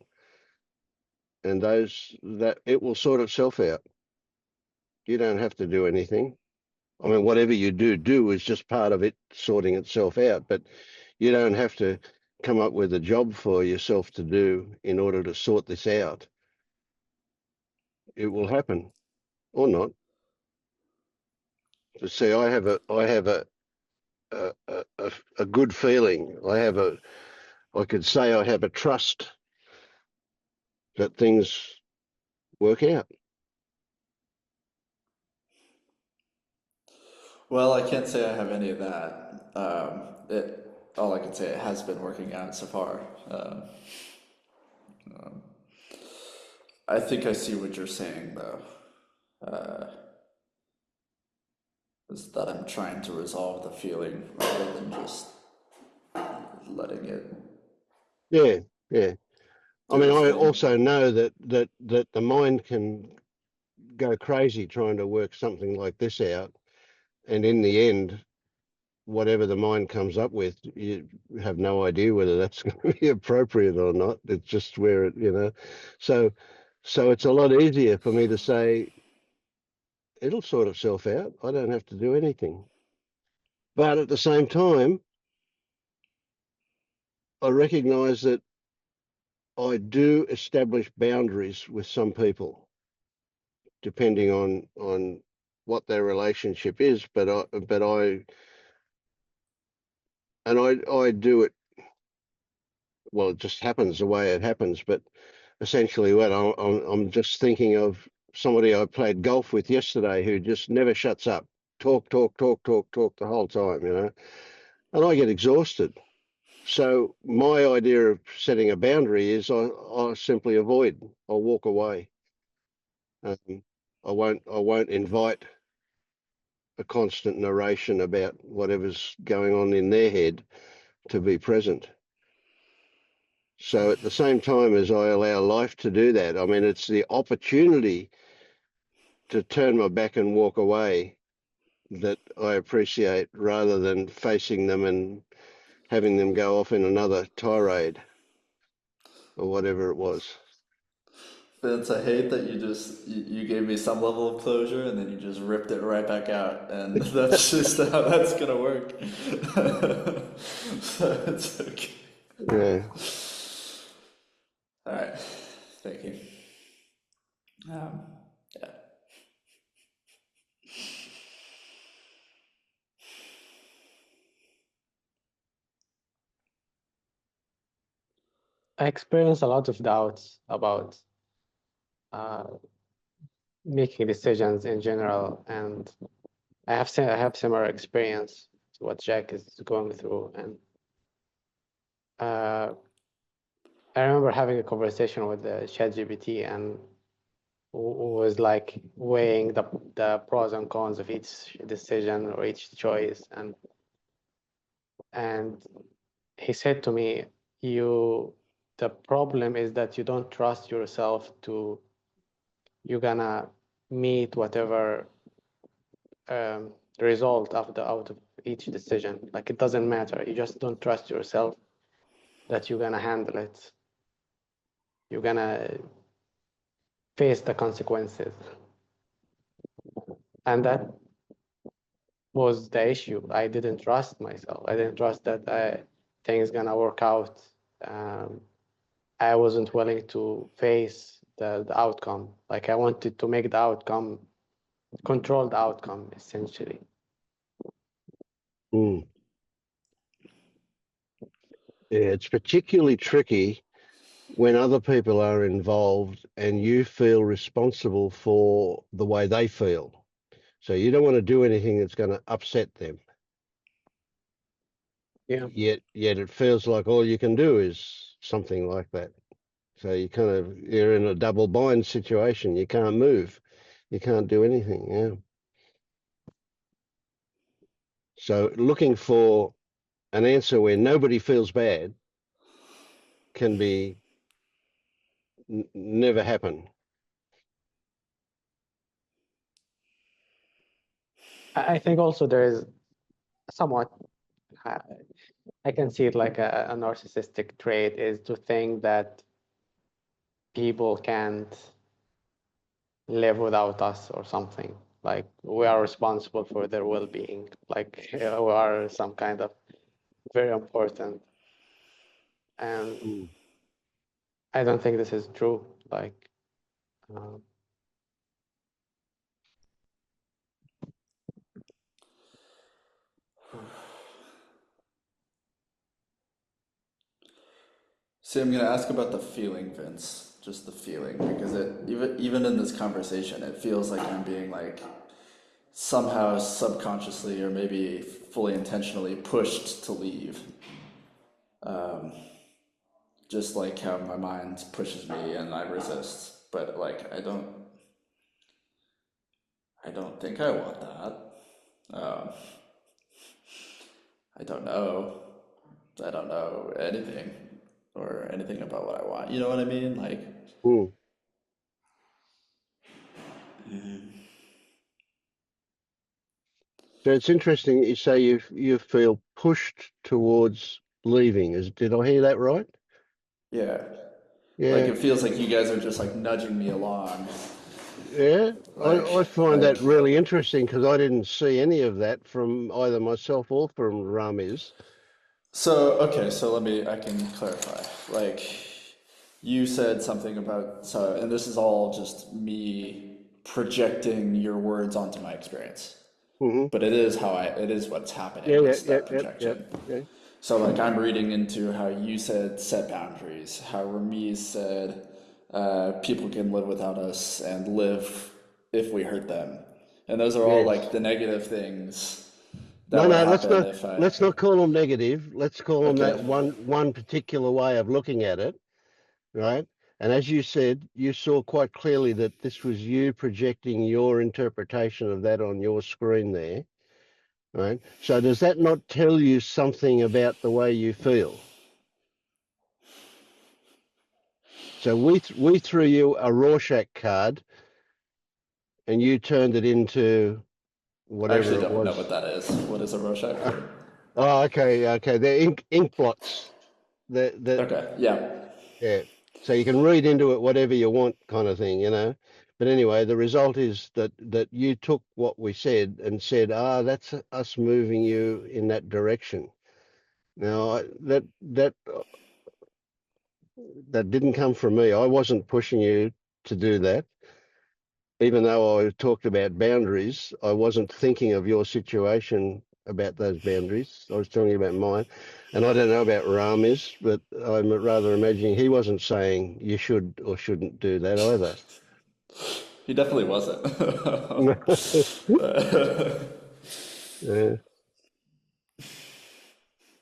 And that it will sort itself out. You don't have to do anything. I mean, whatever you do is just part of it sorting itself out, but you don't have to come up with a job for yourself to do in order to sort this out. It will happen or not. But see, I have a good feeling. I could say I have a trust that things work out. Well, I can't say I have any of that. All I can say, it has been working out so far. I think I see what you're saying, though. Is that I'm trying to resolve the feeling rather than just letting it Yeah, yeah. I do mean, its I thing. also know that the mind can go crazy trying to work something like this out, and in the end, whatever the mind comes up with, you have no idea whether that's going to be appropriate or not. It's just where it. So, so it's a lot easier for me to say it'll sort itself out. I don't have to do anything. But at the same time, I recognise that I do establish boundaries with some people, depending on what their relationship is. I do it. Well, it just happens the way it happens. But essentially what I'm just thinking of somebody I played golf with yesterday who just never shuts up. Talk, talk, talk, talk, talk the whole time, you know, and I get exhausted. So my idea of setting a boundary is I simply avoid. I'll walk away. I won't invite a constant narration about whatever's going on in their head to be present. So at the same time as I allow life to do that, I mean, it's the opportunity to turn my back and walk away that I appreciate rather than facing them and having them go off in another tirade or whatever it was. Vince, I hate that you gave me some level of closure and then you just ripped it right back out, and that's just how that's gonna work. So it's okay. Yeah. All right, thank you. Um, yeah. I experience a lot of doubts about uh, making decisions in general, and I have similar experience to what Jack is going through, and I remember having a conversation with the ChatGPT and was like weighing the pros and cons of each decision or each choice, and he said to me, the problem is that you don't trust yourself to you're gonna meet whatever result out of each decision. Like, it doesn't matter. You just don't trust yourself that you're gonna handle it. You're gonna face the consequences. And that was the issue. I didn't trust myself. I didn't trust that things gonna work out. I wasn't willing to face the outcome. Like, I wanted to make the outcome, control the outcome, essentially. Mm. Yeah, it's particularly tricky when other people are involved and you feel responsible for the way they feel. So you don't want to do anything that's going to upset them. Yeah. Yet it feels like all you can do is something like that. So you're in a double bind situation. You can't move. You can't do anything. Yeah. So looking for an answer where nobody feels bad can be never happen. I think also there is somewhat, I can see it like a narcissistic trait is to think that people can't live without us or something. Like, we are responsible for their well-being. Like, we are some kind of very important. And Mm. I don't think this is true. Like, um, See, I'm gonna ask about the feeling, Vince. Just the feeling, because even in this conversation, it feels like I'm being like somehow subconsciously or maybe fully intentionally pushed to leave. Just like how my mind pushes me and I resist. But like I don't think I want that. I don't know. I don't know anything or anything about what I want. You know what I mean? Like, Mm. So it's interesting that you say you feel pushed towards leaving. Did I hear that right? yeah. Like Yeah. it feels like you guys are just like nudging me along. Yeah. Like I find like that really interesting because I didn't see any of that from either myself or from Ramiz. so okay, so I can clarify. Like you said something about and this is all just me projecting your words onto my experience. Mm-hmm. But it is what's happening. Yeah, It's yeah, that yeah, yeah, projection. yeah. So like I'm reading into how you said set boundaries, how Ramiz said people can live without us and live if we hurt them. And those are all like Yes. the negative things that No, would no, happen if I. let's not call them negative. Let's call them that Okay. one particular way of looking at it, right? And as you said, you saw quite clearly that this was you projecting your interpretation of that on your screen there, right? So does that not tell you something about the way you feel? So we threw you a Rorschach card, and you turned it into I whatever actually it don't know was. what that is. What is a Rorschach card? Oh, okay. They're ink blots. That Okay, yeah. Yeah. So you can read into it whatever you want, kind of thing, you know. But anyway, the result is that you took what we said and said, that's us moving you in that direction. Now, that didn't come from me. I wasn't pushing you to do that. Even though I talked about boundaries, I wasn't thinking of your situation about those boundaries. I was telling you about mine. And I don't know about Ramis, but I'm rather imagining he wasn't saying you should or shouldn't do that either. He definitely wasn't. Yeah.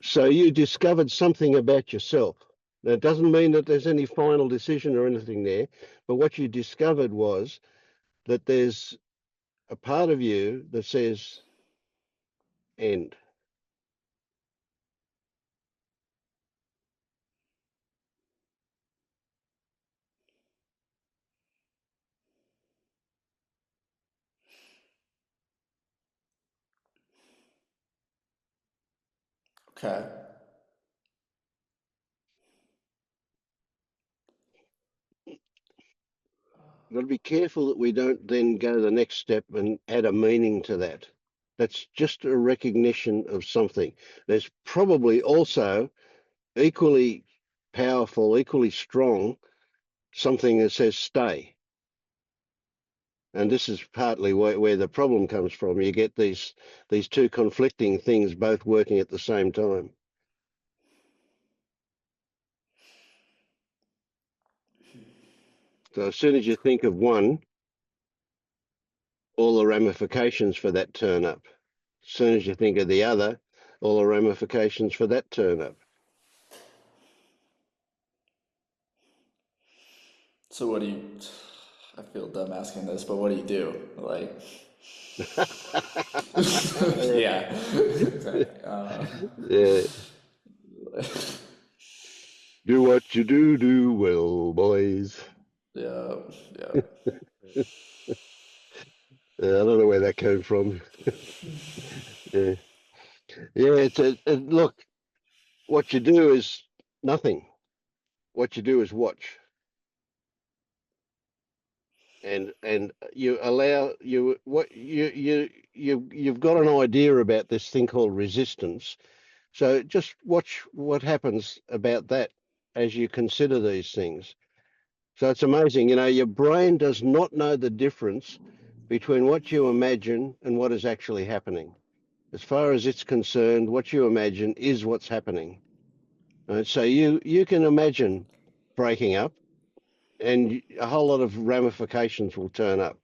So you discovered something about yourself. Now, it doesn't mean that there's any final decision or anything there, but what you discovered was that there's a part of you that says end. Okay. Got to be careful that we don't then go the next step and add a meaning to that. That's just a recognition of something. There's probably also equally powerful, equally strong, something that says stay. And this is partly where the problem comes from. You get these two conflicting things both working at the same time. So as soon as you think of one, all the ramifications for that turn up. As soon as you think of the other, all the ramifications for that turn up. So what do you? I feel dumb asking this, but what do you do? Like, yeah, exactly. Yeah. Do what you do well, boys. Yeah, yeah. I don't know where that came from. Yeah, yeah. Look. What you do is nothing. What you do is watch, and you allow you've got an idea about this thing called resistance. So just watch what happens about that as you consider these things. So it's amazing, your brain does not know the difference between what you imagine and what is actually happening. As far as it's concerned, what you imagine is what's happening. Right? So you can imagine breaking up, and a whole lot of ramifications will turn up.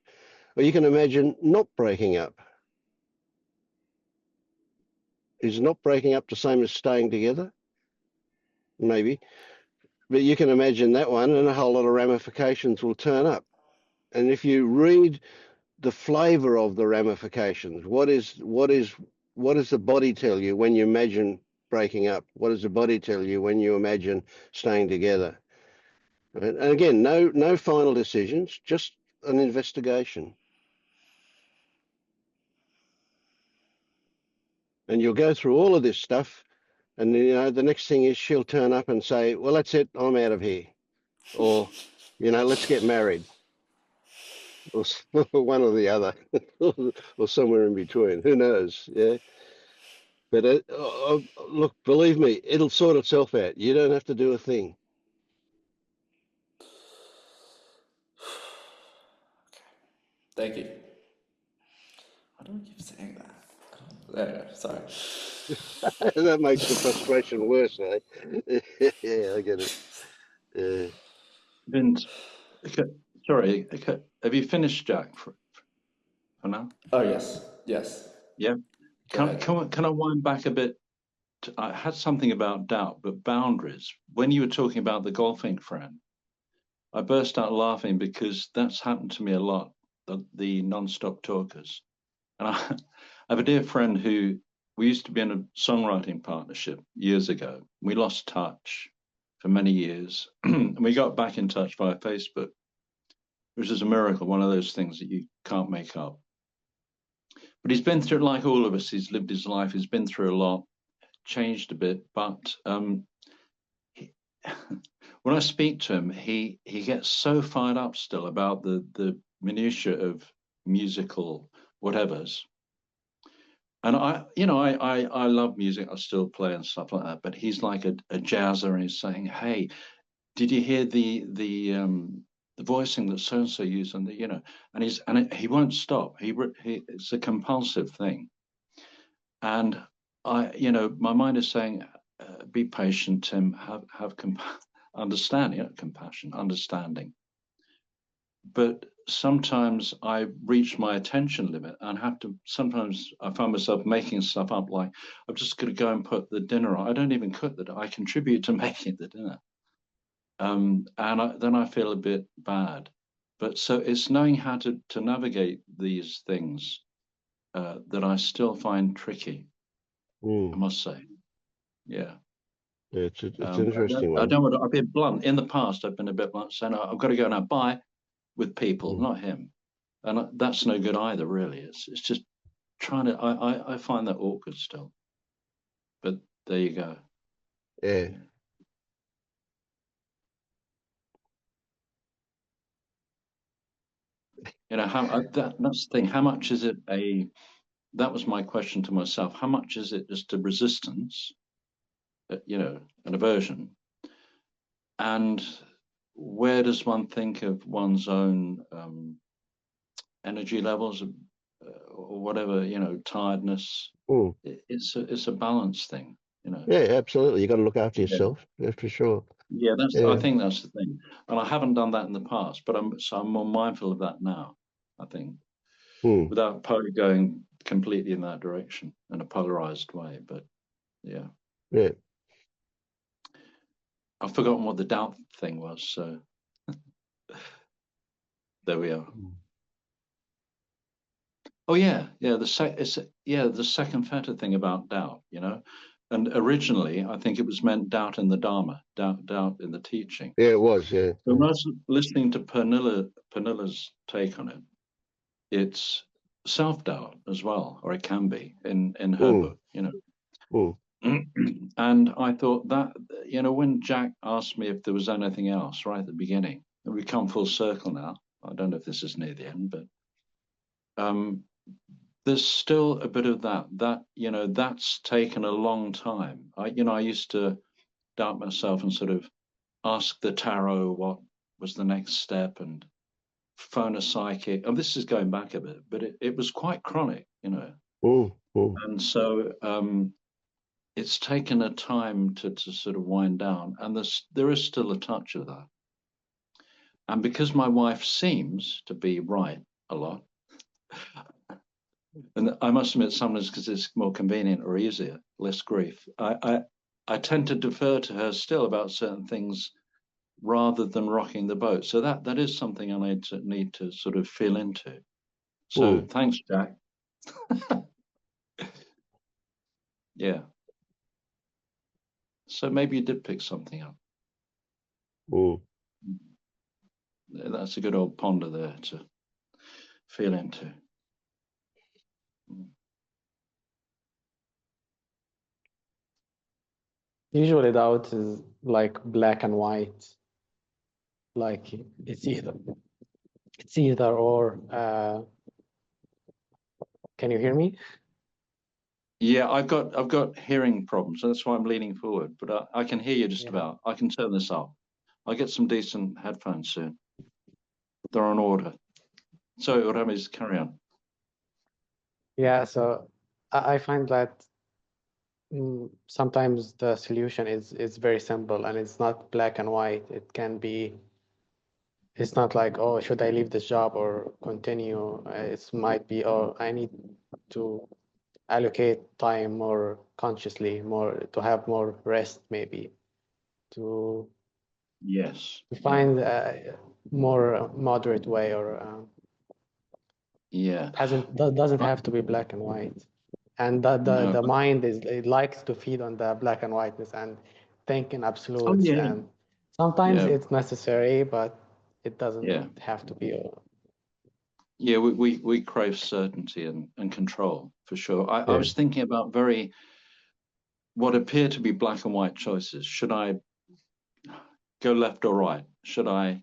Or you can imagine not breaking up. Is not breaking up the same as staying together? Maybe. But you can imagine that one, and a whole lot of ramifications will turn up. And if you read the flavor of the ramifications, what does the body tell you when you imagine breaking up? What does the body tell you when you imagine staying together? Right? And again, no final decisions, just an investigation. And you'll go through all of this stuff, and the next thing is she'll turn up and say, well, that's it, I'm out of here. Or, let's get married. Or one or the other, or somewhere in between. Who knows? Yeah. But look, believe me, it'll sort itself out. You don't have to do a thing. Thank you. Why do I keep saying that? Anyway, sorry. That makes the frustration worse, eh? Yeah, I get it. Yeah. Vince, Okay, sorry, okay. Have you finished, Jack, for now? Oh, yes. Yes. Yeah. Go ahead. Can I wind back a bit? I had something about doubt, but boundaries. When you were talking about the golfing friend, I burst out laughing because that's happened to me a lot, the non-stop talkers. And I have a dear friend who we used to be in a songwriting partnership years ago. We lost touch for many years, and we got back in touch via Facebook, which is a miracle, one of those things that you can't make up. But he's been through, like all of us, he's lived his life, he's been through a lot, changed a bit, but he, when I speak to him, he gets so fired up still about the minutiae of musical whatevers. And I love music. I still play and stuff like that. But he's like a jazzer, and he's saying, "Hey, did you hear the voicing that so and so used?" And he won't stop. It's a compulsive thing. And my mind is saying, be patient, Tim. Have understanding, not compassion, understanding. But sometimes I reach my attention limit and have to. Sometimes I find myself making stuff up, like I'm just going to go and put the dinner on. I don't even cook the. I contribute to making the dinner, then I feel a bit bad. But so it's knowing how to navigate these things that I still find tricky. I must say, yeah. Yeah, it's an interesting I one. don't want to. I've been blunt. In the past, I've been a bit blunt, saying I've got to go now. Bye with people, not him, and that's no good either. Really, it's just trying to. I find that awkward still. But there you go. Yeah. That's the thing. How much is it that was my question to myself. How much is it just a resistance, an aversion? And where does one think of one's own energy levels or whatever, tiredness? Mm. It's a balance thing, Yeah, absolutely. You got to look after Yeah. yourself, yeah, for sure. Yeah, Yeah. I think that's the thing. And I haven't done that in the past, but I'm more mindful of that now, I think, without going completely in that direction in a polarized way. But yeah. Yeah. I've forgotten what the doubt thing was, so there we are. Oh yeah, the second feta thing about doubt, and originally I think it was meant doubt in the Dharma, doubt in the teaching. Yeah, it was. Yeah. So when I was listening to Pernilla's take on it, it's self-doubt as well, or it can be in her book, And I thought that, when Jack asked me if there was anything else right at the beginning, and we come full circle now. I don't know if this is near the end, but there's still a bit of that that's taken a long time. I used to doubt myself and sort of ask the tarot what was the next step and phone a psychic. And this is going back a bit, but it was quite chronic, And so it's taken a time to sort of wind down, and there is still a touch of that. And because my wife seems to be right a lot, and I must admit sometimes because it's more convenient or easier, less grief, I tend to defer to her still about certain things rather than rocking the boat. So that is something I need to sort of feel into. So thanks, Jack. Yeah. So maybe you did pick something up. That's a good old ponder there to feel into. Usually doubt is like black and white. Like it's either or. Can you hear me? Yeah, I've got hearing problems, so that's why I'm leaning forward. But I can hear you just about. I can turn this up. I'll get some decent headphones soon. They're on order. So, Ramis, carry on. Yeah, so I find that sometimes the solution is very simple and it's not black and white. It can be it's not like, oh, should I leave this job or continue? It might be, oh, I need to allocate time more consciously, more to have more rest, maybe to Yes. find a more moderate way, or Yeah. doesn't have to be black and white. And No. the mind it likes to feed on the black and whiteness and think in Oh absolutes, yeah. and sometimes Yeah. it's necessary, but it doesn't Yeah. have to be. Yeah. We crave certainty and control for sure. I Yeah. was thinking about what appear to be black and white choices. Should I go left or right? Should I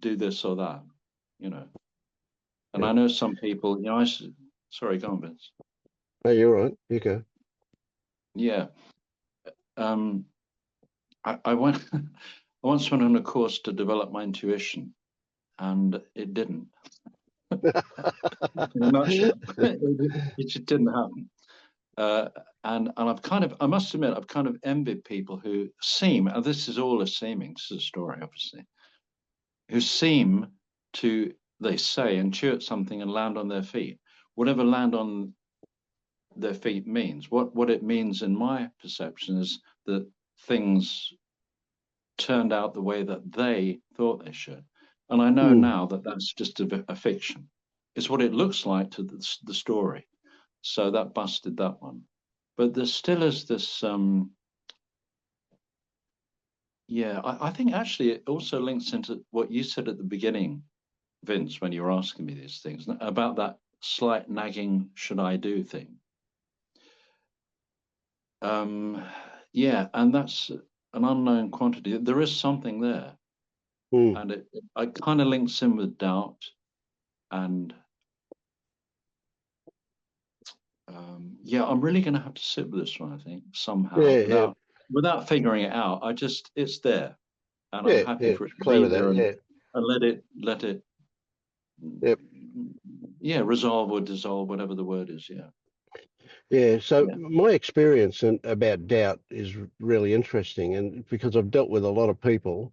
do this or that? You know. And Yeah. I know some people. Sorry, go on, Vince. No, you're right. You go. Yeah. I went. I once went on a course to develop my intuition, and it didn't. In a nutshell, it just didn't happen. And I must admit, I've kind of envied people who seem, and this is all a seeming, this is a story, obviously, who seem to, they say, intuit something and land on their feet. Whatever land on their feet means. What it means in my perception is that things turned out the way that they thought they should. And I know Hmm. now that that's just a fiction. It's what it looks like to the story. So that busted that one. But there still is this, I think actually it also links into what you said at the beginning, Vince, when you were asking me these things about that slight nagging, should I do thing. Yeah, and that's an unknown quantity. There is something there. Hmm. And it kind of links in with doubt and I'm really going to have to sit with this one, I think, somehow, Yeah. Yeah. without figuring it out. It's there, and I'm Yeah. happy Yeah. for it to Play be with that. there Yeah. and let it, Yep. yeah, resolve or dissolve, whatever the word is. Yeah, Yeah. So yeah. my experience about doubt is really interesting, and because I've dealt with a lot of people,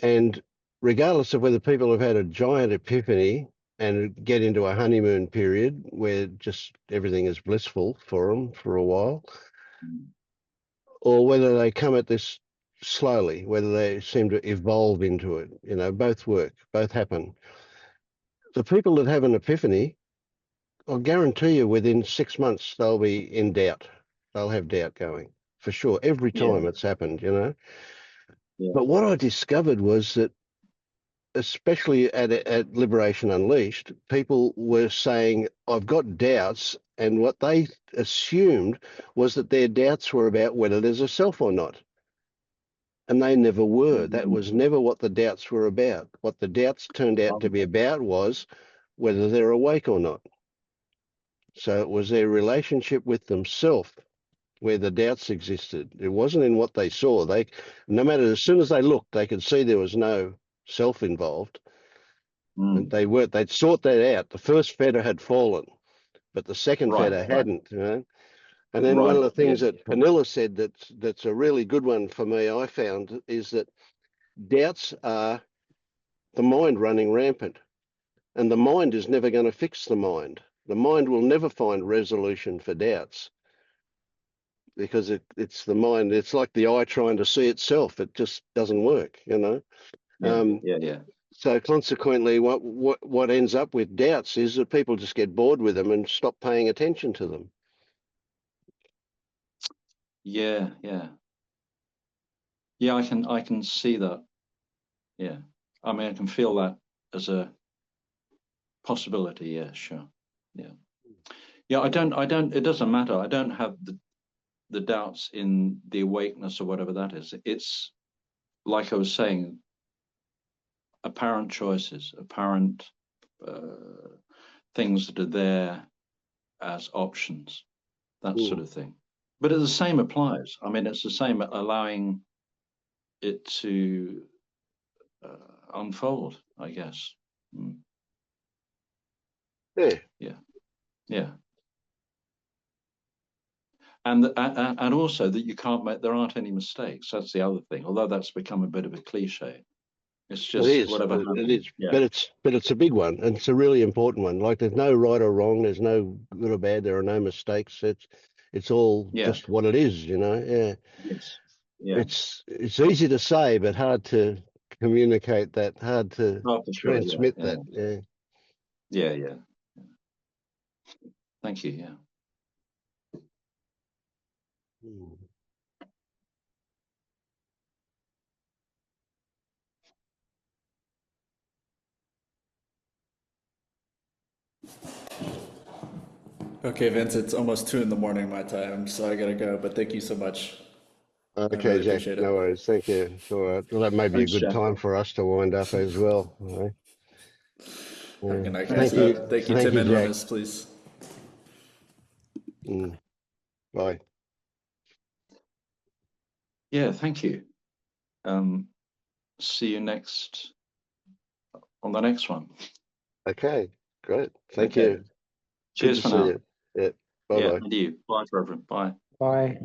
and regardless of whether people have had a giant epiphany and get into a honeymoon period where just everything is blissful for them for a while, or whether they come at this slowly, whether they seem to evolve into it, both work, both happen. The people that have an epiphany, I'll guarantee you within 6 months, they'll be in doubt. They'll have doubt going for sure. Every Yeah, time it's happened. yeah. But what I discovered was that, especially at Liberation Unleashed, people were saying, I've got doubts. And what they assumed was that their doubts were about whether there's a self or not. And they never were. That was never what the doubts were about. What the doubts turned out to be about was whether they're awake or not. So it was their relationship with themselves where the doubts existed. It wasn't in what they saw. No matter, as soon as they looked, they could see there was no self involved. And they'd sort that out. The first fetter had fallen, but the second Right, fetter right, hadn't. And then one of right. the things Yes. that Panilla said that's a really good one for me, I found, is that doubts are the mind running rampant. And the mind is never going to fix the mind. The mind will never find resolution for doubts because it's the mind. It's like the eye trying to see itself. It just doesn't work. Yeah, Um, yeah, yeah, so consequently, what ends up with doubts is that people just get bored with them and stop paying attention to them. yeah, yeah, yeah. I can see that. Yeah, I mean, I can feel that as a possibility. Yeah, sure. Yeah, yeah. I don't. It doesn't matter. I don't have the doubts in the awakeness or whatever that is. It's like I was saying, apparent choices, apparent things that are there as options, that sort Mm. of thing. But the same applies. I mean, it's the same allowing it to unfold, I guess. Yeah, Yeah, yeah. And also that you can't make, there aren't any mistakes. That's the other thing. Although that's become a bit of a cliche. It's It just is, whatever it happens. is, Yeah. but it's a big one, and it's a really important one. Like there's no right or wrong, there's no good or bad, there are no mistakes. It's all Yeah. just what it is, you know. Yeah. Yes. Yeah. It's easy to say, but hard to communicate that, hard to Oh, for sure. Yeah. transmit Yeah. that. Yeah. Yeah. Yeah. Thank you. Yeah. Mm. Okay, Vince, it's almost 2 in the morning my time, so I gotta go, but thank you so much. I Okay, really Jack, appreciate no it. worries. Thank you. It's all right. Well, that may be a Thanks, good Jack. time for us to wind up as well. All right. Have a Yeah. good night, Thank guys. Thank you. you. Thank you, Thank Tim you, and Jack. Remus, please. Mm. Bye. Yeah. Thank you. See you next on the next one. Okay, great. Thank Okay. you. Good Cheers to for see now. you. Yeah. Bye Yeah. bye. And you. Bye, Reverend. Bye. Bye.